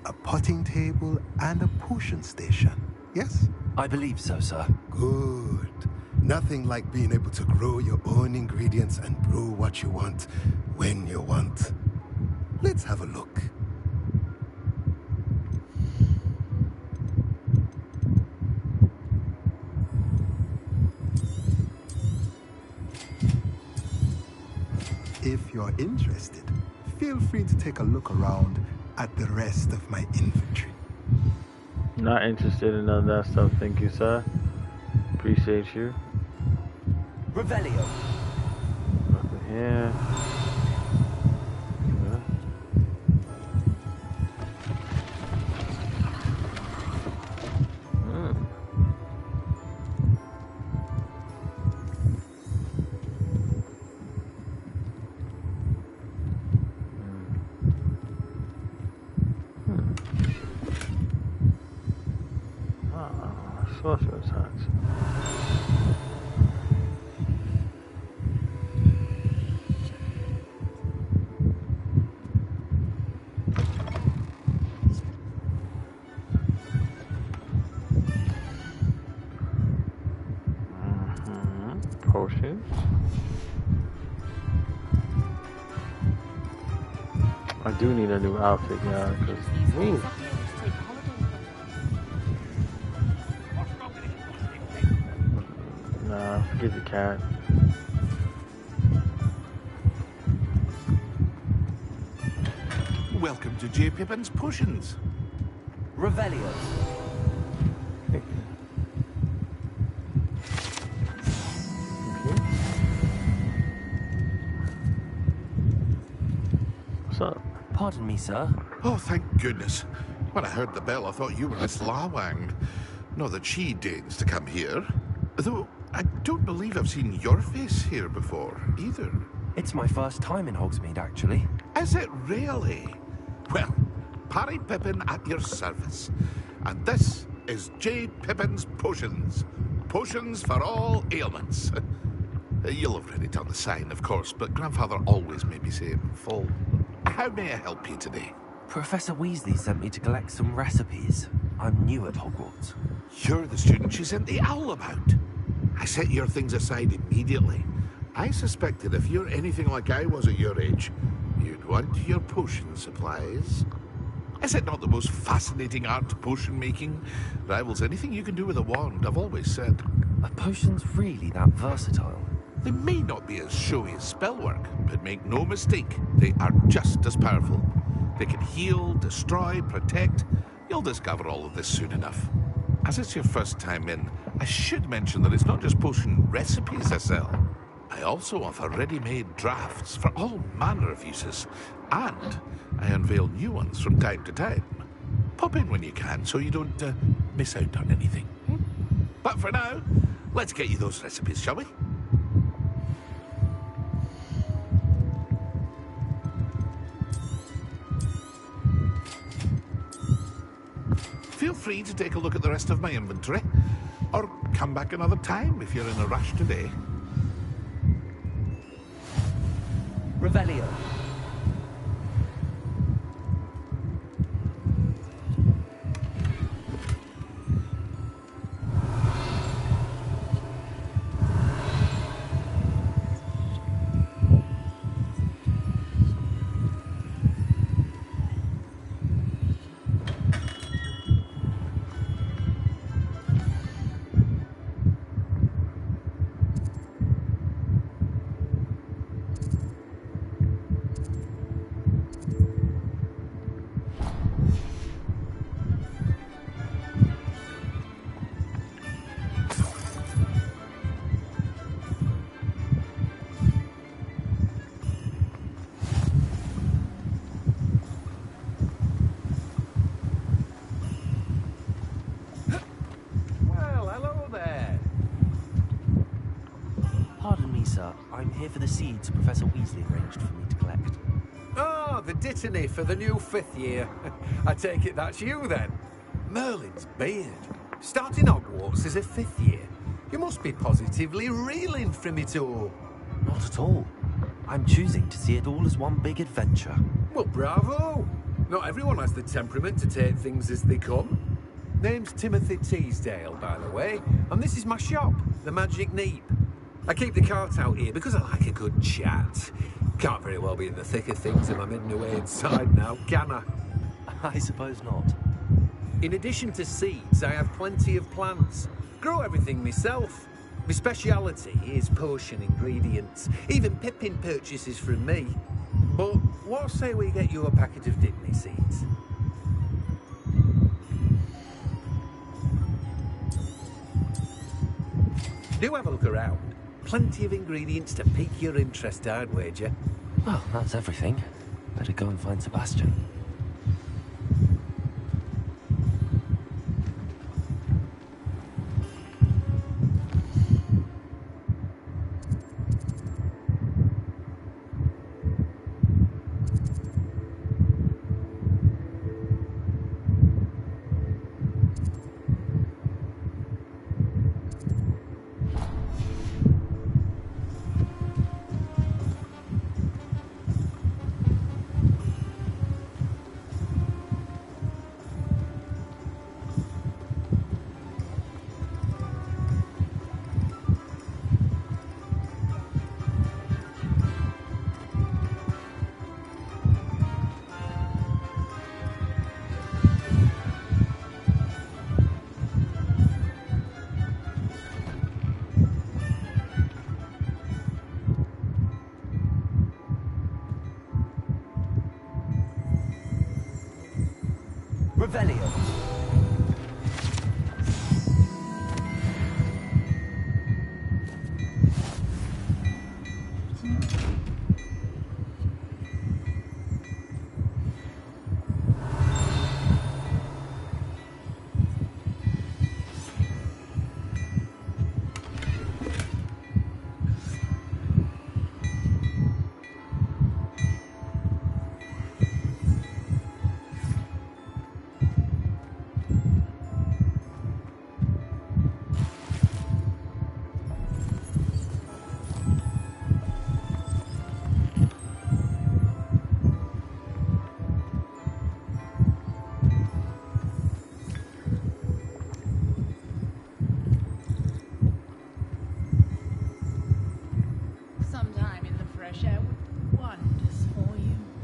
A potting table and a potion station, yes? I believe so, sir. Good. Nothing like being able to grow your own ingredients and brew what you want, when you want. Let's have a look. If you're interested, feel free to take a look around at the rest of my inventory. Not interested in none of that stuff, thank you, sir. Appreciate you. Revelio. Nothing here. Yeah. Sorcerer's hats. Potions. I do need a new outfit, yeah, because nah, forget the cat. Welcome to J. Pippin's Potions. Revelio. What's up? Pardon me, sir. Oh, thank goodness. When I heard the bell, I thought you were Miss Lawang. Not that she deigns to come here. Though, I don't believe I've seen your face here before, either. It's my first time in Hogsmeade, actually. Is it really? Well, Parry Pippin at your service. And this is J. Pippin's Potions. Potions for all ailments. You'll have read it on the sign, of course, but Grandfather always made me say it in full. How may I help you today? Professor Weasley sent me to collect some recipes. I'm new at Hogwarts. You're the student she sent the owl about. I set your things aside immediately. I suspected if you're anything like I was at your age, you'd want your potion supplies. Is it not the most fascinating art, potion making? Rivals anything you can do with a wand, I've always said. Are potions really that versatile? They may not be as showy as spellwork, but make no mistake, they are just as powerful. They can heal, destroy, protect. You'll discover all of this soon enough. As it's your first time in, I should mention that it's not just potion recipes I sell. I also offer ready-made drafts for all manner of uses, and I unveil new ones from time to time. Pop in when you can so you don't miss out on anything. But for now, let's get you those recipes, shall we? Feel free to take a look at the rest of my inventory, or come back another time if you're in a rush today. Revelio. I'm here for the seeds Professor Weasley arranged for me to collect. Oh, the dittany for the new 5th year. I take it that's you, then. Merlin's beard. Starting Hogwarts as a 5th year. You must be positively reeling from it all. Not at all. I'm choosing to see it all as one big adventure. Well, bravo! Not everyone has the temperament to take things as they come. Name's Timothy Teasdale, by the way, and this is my shop, the Magic Neep. I keep the cart out here because I like a good chat. Can't very well be in the thick of things if I'm hidden away inside now, can I? I suppose not. In addition to seeds, I have plenty of plants. Grow everything myself. My speciality is potion ingredients. Even Pippin purchases from me. But what say we get you a packet of Dittany seeds? Do have a look around. Plenty of ingredients to pique your interest, I'd wager. Well, that's everything. Better go and find Sebastian. Revelio.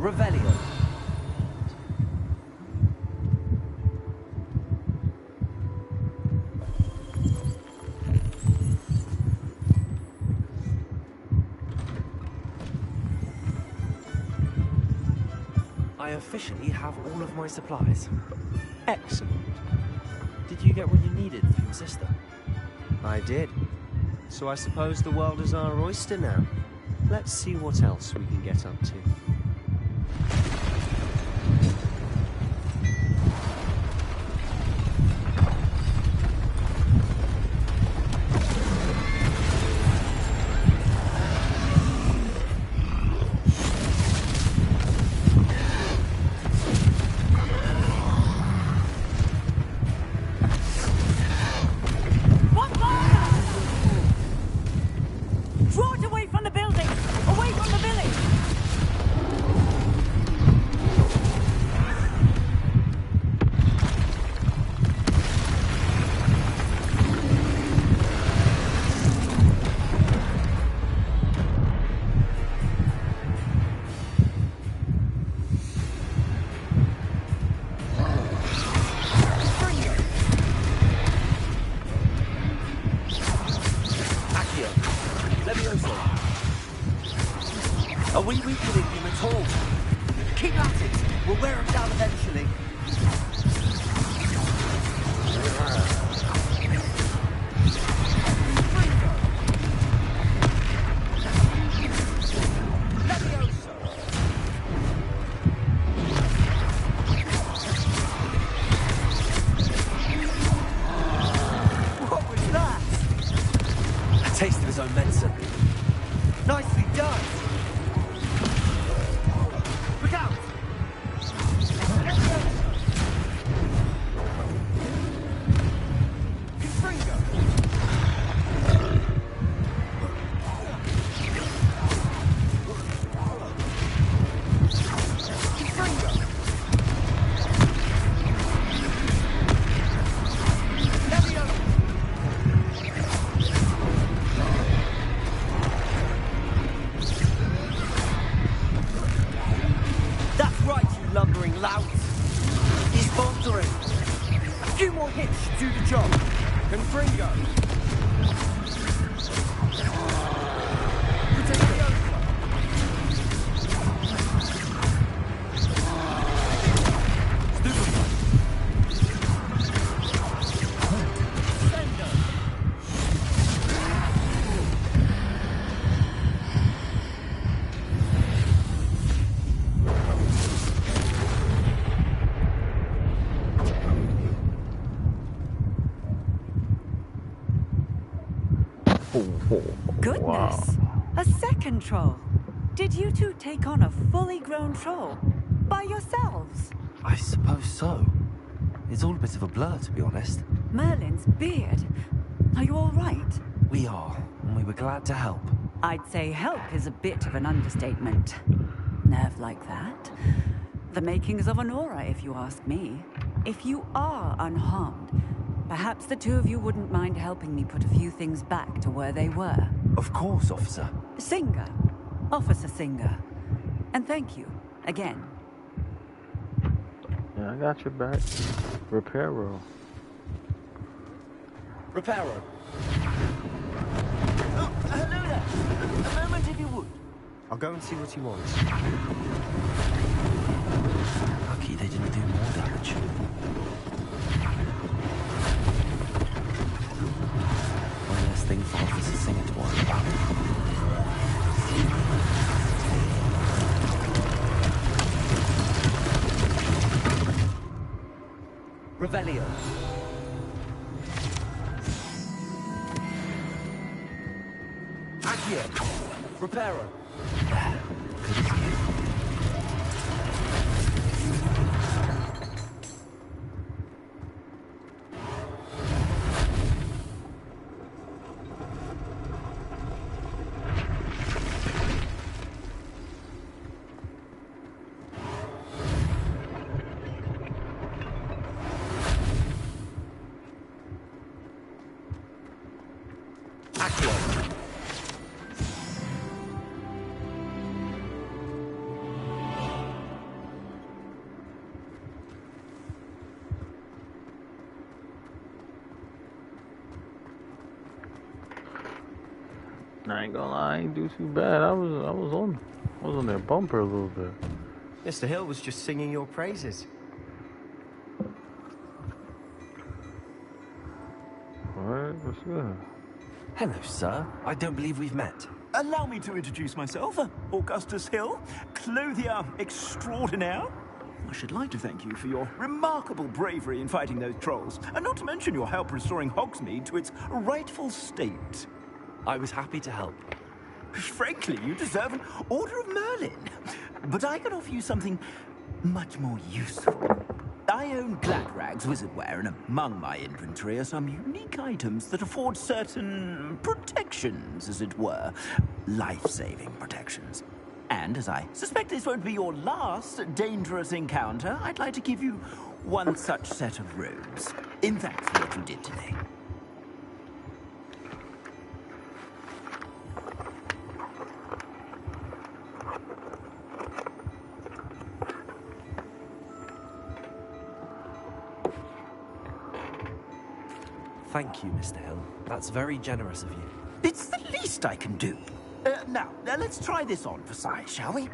Revelio. I officially have all of my supplies. Excellent. Did you get what you needed for your sister? I did. So I suppose the world is our oyster now. Let's see what else we can get up to. Draw it away from the building! Away from the village! Accio. Levioso. Are we weakening him at all? Keep at it! We'll wear him down eventually. What was that? A taste of his own medicine. Nicely done! Look out! That's right, you lumbering louts! He's faltering! A few more hits should do the job! Confringo! Goodness! Wow. A second troll. Did you two take on a fully grown troll? By yourselves? I suppose so. It's all a bit of a blur, to be honest. Merlin's beard. Are you all right? We are, and we were glad to help. I'd say help is a bit of an understatement. Nerve like that? The makings of an aura, if you ask me. If you are unharmed, perhaps the two of you wouldn't mind helping me put a few things back to where they were. Of course, officer. Singer. Officer Singer. And thank you, again. Yeah, I got your back. Repair roll. Reparo. Oh, hello there! A moment if you would. I'll go and see what he wants. Lucky they didn't do more damage. One less thing for Officer Singer to worry about. Revelio. Accio. Reparo. I ain't gonna lie, I ain't do too bad. I was on their bumper a little bit. Mr. Hill was just singing your praises. Alright, what's good? Hello, sir. I don't believe we've met. Allow me to introduce myself, Augustus Hill, clothier extraordinaire. I should like to thank you for your remarkable bravery in fighting those trolls, and not to mention your help restoring Hogsmeade to its rightful state. I was happy to help. Frankly, you deserve an Order of Merlin. But I can offer you something much more useful. I own Gladrag's wizardware, and among my inventory are some unique items that afford certain protections, as it were. Life-saving protections. And as I suspect this won't be your last dangerous encounter, I'd like to give you one such set of robes, in thanks for what you did today. Thank you, Mr. Hill. That's very generous of you. It's the least I can do. Now, let's try this on for size, shall we?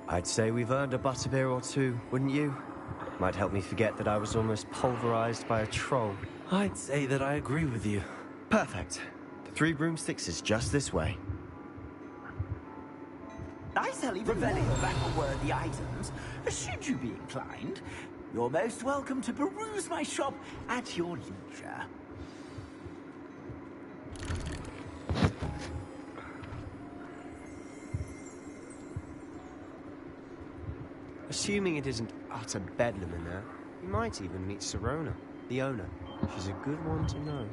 I'd say we've earned a butterbeer or two, wouldn't you? Might help me forget that I was almost pulverized by a troll. I'd say that I agree with you. Perfect. The 3 broomsticks is just this way. I sell even more battle-worthy items. Should you be inclined, you're most welcome to peruse my shop at your leisure. Assuming it isn't utter bedlam in there, you might even meet Sirona, the owner. She's a good one to know.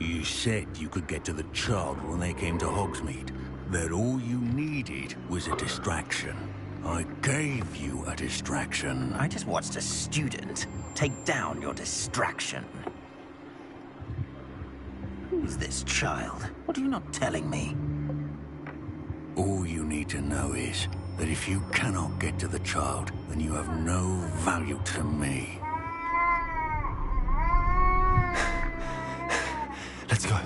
You said you could get to the child when they came to Hogsmeade. That all you needed was a distraction. I gave you a distraction. I just watched a student take down your distraction. Who's this child? What are you not telling me? All you need to know is that if you cannot get to the child, then you have no value to me. Let's go.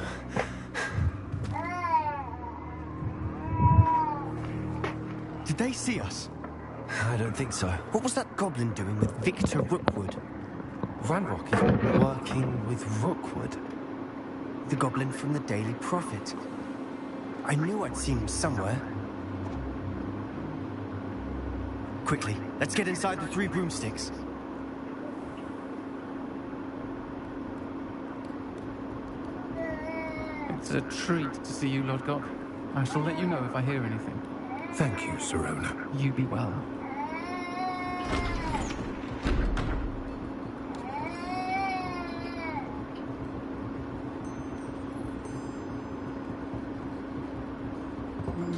Did they see us? I don't think so. What was that goblin doing with Victor Rookwood? Ranrock is working with Rookwood. The goblin from the Daily Prophet. I knew I'd seen him somewhere. Quickly, let's get inside the 3 broomsticks. It's a treat to see you, Lodgok. I shall let you know if I hear anything. Thank you, Sirona. You be well.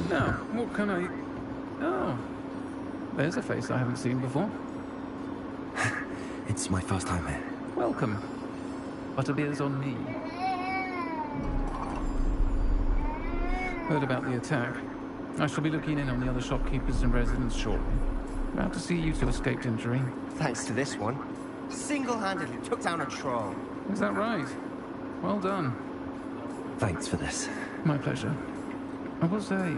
Now, what can I... Oh, there's a face I haven't seen before. It's my first time here. Welcome. Butterbeer's on me. Heard about the attack. I shall be looking in on the other shopkeepers and residents shortly. Glad to see you two escaped injury. Thanks to this one. Single-handedly took down a troll. Is that right? Well done. Thanks for this. My pleasure. I will say,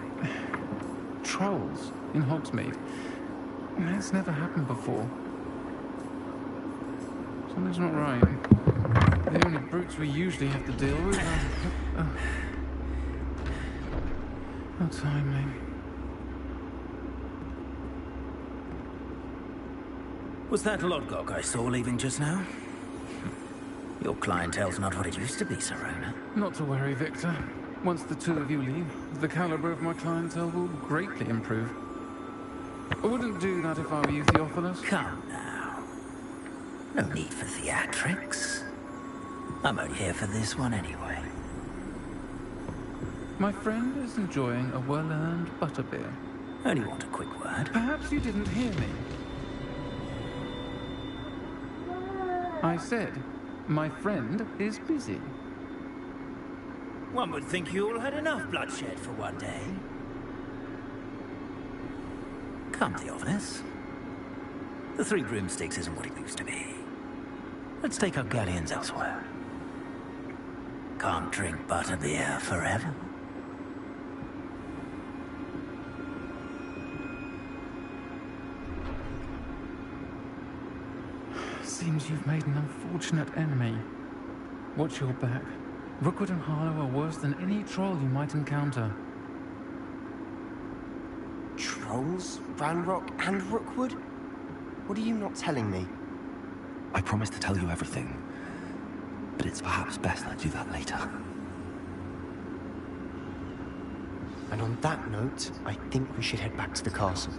trolls in Hogsmeade. That's never happened before. Something's not right. The only brutes we usually have to deal with are... How timely. Was that Lodgok I saw leaving just now? Your clientele's not what it used to be, Serona. Not to worry, Victor. Once the two of you leave, the caliber of my clientele will greatly improve. I wouldn't do that if I were you, Theophilus. Come now. No need for theatrics. I'm only here for this one anyway. My friend is enjoying a well-earned butterbeer. Only want a quick word. Perhaps you didn't hear me. I said, my friend is busy. One would think you all had enough bloodshed for one day. Come, Theophilus. The Three Broomsticks isn't what it used to be. Let's take our galleons elsewhere. Can't drink butterbeer forever. Seems you've made an unfortunate enemy. Watch your back. Rookwood and Harlow are worse than any troll you might encounter. Trolls? Ranrock and Rookwood? What are you not telling me? I promised to tell you everything, but it's perhaps best I do that later. And on that note, I think we should head back to the castle.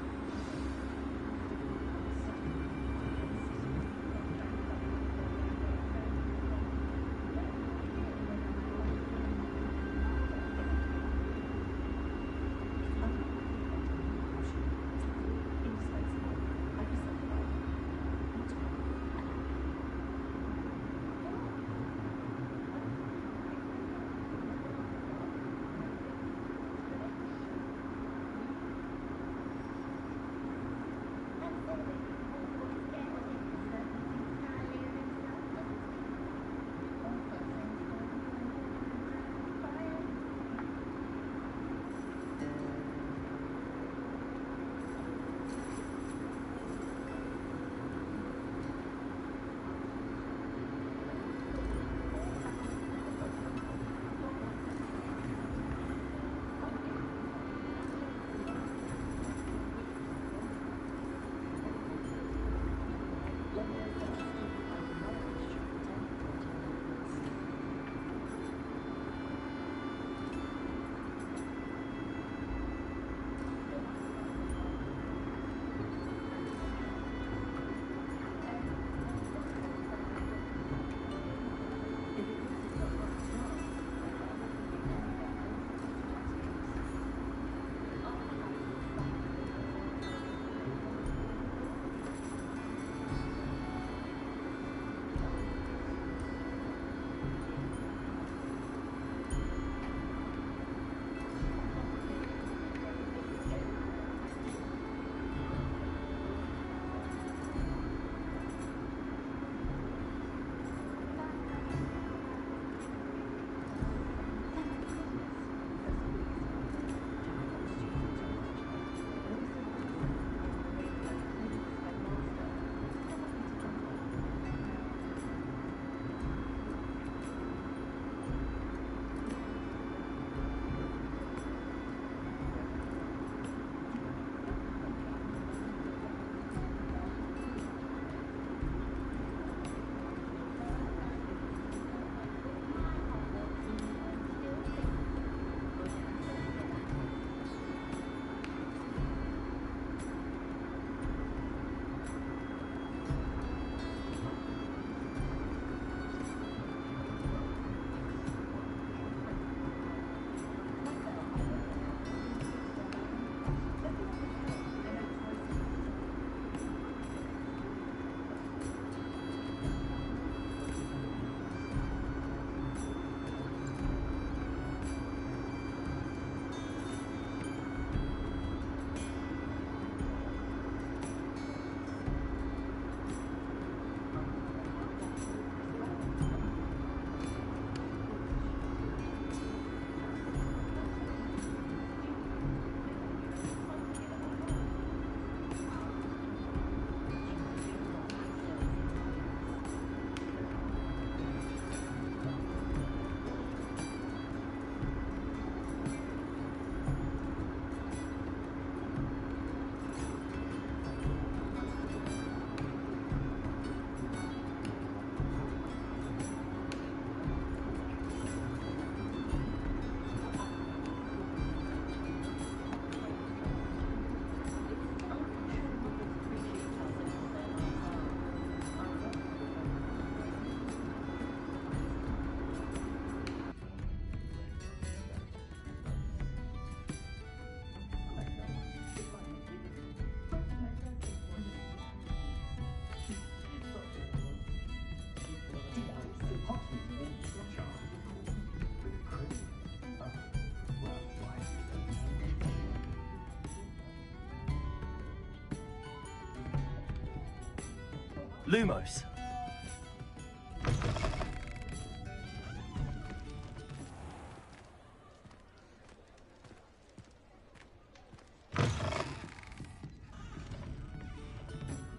Lumos.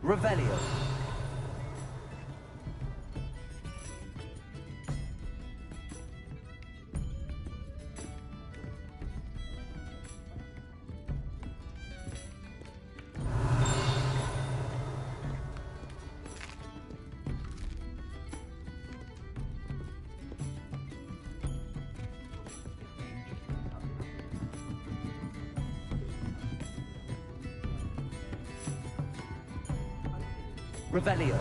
Revelio. Revelio.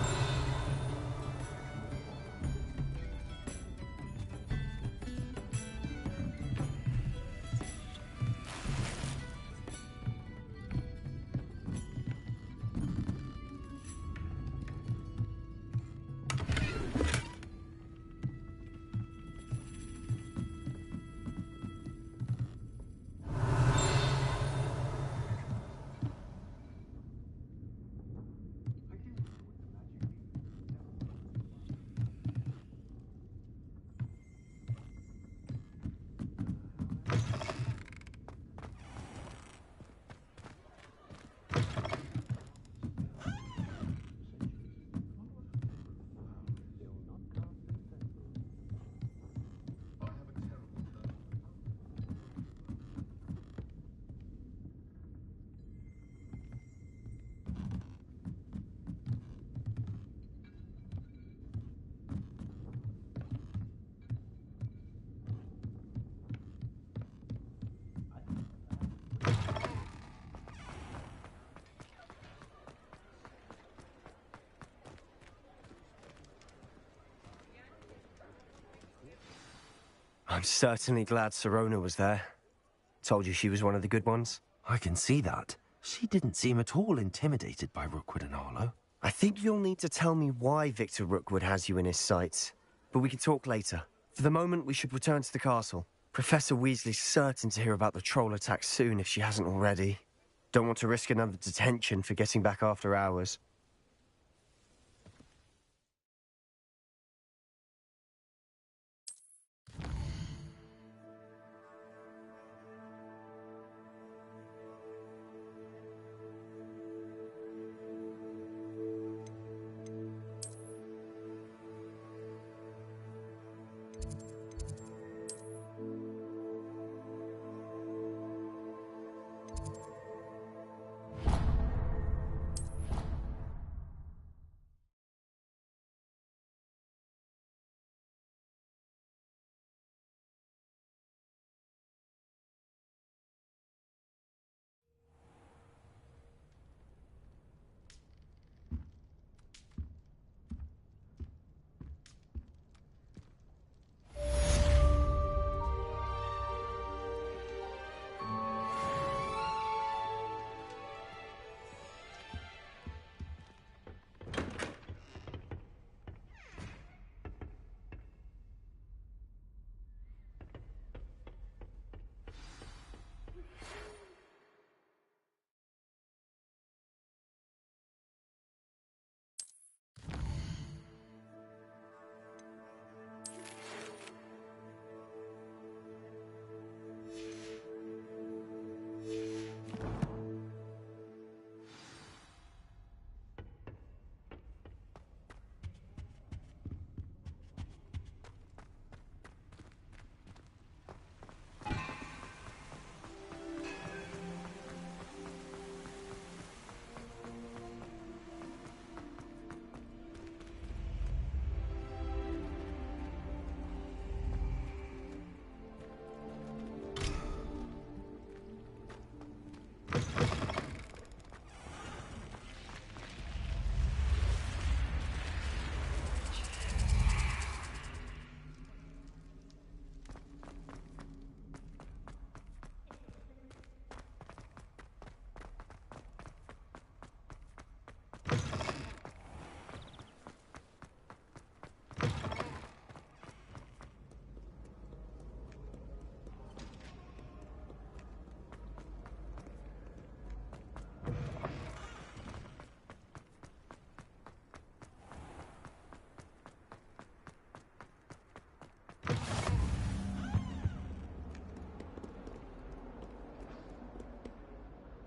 I'm certainly glad Sirona was there. Told you she was one of the good ones. I can see that. She didn't seem at all intimidated by Rookwood and Arlo. I think you'll need to tell me why Victor Rookwood has you in his sights. But we can talk later. For the moment, we should return to the castle. Professor Weasley's certain to hear about the troll attack soon if she hasn't already. Don't want to risk another detention for getting back after hours.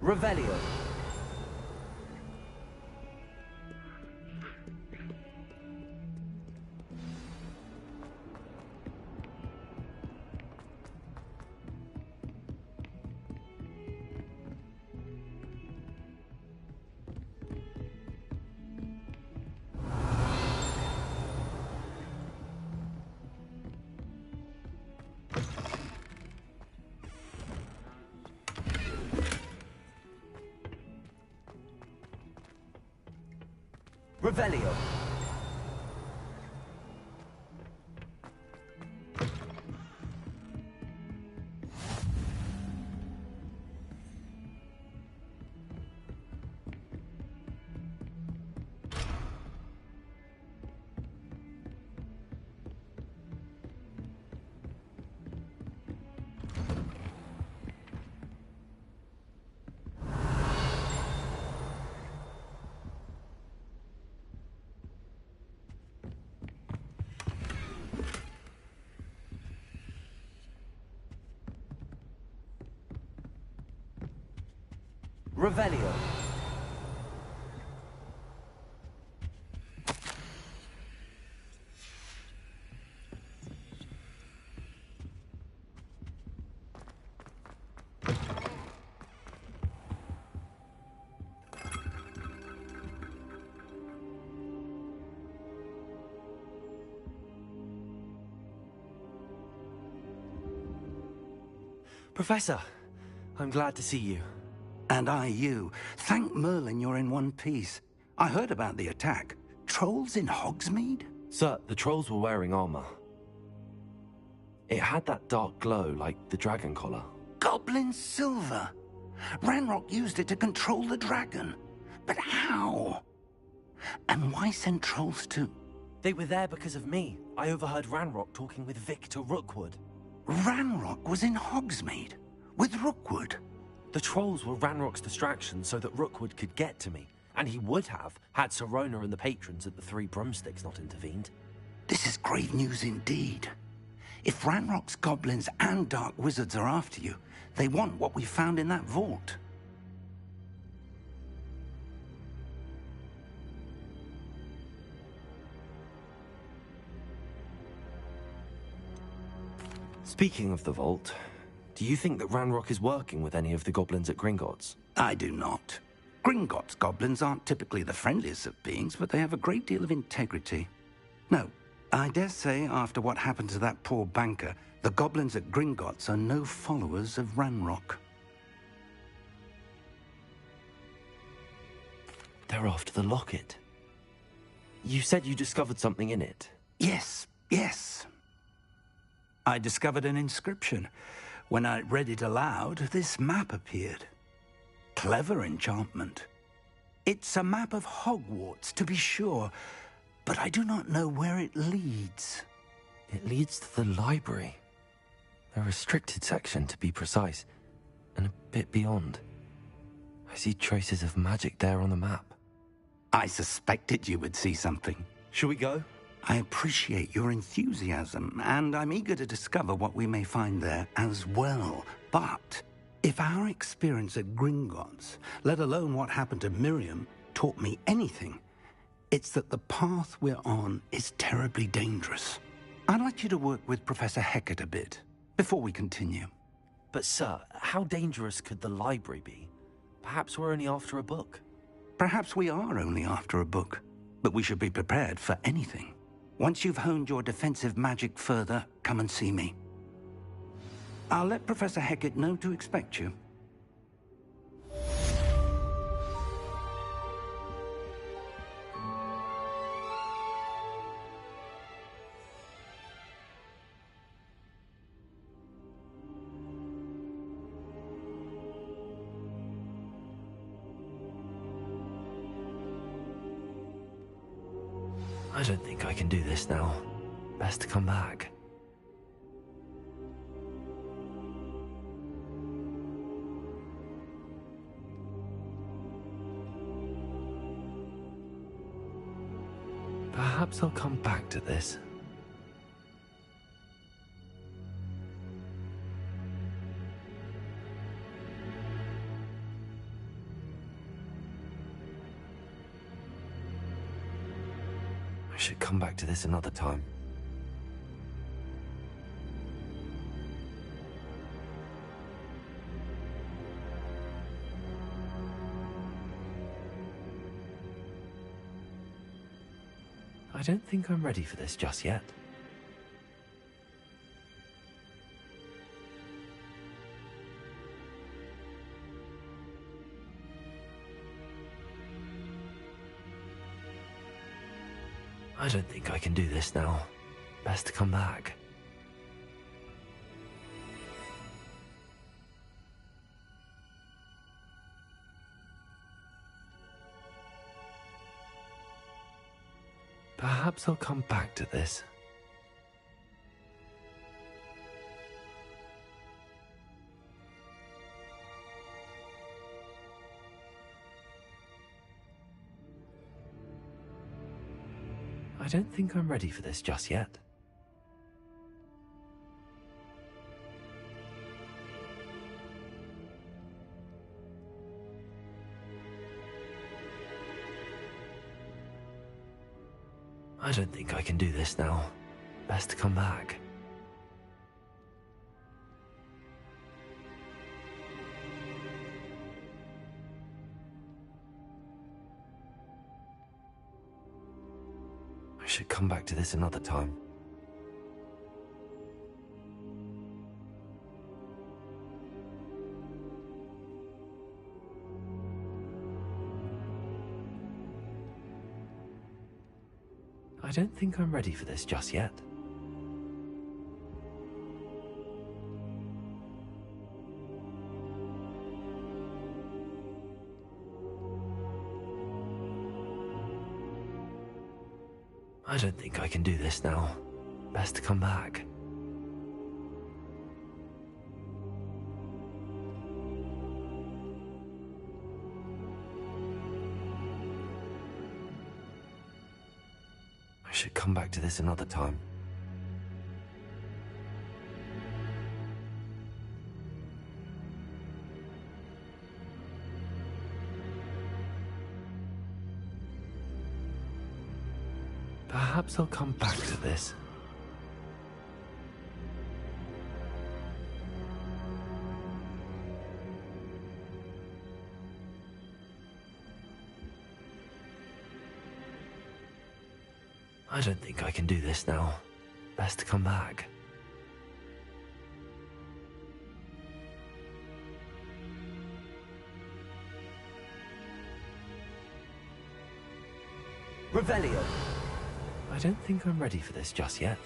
Revelio. Revelio. Revelio. Professor, I'm glad to see you. And I you. Thank Merlin you're in one piece. I heard about the attack. Trolls in Hogsmeade? Sir, the trolls were wearing armor. It had that dark glow like the dragon collar. Goblin silver. Ranrock used it to control the dragon. But how? And why send trolls too? They were there because of me. I overheard Ranrock talking with Victor Rookwood. Ranrock was in Hogsmeade? With Rookwood? The trolls were Ranrock's distraction so that Rookwood could get to me. And he would have, had Sirona and the patrons at the Three Broomsticks not intervened. This is grave news indeed. If Ranrock's goblins and dark wizards are after you, they want what we found in that vault. Speaking of the vault, do you think that Ranrock is working with any of the goblins at Gringotts? I do not. Gringotts goblins aren't typically the friendliest of beings, but they have a great deal of integrity. No, I dare say after what happened to that poor banker, the goblins at Gringotts are no followers of Ranrock. They're after the locket. You said you discovered something in it. Yes, yes. I discovered an inscription. When I read it aloud, this map appeared. Clever enchantment. It's a map of Hogwarts, to be sure, but I do not know where it leads. It leads to the library. A restricted section, to be precise, and a bit beyond. I see traces of magic there on the map. I suspected you would see something. Shall we go? I appreciate your enthusiasm, and I'm eager to discover what we may find there as well. But if our experience at Gringotts, let alone what happened to Miriam, taught me anything, it's that the path we're on is terribly dangerous. I'd like you to work with Professor Hecat a bit before we continue. But sir, how dangerous could the library be? Perhaps we're only after a book. Perhaps we are only after a book, but we should be prepared for anything. Once you've honed your defensive magic further, come and see me. I'll let Professor Hecat know to expect you. I don't think I can do this now. Best to come back. Perhaps I'll come back to this. should come back to this another time. I don't think I'm ready for this just yet. I don't think I can do this now. Best to come back. Perhaps I'll come back to this. I don't think I'm ready for this just yet. I don't think I can do this now. Best to come back. I should come back to this another time. I don't think I'm ready for this just yet. I don't think I can do this now. Best to come back. I should come back to this another time. Perhaps I'll come back to this. I don't think I can do this now. Best to come back. Revelio. I don't think I'm ready for this just yet.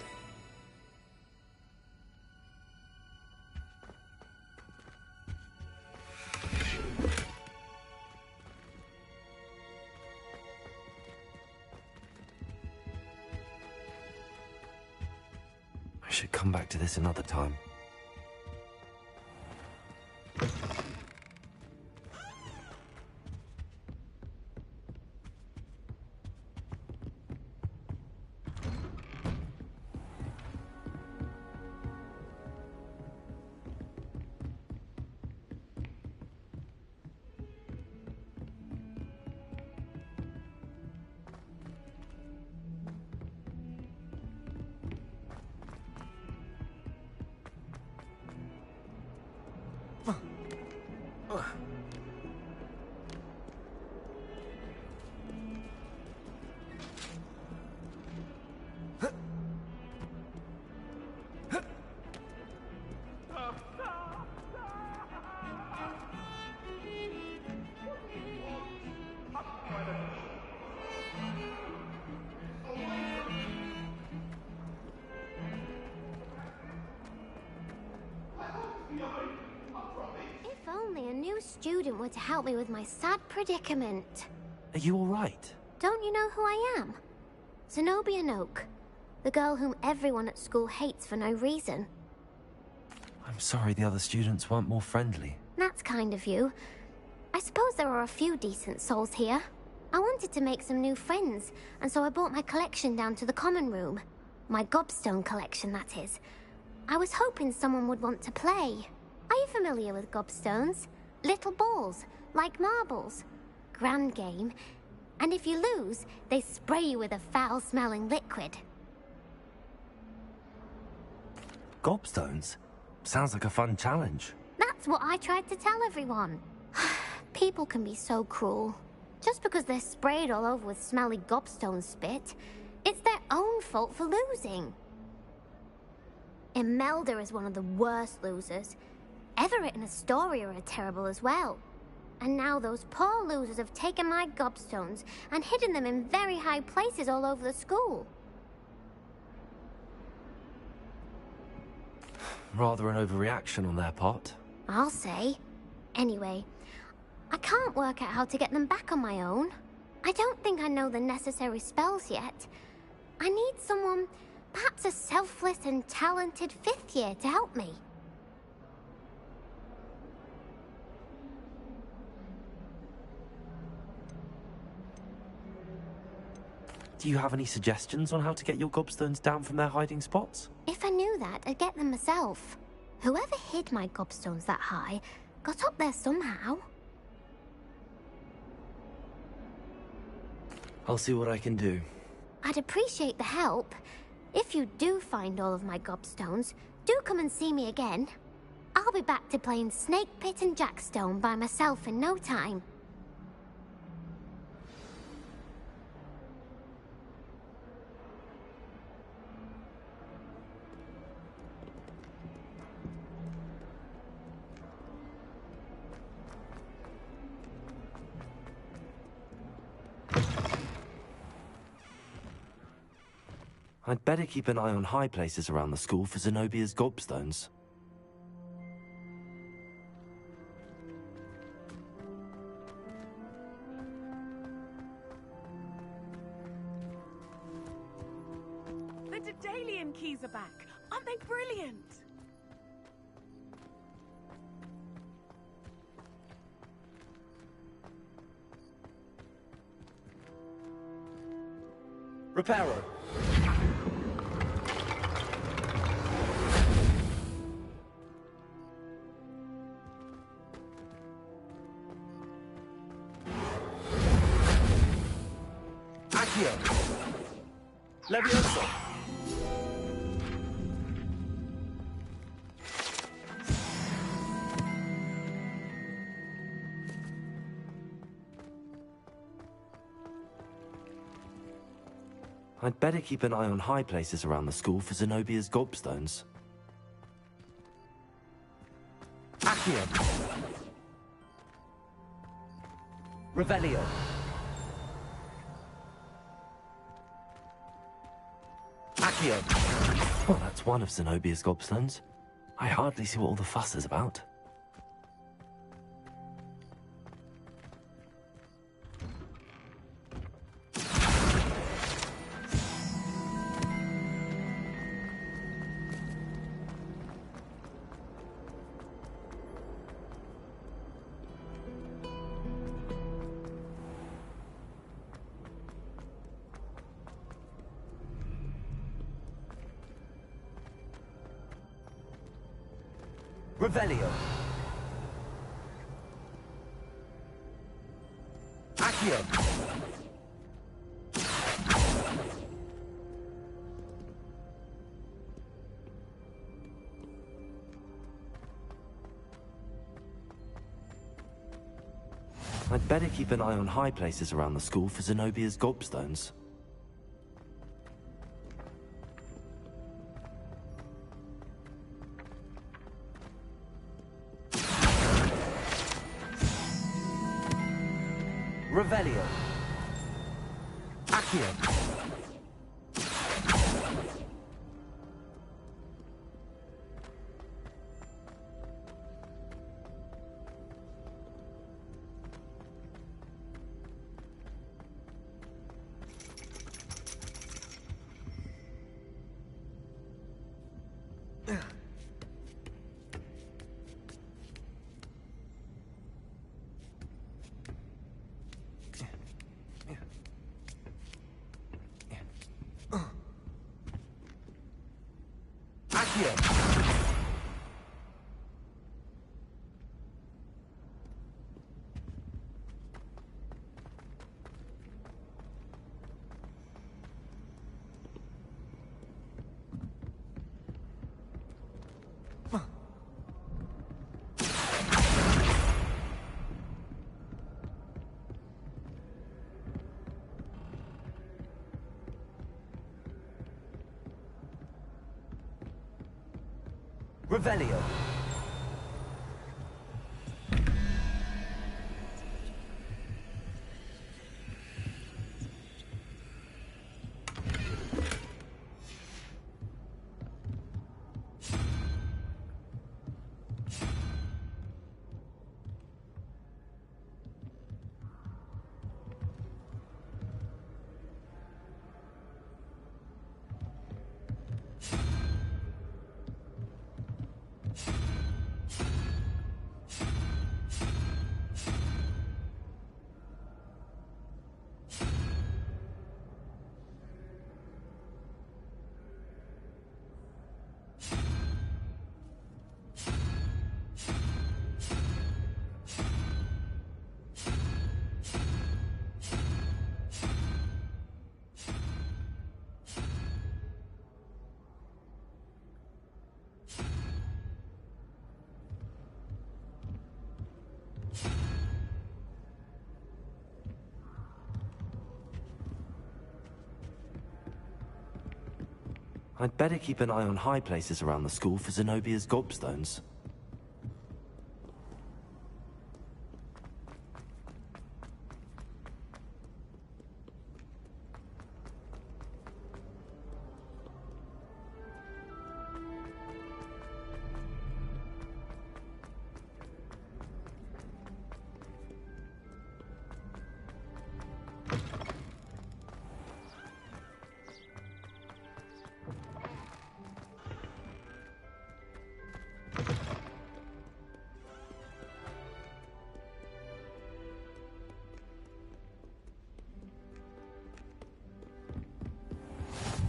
I should come back to this another time. If only a new student were to help me with my sad predicament. Are you all right? Don't you know who I am? Zenobia Noak, the girl whom everyone at school hates for no reason. I'm sorry the other students weren't more friendly. That's kind of you. I suppose there are a few decent souls here. I wanted to make some new friends, and so I brought my collection down to the common room. My gobstone collection, that is. I was hoping someone would want to play. Are you familiar with gobstones? Little balls, like marbles. Grand game. And if you lose, they spray you with a foul-smelling liquid. Gobstones? Sounds like a fun challenge. That's what I tried to tell everyone. People can be so cruel. Just because they're sprayed all over with smelly gobstone spit, it's their own fault for losing. Imelda is one of the worst losers. Everett and Astoria are terrible as well. And now those poor losers have taken my gobstones and hidden them in very high places all over the school. Rather an overreaction on their part. I'll say. Anyway, I can't work out how to get them back on my own. I don't think I know the necessary spells yet. I need someone, perhaps a selfless and talented 5th year to help me. Do you have any suggestions on how to get your gobstones down from their hiding spots? If I knew that, I'd get them myself. Whoever hid my gobstones that high got up there somehow. I'll see what I can do. I'd appreciate the help. If you do find all of my gobstones, do come and see me again. I'll be back to playing Snake Pit and Jackstone by myself in no time. I'd better keep an eye on high places around the school for Zenobia's gobstones. The Daedalian keys are back. Aren't they brilliant? Reparo. Accio. Levioso. I'd better keep an eye on high places around the school for Zenobia's gobstones. Accio. Revelio. Accio. Well, that's one of Zenobia's gobstones. I hardly see what all the fuss is about. Revelio. Accio. I'd better keep an eye on high places around the school for Zenobia's gobstones. Revelio. Accio. Revelio. I'd better keep an eye on high places around the school for Zenobia's gobstones.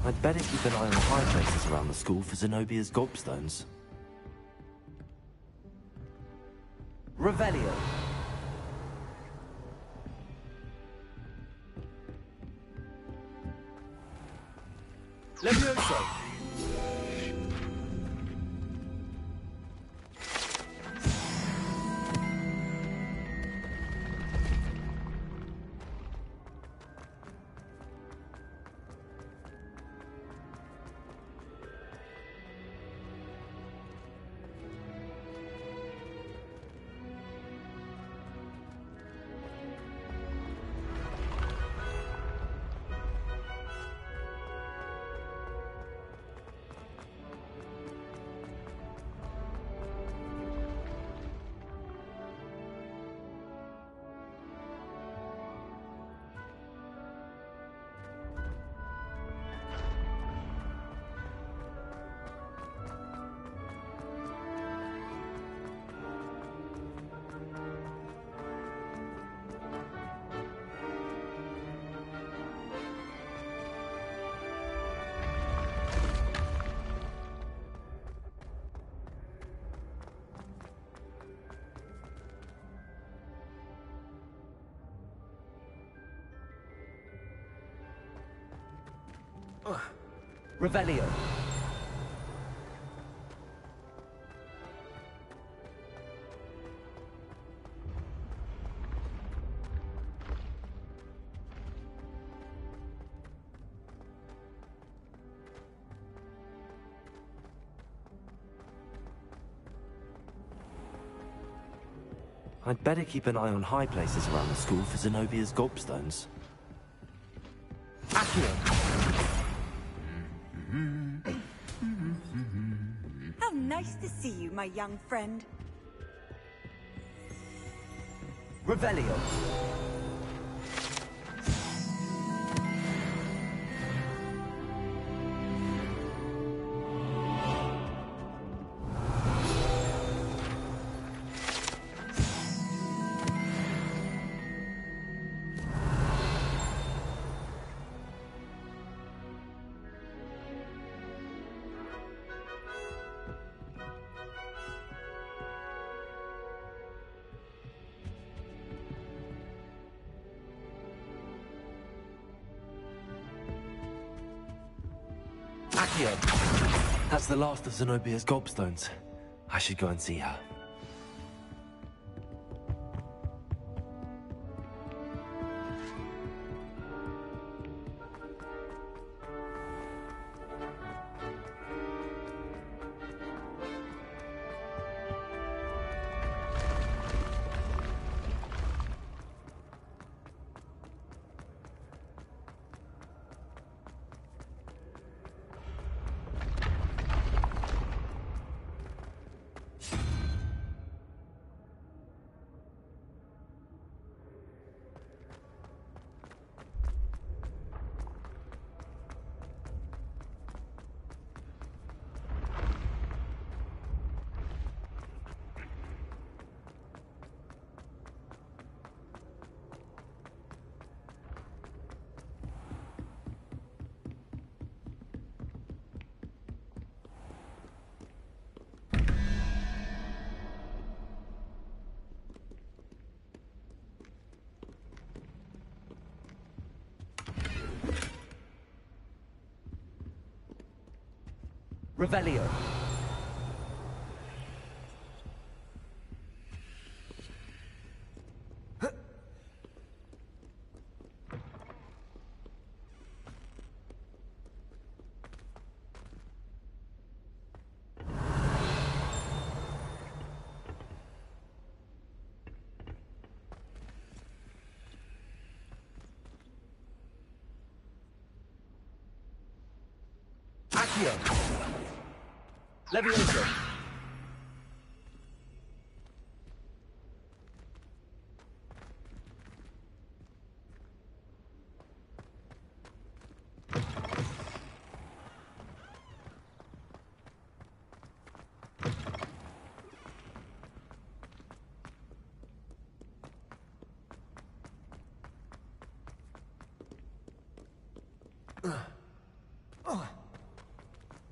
I'd better keep an eye on high places around the school for Zenobia's gobstones. Revelio. Levioso. Revelio. I'd better keep an eye on high places around the school for Zenobia's gobstones. How nice to see you, my young friend. Revelio. That's the last of Zenobia's gobstones. I should go and see her. Revelio. Accio. Levioso.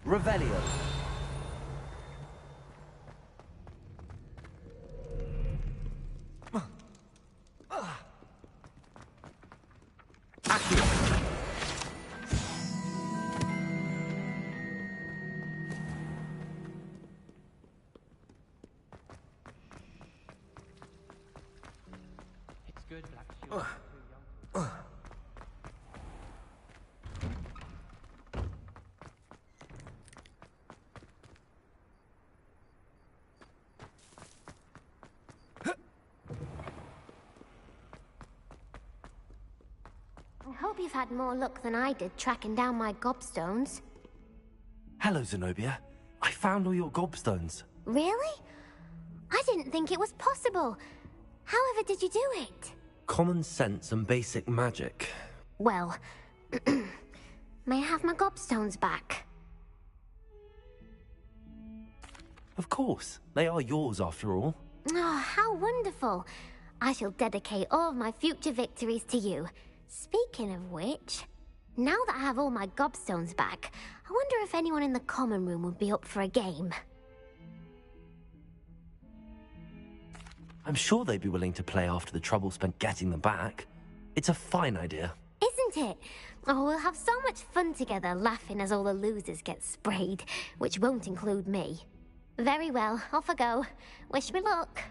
Revelio. Accio. It's good, Black Shield. I hope you've had more luck than I did tracking down my gobstones. Hello, Zenobia. I found all your gobstones. Really? I didn't think it was possible. However did you do it? Common sense and basic magic. Well, may I have my gobstones back? Of course. They are yours after all. Oh, how wonderful. I shall dedicate all of my future victories to you. Speaking of which, now that I have all my gobstones back, I wonder if anyone in the common room would be up for a game. I'm sure they'd be willing to play after the trouble spent getting them back. It's a fine idea. Isn't it? Oh, we'll have so much fun together laughing as all the losers get sprayed, which won't include me. Very well, off I go. Wish me luck.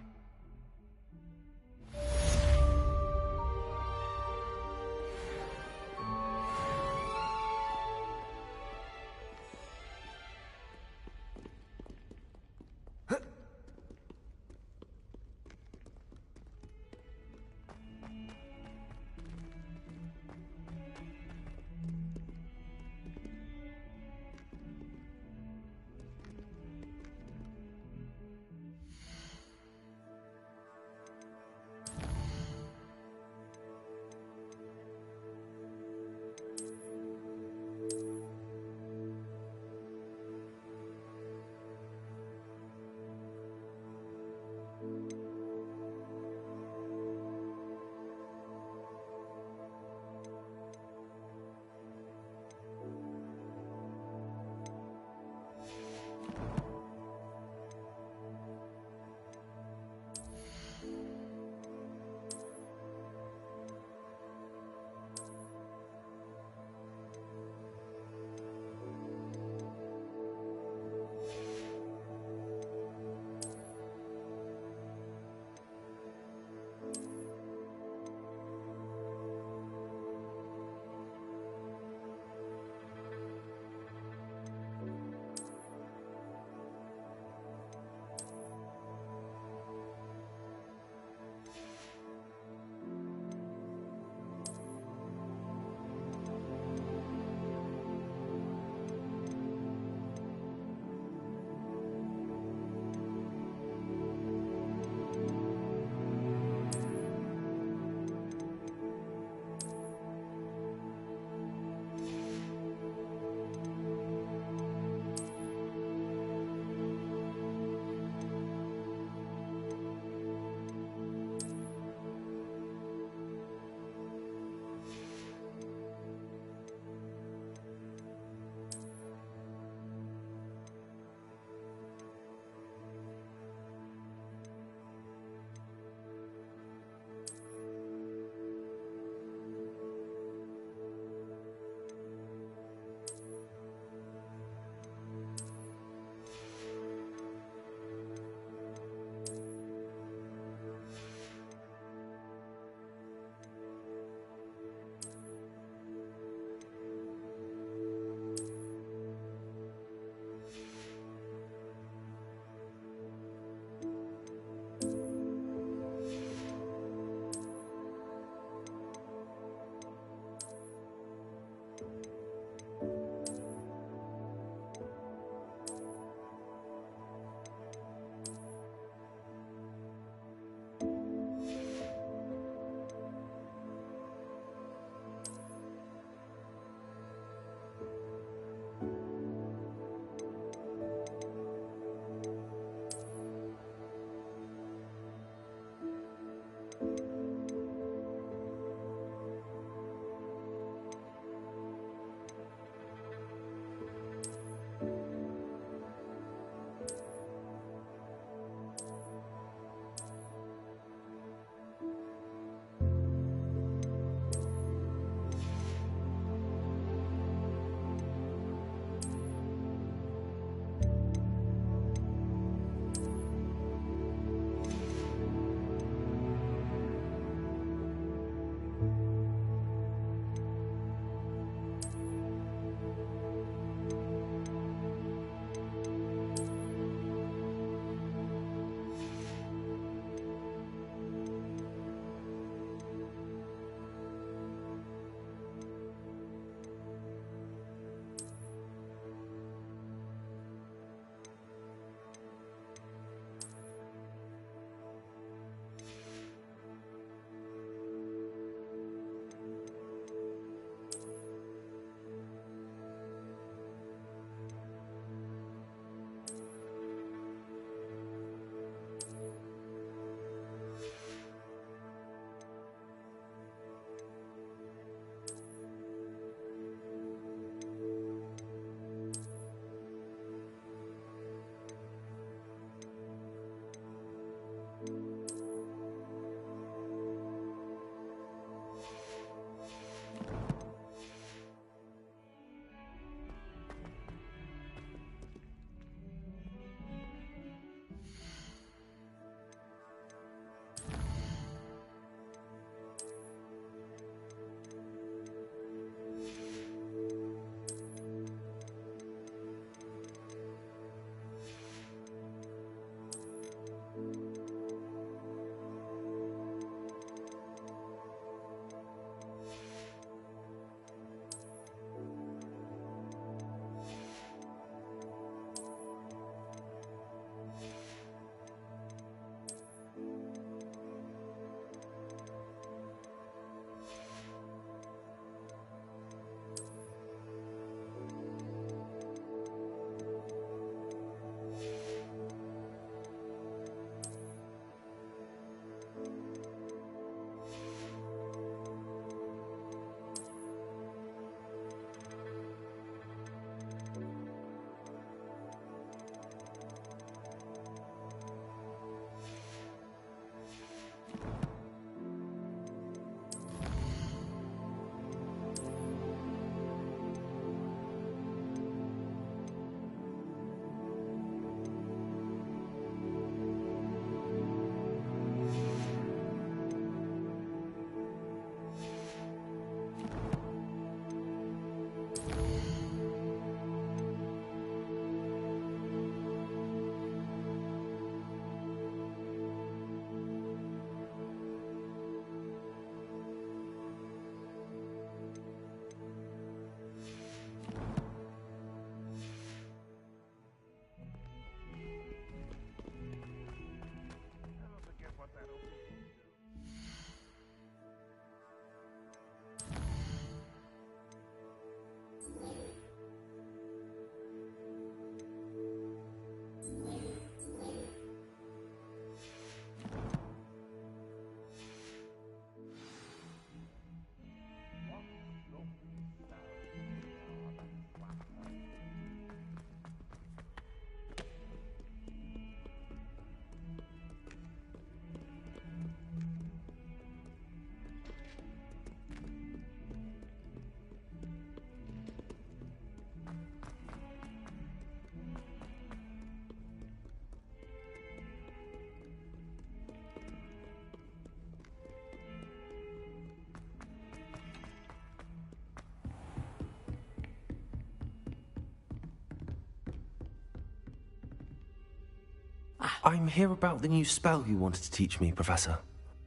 I'm here about the new spell you wanted to teach me, Professor.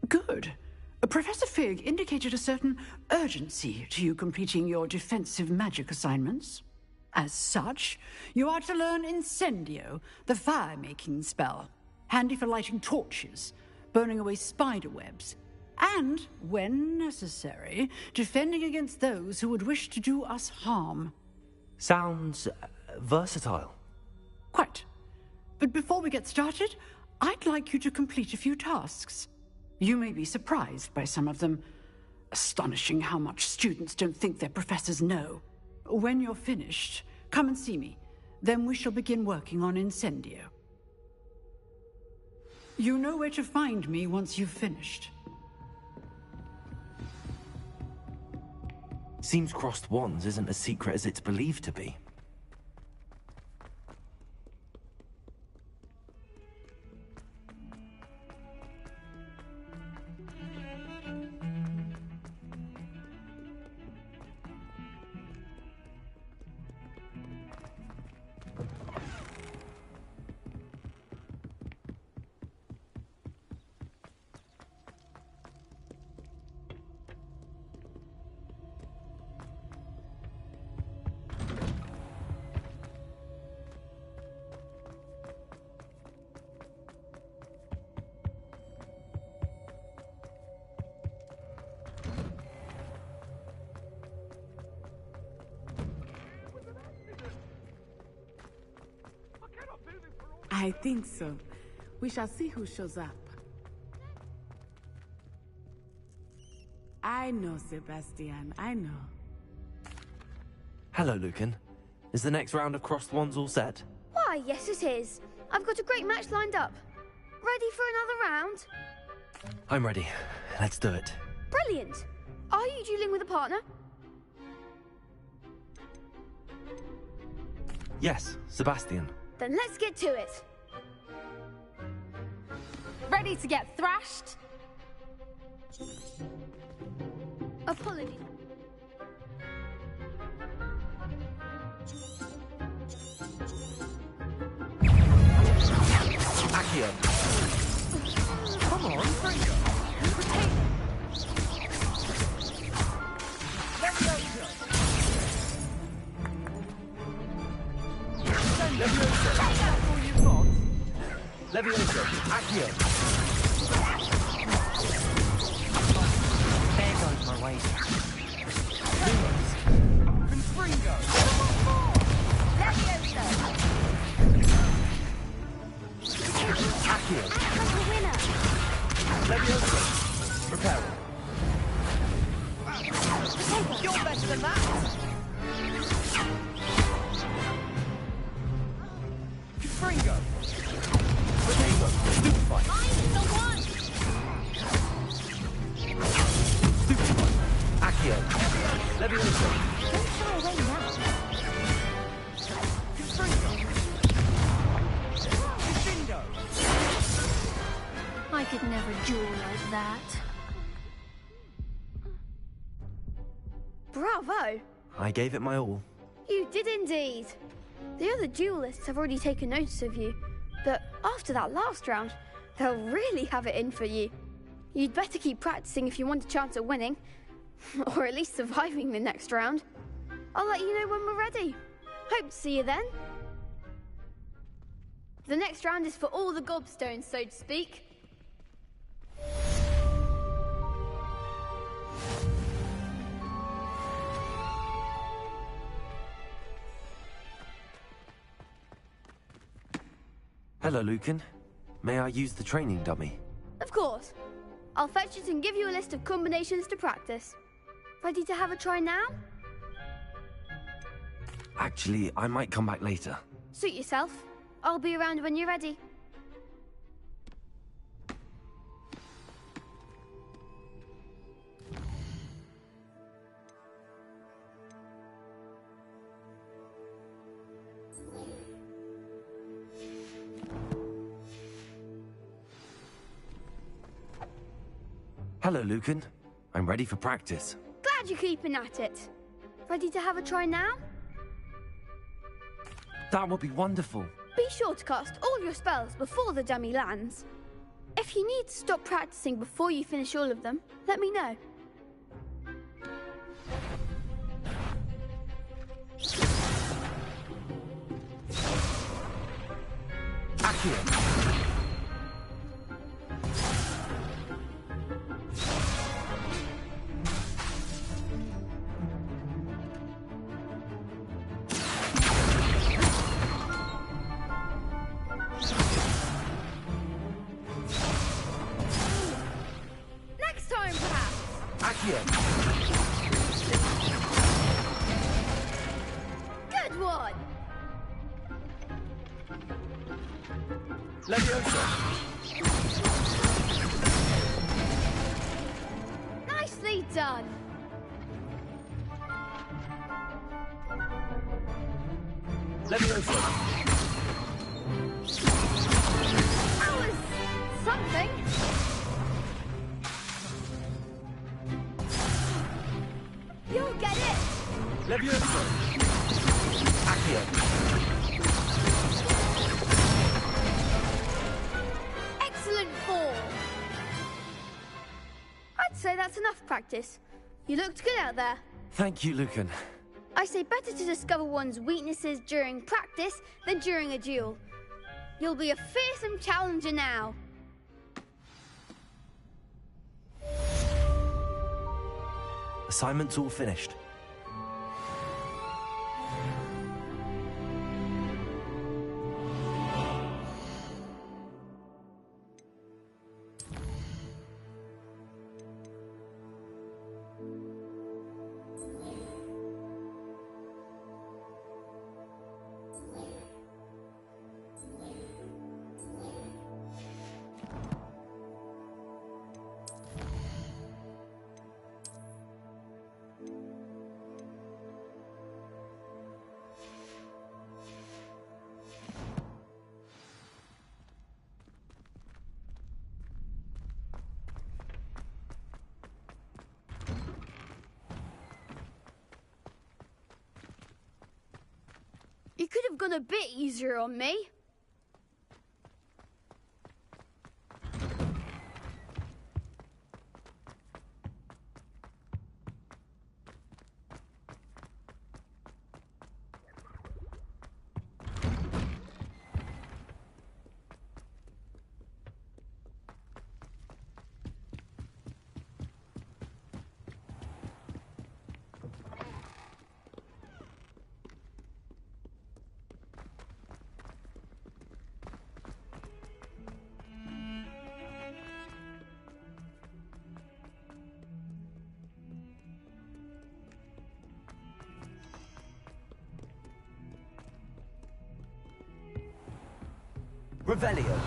Good. Professor Fig indicated a certain urgency to you completing your defensive magic assignments. As such, you are to learn Incendio, the fire-making spell, handy for lighting torches, burning away spider webs, and, when necessary, defending against those who would wish to do us harm. Sounds versatile. Quite. But before we get started, I'd like you to complete a few tasks. You may be surprised by some of them. Astonishing how much students don't think their professors know. When you're finished, come and see me. Then we shall begin working on Incendio. You know where to find me once you've finished. Seems crossed wands isn't as secret as it's believed to be. I think so. We shall see who shows up. I know, Sebastian, I know. Hello, Lucan. Is the next round of crossed wands all set? Why, yes it is. I've got a great match lined up. Ready for another round? I'm ready. Let's do it. Brilliant. Are you dueling with a partner? Yes, Sebastian. Then let's get to it. Ready to get thrashed? Apologies. Accio. Come on, Fringo. Levioso. Accio. There goes my wager. Confringo. Levioso! Accio. I'm the winner! Levioso. Prepare. You're better than that. Confringo. Potato. Stupefy. I'm the one! Stupefy. Accio. Levioso. Don't shy away now. Confringo. I could never duel like that. Bravo! I gave it my all. You did indeed. The other duelists have already taken notice of you, but after that last round, they'll really have it in for you. You'd better keep practicing if you want a chance at winning, or at least surviving the next round. I'll let you know when we're ready. Hope to see you then. The next round is for all the gobstones, so to speak. Hello, Lucan. May I use the training dummy? Of course. I'll fetch it and give you a list of combinations to practice. Ready to have a try now? Actually, I might come back later. Suit yourself. I'll be around when you're ready. Hello, Lucan. I'm ready for practice. Glad you're keeping at it. Ready to have a try now? That would be wonderful. Be sure to cast all your spells before the dummy lands. If you need to stop practicing before you finish all of them, let me know. Accio. Next time, perhaps. Accio. Good one. Leviosa. Nicely done. Leviosa. That was something. You'll get it. Leviosa. Accio. Excellent fall. I'd say that's enough practice. You looked good out there. Thank you, Lucan. I say better to discover one's weaknesses during practice than during a duel. You'll be a fearsome challenger now. Assignment's all finished. You could have gone a bit easier on me. Revelio.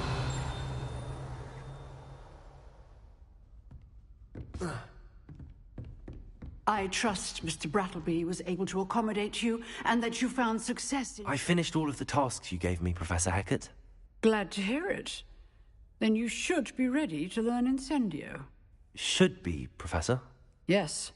I trust Mr. Brattleby was able to accommodate you and that you found success in... I finished all of the tasks you gave me, Professor Hackett. Glad to hear it. Then you should be ready to learn Incendio. Should be, Professor. Yes.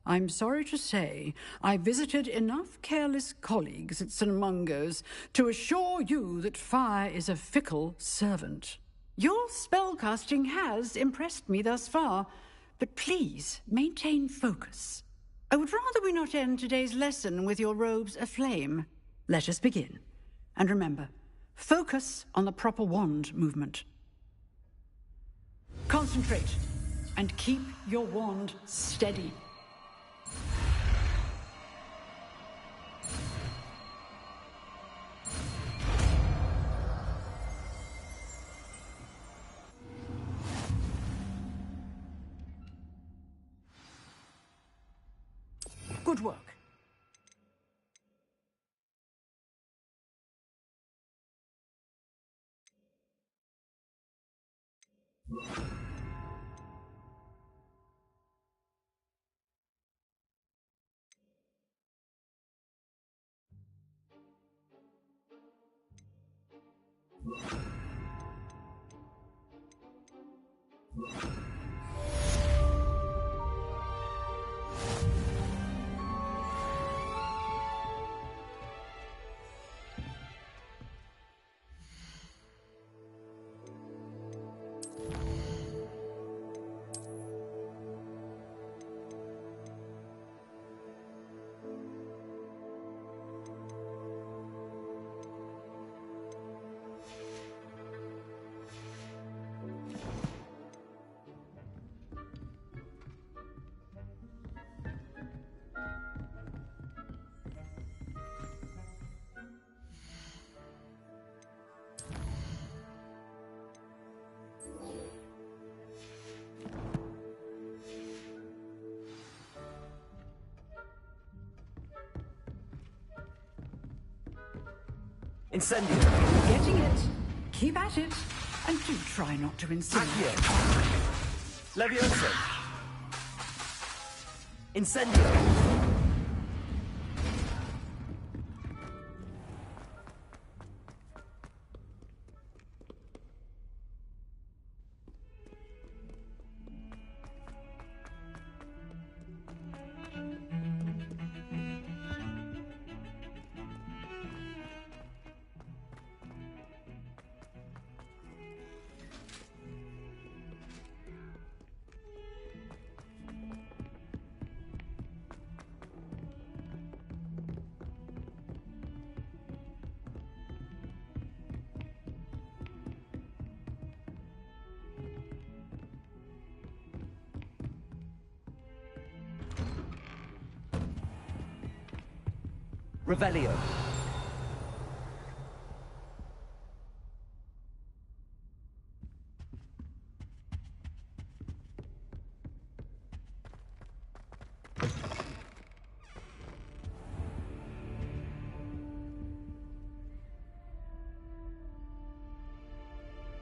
I'm sorry to say I visited enough careless colleagues at St. Mungo's to assure you that fire is a fickle servant. Your spellcasting has impressed me thus far, but please maintain focus. I would rather we not end today's lesson with your robes aflame. Let us begin. And remember, focus on the proper wand movement. Concentrate and keep your wand steady. Good work. Incendio. Getting it. Keep at it. And do try not to incinerate. Levioso. Incendio. Revelio.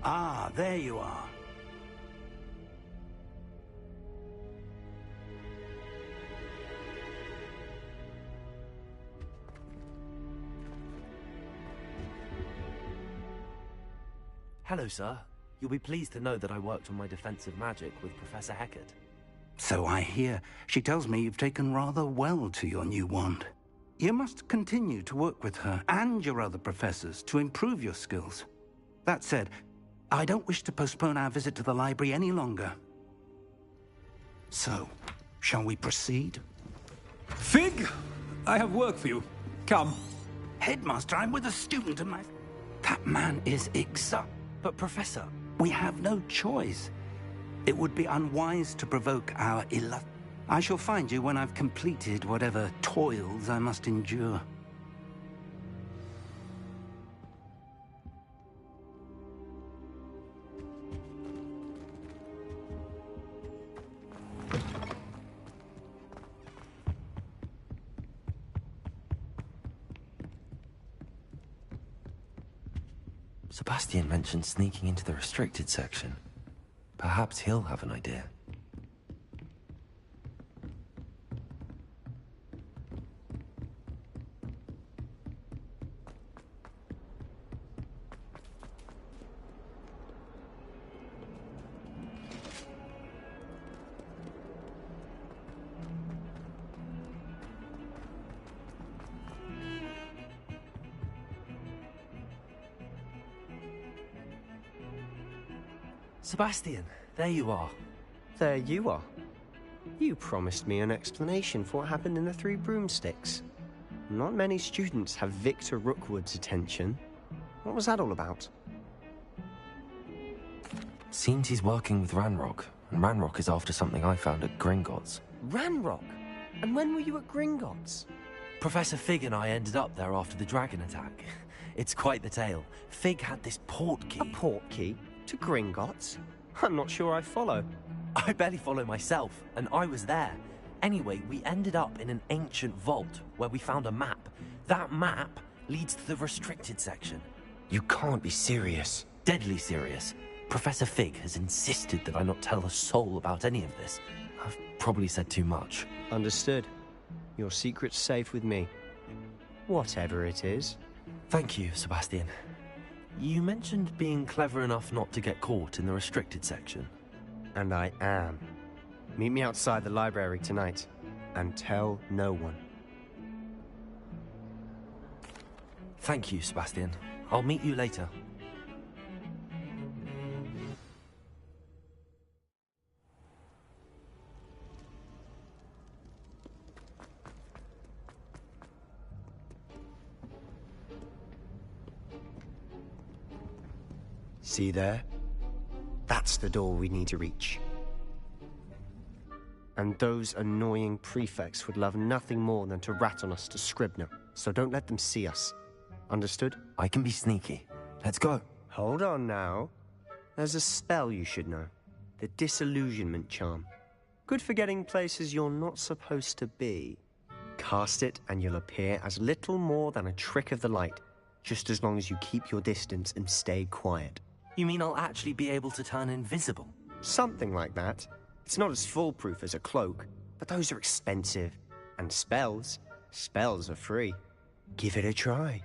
Ah, there you are. Hello, sir. You'll be pleased to know that I worked on my defensive magic with Professor Heckard. So I hear. She tells me you've taken rather well to your new wand. You must continue to work with her and your other professors to improve your skills. That said, I don't wish to postpone our visit to the library any longer. So, shall we proceed? Fig, I have work for you. Come. Headmaster, I'm with a student and my... That man is exact. But, Professor... We have no choice. It would be unwise to provoke our illustration. I shall find you when I've completed whatever toils I must endure. Sebastian mentioned sneaking into the restricted section. Perhaps he'll have an idea. Sebastian, there you are. There you are. You promised me an explanation for what happened in the Three Broomsticks. Not many students have Victor Rookwood's attention. What was that all about? Seems he's working with Ranrock, and Ranrock is after something I found at Gringotts. Ranrock? And when were you at Gringotts? Professor Fig and I ended up there after the dragon attack. It's quite the tale. Fig had this port key. A port key? To Gringotts? I'm not sure I follow. I barely follow myself, and I was there. Anyway, we ended up in an ancient vault where we found a map. That map leads to the restricted section. You can't be serious. Deadly serious. Professor Fig has insisted that I not tell a soul about any of this. I've probably said too much. Understood. Your secret's safe with me. Whatever it is. Thank you, Sebastian. You mentioned being clever enough not to get caught in the restricted section. And I am. Meet me outside the library tonight, and tell no one. Thank you, Sebastian. I'll meet you later. See there? That's the door we need to reach. And those annoying prefects would love nothing more than to rat on us to Scribner, so don't let them see us. Understood? I can be sneaky. Let's go. Hold on now. There's a spell you should know. The Disillusionment Charm. Good for getting places you're not supposed to be. Cast it and you'll appear as little more than a trick of the light. Just as long as you keep your distance and stay quiet. You mean I'll actually be able to turn invisible? Something like that. It's not as foolproof as a cloak, but those are expensive. And spells are free. Give it a try.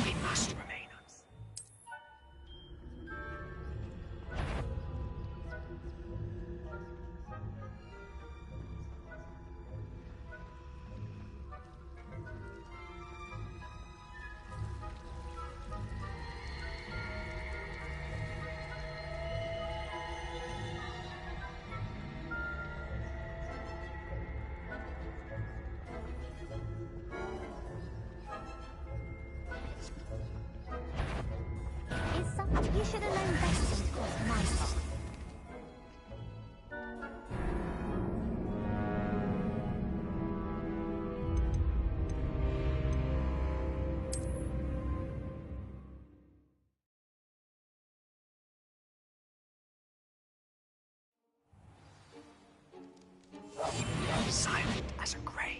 We must remain us. You should have known better than to cross my path. Silent as a grave.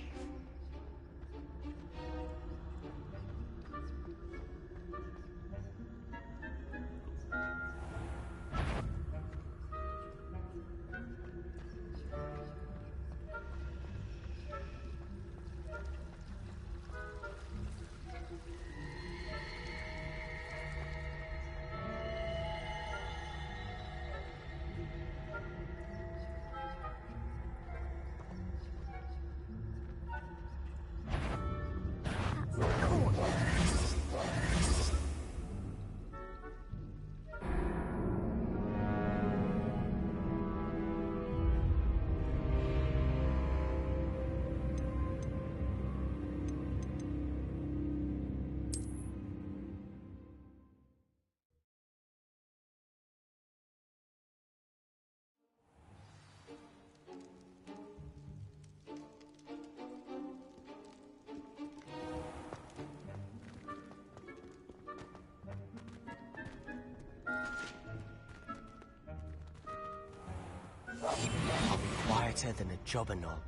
I'll be quieter than a jobberknoll.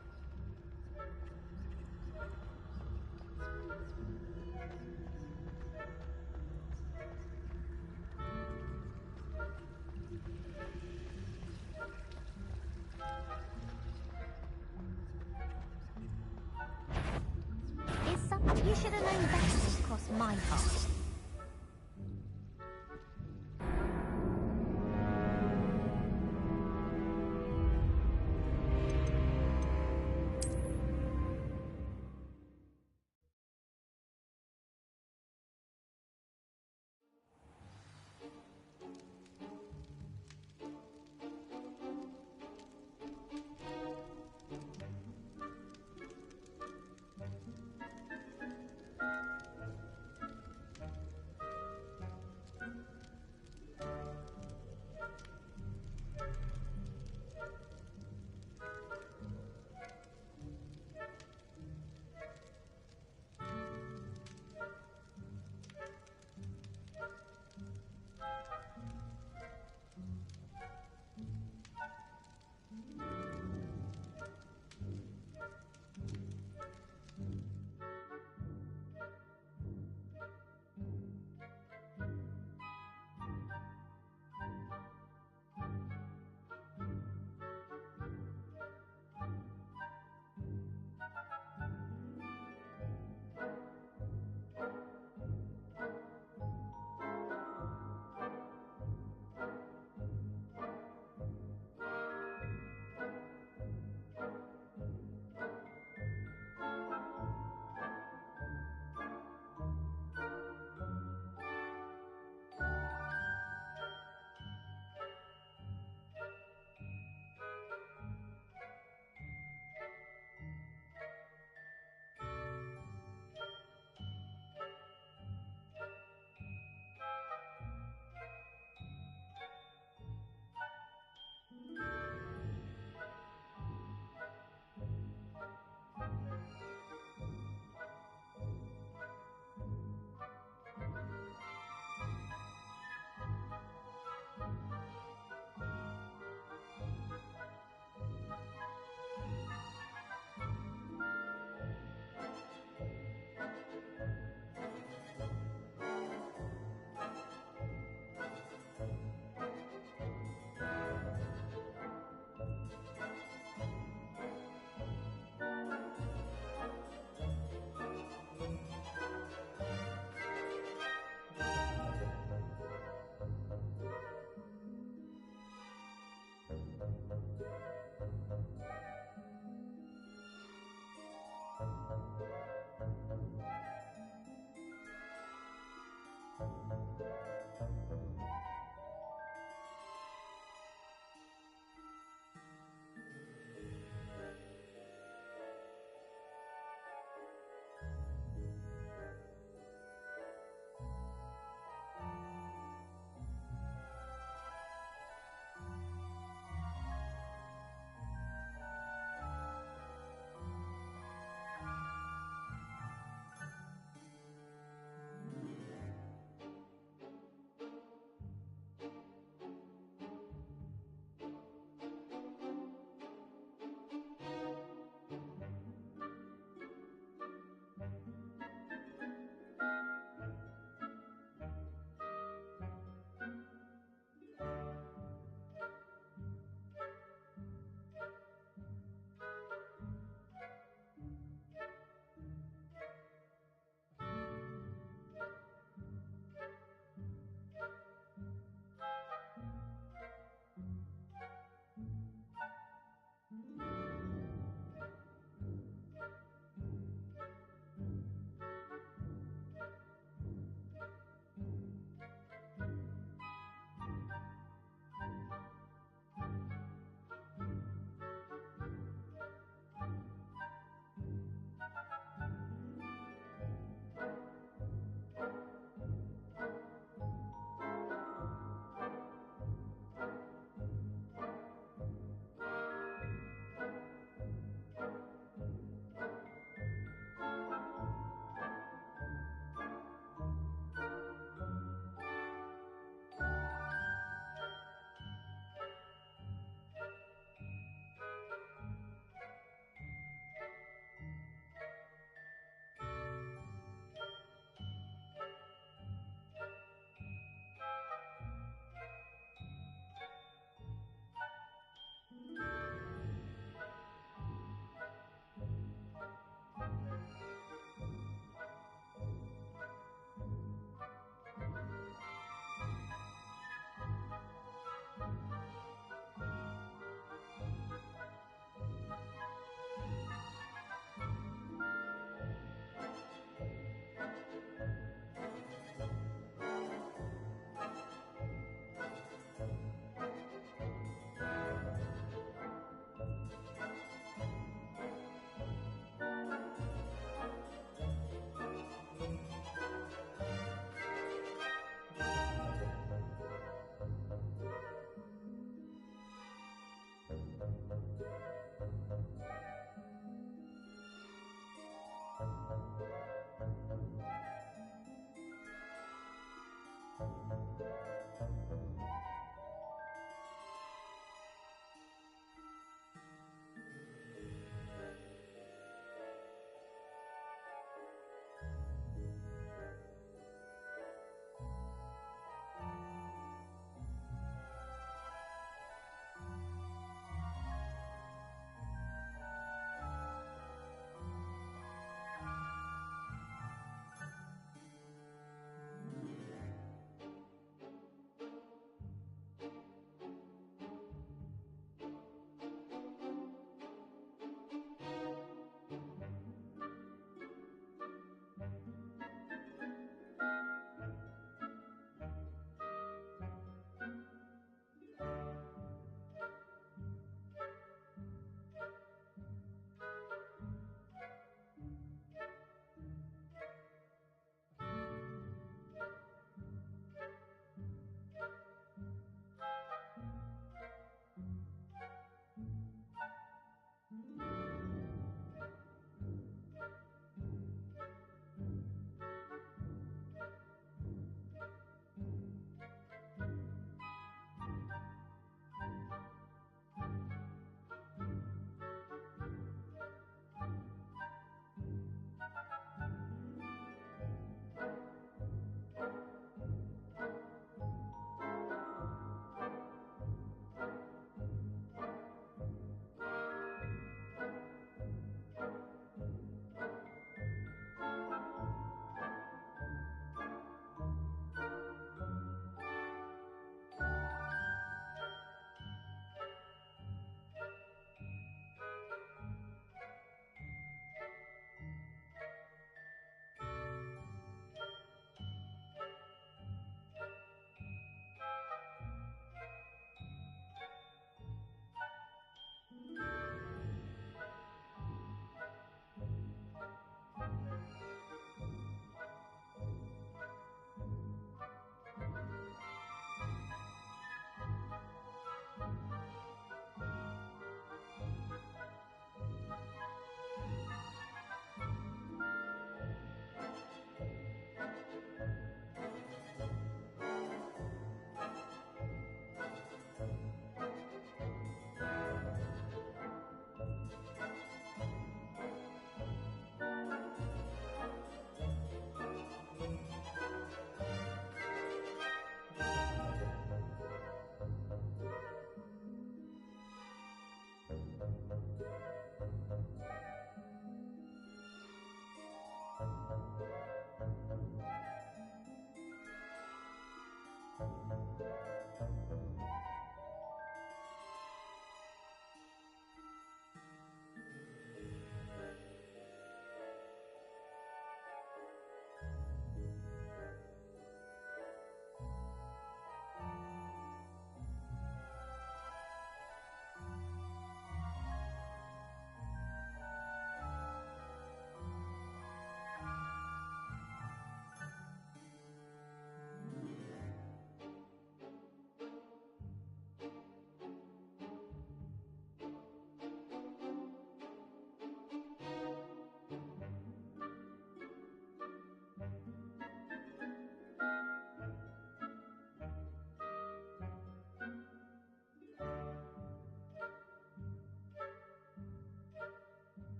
You should have known better than to cross my path.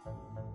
Bye.